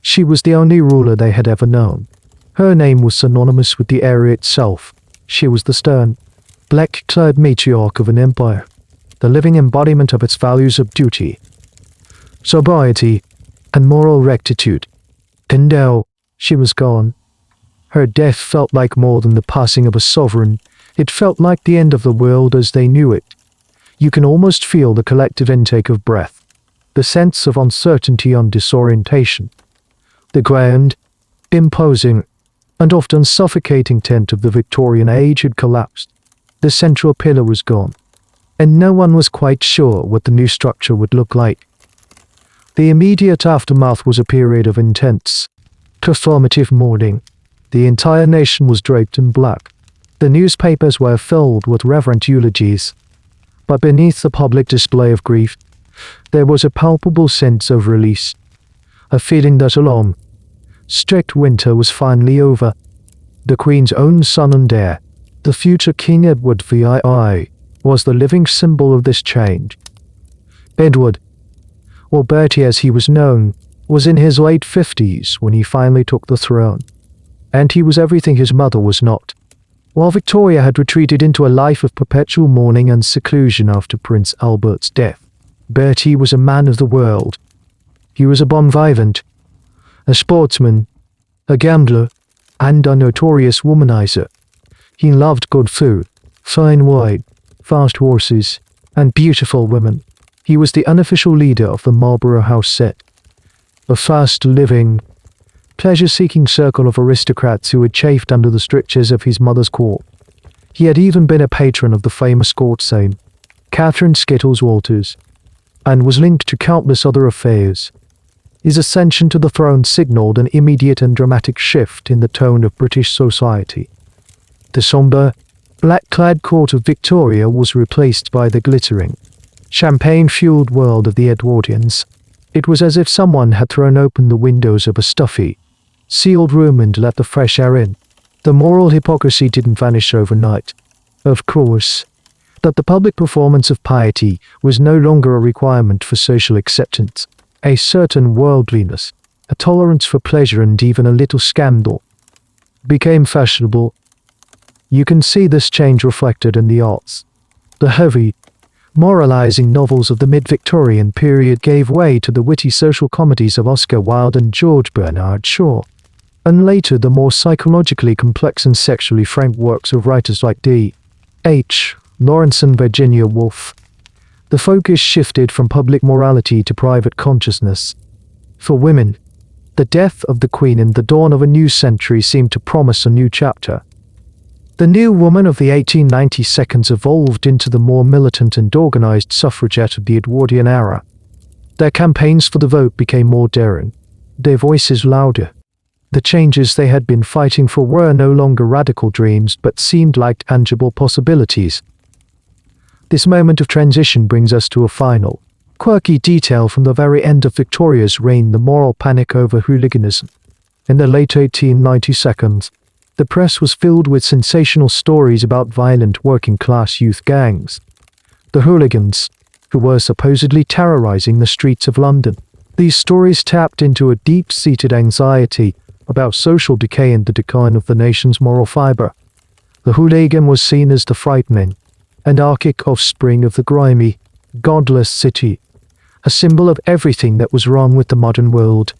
she was the only ruler they had ever known. Her name was synonymous with the era itself. She was the stern, black-clad matriarch of an empire, the living embodiment of its values of duty, sobriety, and moral rectitude. And now, she was gone. Her death felt like more than the passing of a sovereign. It felt like the end of the world as they knew it. You can almost feel the collective intake of breath, the sense of uncertainty and disorientation. The grand, imposing, and often suffocating tent of the Victorian age had collapsed. The central pillar was gone, and no one was quite sure what the new structure would look like. The immediate aftermath was a period of intense, performative mourning. The entire nation was draped in black. The newspapers were filled with reverent eulogies. But beneath the public display of grief, there was a palpable sense of release. A feeling that a long, strict winter was finally over. The Queen's own son and heir, the future King Edward VII, was the living symbol of this change. Edward, or Bertie as he was known, was in his late 50s when he finally took the throne. And he was everything his mother was not. While Victoria had retreated into a life of perpetual mourning and seclusion after Prince Albert's death, Bertie was a man of the world. He was a bon vivant, a sportsman, a gambler, and a notorious womanizer. He loved good food, fine wine, fast horses, and beautiful women. He was the unofficial leader of the Marlborough House set, a fast-living, pleasure-seeking circle of aristocrats who had chafed under the strictures of his mother's court. He had even been a patron of the famous court same, Catherine Skittles Walters, and was linked to countless other affairs. His ascension to the throne signalled an immediate and dramatic shift in the tone of British society. The sombre, black-clad court of Victoria was replaced by the glittering, champagne-fueled world of the Edwardians. It was as if someone had thrown open the windows of a stuffy, sealed room and let the fresh air in. The moral hypocrisy didn't vanish overnight. Of course, that the public performance of piety was no longer a requirement for social acceptance. A certain worldliness, a tolerance for pleasure and even a little scandal, became fashionable. You can see this change reflected in the arts. The heavy, moralizing novels of the mid-Victorian period gave way to the witty social comedies of Oscar Wilde and George Bernard Shaw, and later the more psychologically complex and sexually frank works of writers like D.H. Lawrence and Virginia Woolf. The focus shifted from public morality to private consciousness. For women, the death of the Queen and the dawn of a new century seemed to promise a new chapter. The new woman of the 1892 evolved into the more militant and organized suffragette of the Edwardian era. Their campaigns for the vote became more daring, their voices louder. The changes they had been fighting for were no longer radical dreams but seemed like tangible possibilities. This moment of transition brings us to a final, quirky detail from the very end of Victoria's reign: the moral panic over hooliganism. In the late 1892s, the press was filled with sensational stories about violent working-class youth gangs, the hooligans, who were supposedly terrorizing the streets of London. These stories tapped into a deep-seated anxiety about social decay and the decline of the nation's moral fiber. The hooligan was seen as the frightening, anarchic offspring of the grimy, godless city, a symbol of everything that was wrong with the modern world.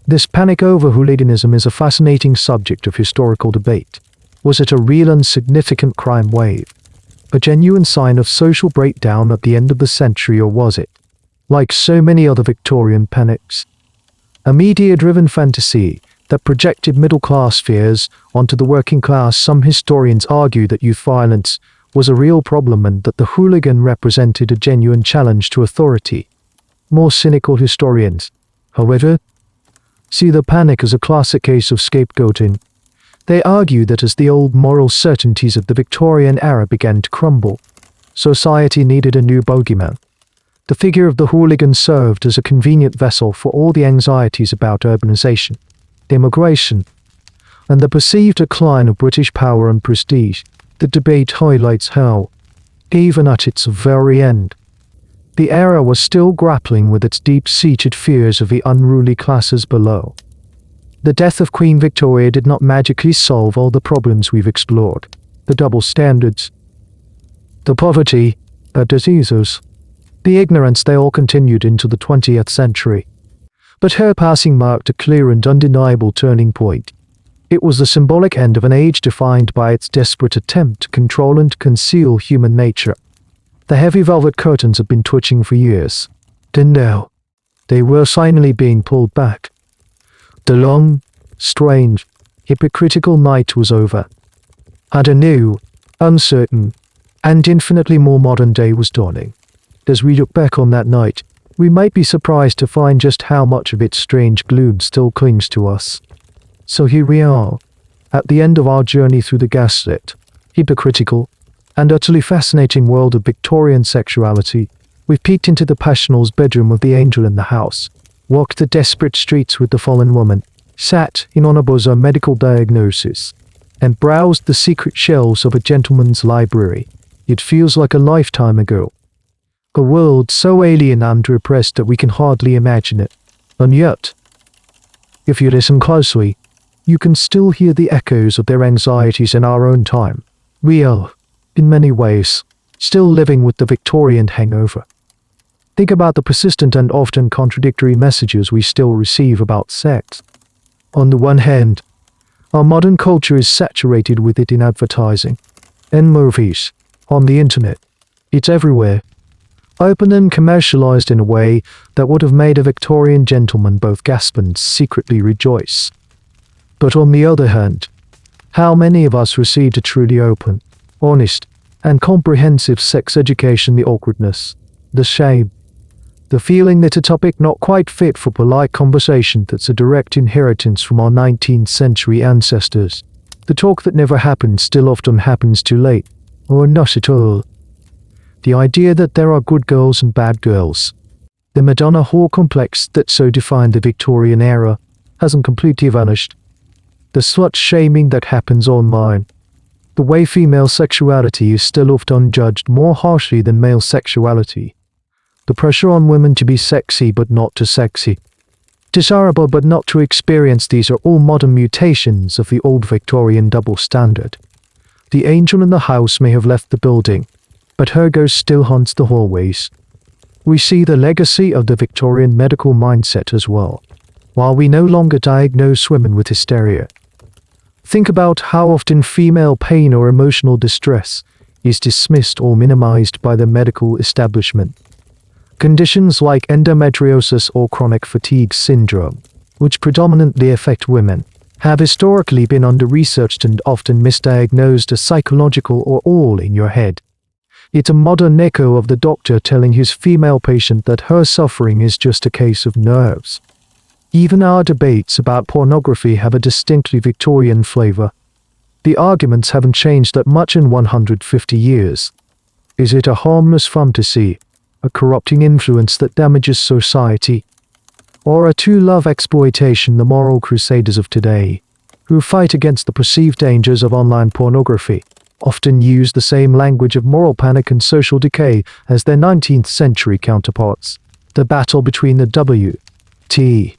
This panic over hooliganism is a fascinating subject of historical debate. Was it a real and significant crime wave, a genuine sign of social breakdown at the end of the century, or was it, like so many other Victorian panics, a media-driven fantasy that projected middle-class fears onto the working class? Some historians argue that youth violence was a real problem and that the hooligan represented a genuine challenge to authority. More cynical historians, however, see the panic as a classic case of scapegoating. They argue that as the old moral certainties of the Victorian era began to crumble, society needed a new bogeyman. The figure of the hooligan served as a convenient vessel for all the anxieties about urbanization, immigration, and the perceived decline of British power and prestige. The debate highlights how, even at its very end, the era was still grappling with its deep-seated fears of the unruly classes below. The death of Queen Victoria did not magically solve all the problems we've explored: the double standards, the poverty, the diseases, the ignorance. They all continued into the 20th century. But her passing marked a clear and undeniable turning point. It was the symbolic end of an age defined by its desperate attempt to control and conceal human nature. The heavy velvet curtains had been twitching for years, and now they were finally being pulled back. The long, strange, hypocritical night was over, and a new, uncertain, and infinitely more modern day was dawning. As we look back on that night, we might be surprised to find just how much of its strange gloom still clings to us. So here we are, At the end of our journey through the gaslit, hypocritical, and utterly fascinating world of Victorian sexuality, we've peeked into the passional's bedroom of the angel in the house, walked the desperate streets with the fallen woman, sat in on a buzzer medical diagnosis, and browsed the secret shelves of a gentleman's library. It feels like a lifetime ago. A world so alien and repressed that we can hardly imagine it. And yet, if you listen closely, you can still hear the echoes of their anxieties in our own time. We are, in many ways, still living with the Victorian hangover. Think about the persistent and often contradictory messages we still receive about sex. On the one hand, our modern culture is saturated with it in advertising, in movies, on the internet. It's everywhere, open and commercialized in a way that would have made a Victorian gentleman both gasp and secretly rejoice. But on the other hand, how many of us received a truly open, honest, and comprehensive sex education? The awkwardness, the shame, the feeling that a topic not quite fit for polite conversation that's a direct inheritance from our 19th century ancestors. The talk that never happened still often happens too late, or not at all. The idea that there are good girls and bad girls. The Madonna whore complex that so defined the Victorian era hasn't completely vanished. The slut-shaming that happens online. The way female sexuality is still often judged more harshly than male sexuality. The pressure on women to be sexy but not too sexy. Desirable but not to experience. These are all modern mutations of the old Victorian double standard. The angel in the house may have left the building, but her ghost still haunts the hallways. We see the legacy of the Victorian medical mindset as well. While we no longer diagnose women with hysteria, think about how often female pain or emotional distress is dismissed or minimized by the medical establishment. Conditions like endometriosis or chronic fatigue syndrome, which predominantly affect women, have historically been under-researched and often misdiagnosed as psychological or all in your head. It's a modern echo of the doctor telling his female patient that her suffering is just a case of nerves. Even our debates about pornography have a distinctly Victorian flavor. The arguments haven't changed that much in 150 years. Is it a harmless fantasy, a corrupting influence that damages society, or a true love exploitation? The moral crusaders of today, who fight against the perceived dangers of online pornography, often use the same language of moral panic and social decay as their 19th century counterparts. The battle between the W.T.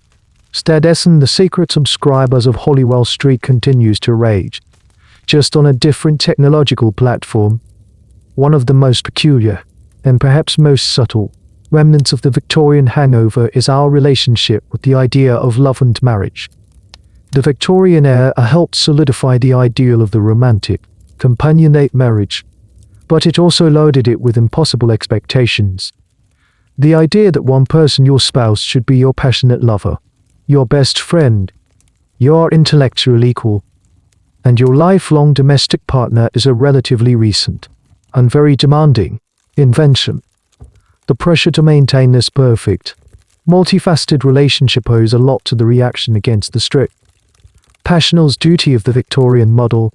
Stead's and the secret subscribers of Holywell Street continues to rage, just on a different technological platform. One of the most peculiar, and perhaps most subtle, remnants of the Victorian hangover is our relationship with the idea of love and marriage. The Victorian era helped solidify the ideal of the romantic, companionate marriage, but it also loaded it with impossible expectations. The idea that one person, your spouse, should be your passionate lover, your best friend, your intellectual equal, and your lifelong domestic partner is a relatively recent, and very demanding, invention. The pressure to maintain this perfect, multifaceted relationship owes a lot to the reaction against the strict, passional's duty of the Victorian model.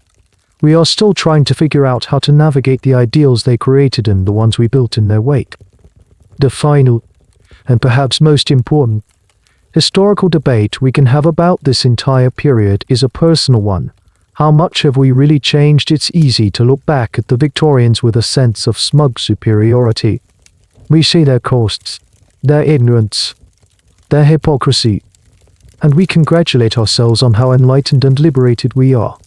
We are still trying to figure out how to navigate the ideals they created and the ones we built in their wake. The final, and perhaps most important, historical debate we can have about this entire period is a personal one. How much have we really changed? It's easy to look back at the Victorians with a sense of smug superiority. We see their costs, their ignorance, their hypocrisy, and we congratulate ourselves on how enlightened and liberated we are.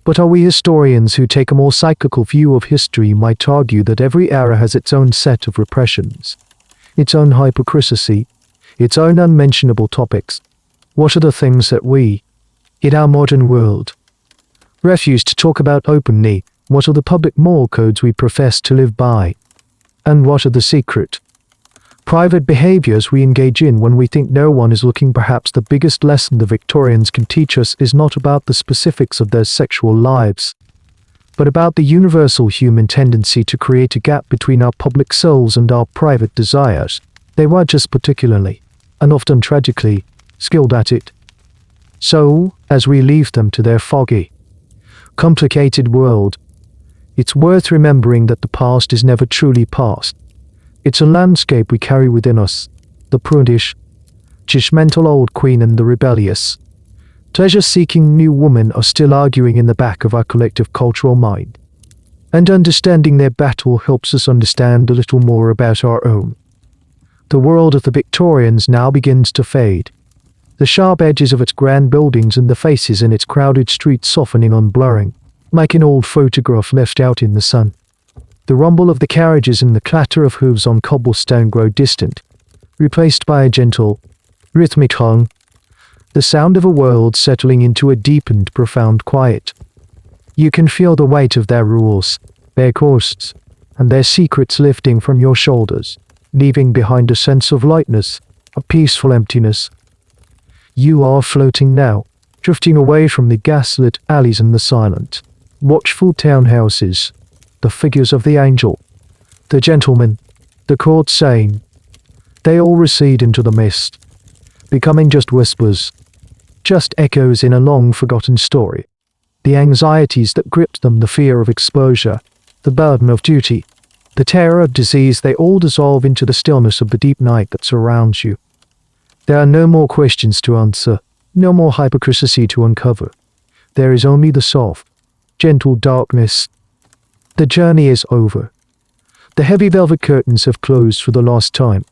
But are we historians who take a more cyclical view of history might argue that every era has its own set of repressions, its own hypocrisy, its own unmentionable topics? What are the things that we, in our modern world, refuse to talk about openly? What are the public moral codes we profess to live by? And what are the secret, private behaviors we engage in when we think no one is looking? Perhaps the biggest lesson the Victorians can teach us is not about the specifics of their sexual lives, but about the universal human tendency to create a gap between our public souls and our private desires. They were just particularly, and often tragically, skilled at it. So, as we leave them to their foggy, complicated world, it's worth remembering that the past is never truly past. It's a landscape we carry within us, the prudish, judgmental old queen and the rebellious, pleasure-seeking new woman are still arguing in the back of our collective cultural mind. And understanding their battle helps us understand a little more about our own. The world of the Victorians now begins to fade, the sharp edges of its grand buildings and the faces in its crowded streets softening and blurring, like an old photograph left out in the sun. The rumble of the carriages and the clatter of hooves on cobblestone grow distant, replaced by a gentle, rhythmic hum, the sound of a world settling into a deep and profound quiet. You can feel the weight of their rules, their costs, and their secrets lifting from your shoulders, leaving behind a sense of lightness, a peaceful emptiness. You are floating now, drifting away from the gaslit alleys and the silent, watchful townhouses, the figures of the angel, the gentleman, the court saying. They all recede into the mist, becoming just whispers, just echoes in a long-forgotten story. The anxieties that gripped them, the fear of exposure, the burden of duty, the terror of disease, they all dissolve into the stillness of the deep night that surrounds you. There are no more questions to answer, no more hypocrisy to uncover. There is only the soft, gentle darkness. The journey is over. The heavy velvet curtains have closed for the last time,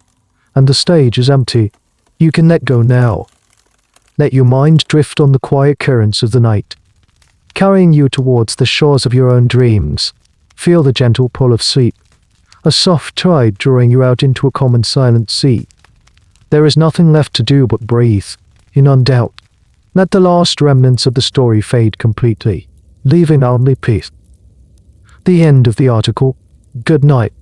and the stage is empty. You can let go now. Let your mind drift on the quiet currents of the night, carrying you towards the shores of your own dreams. Feel the gentle pull of sleep, a soft tide drawing you out into a calm and silent sea. There is nothing left to do but breathe, in undoubt. Let the last remnants of the story fade completely, leaving only peace. The end of the article. Good night.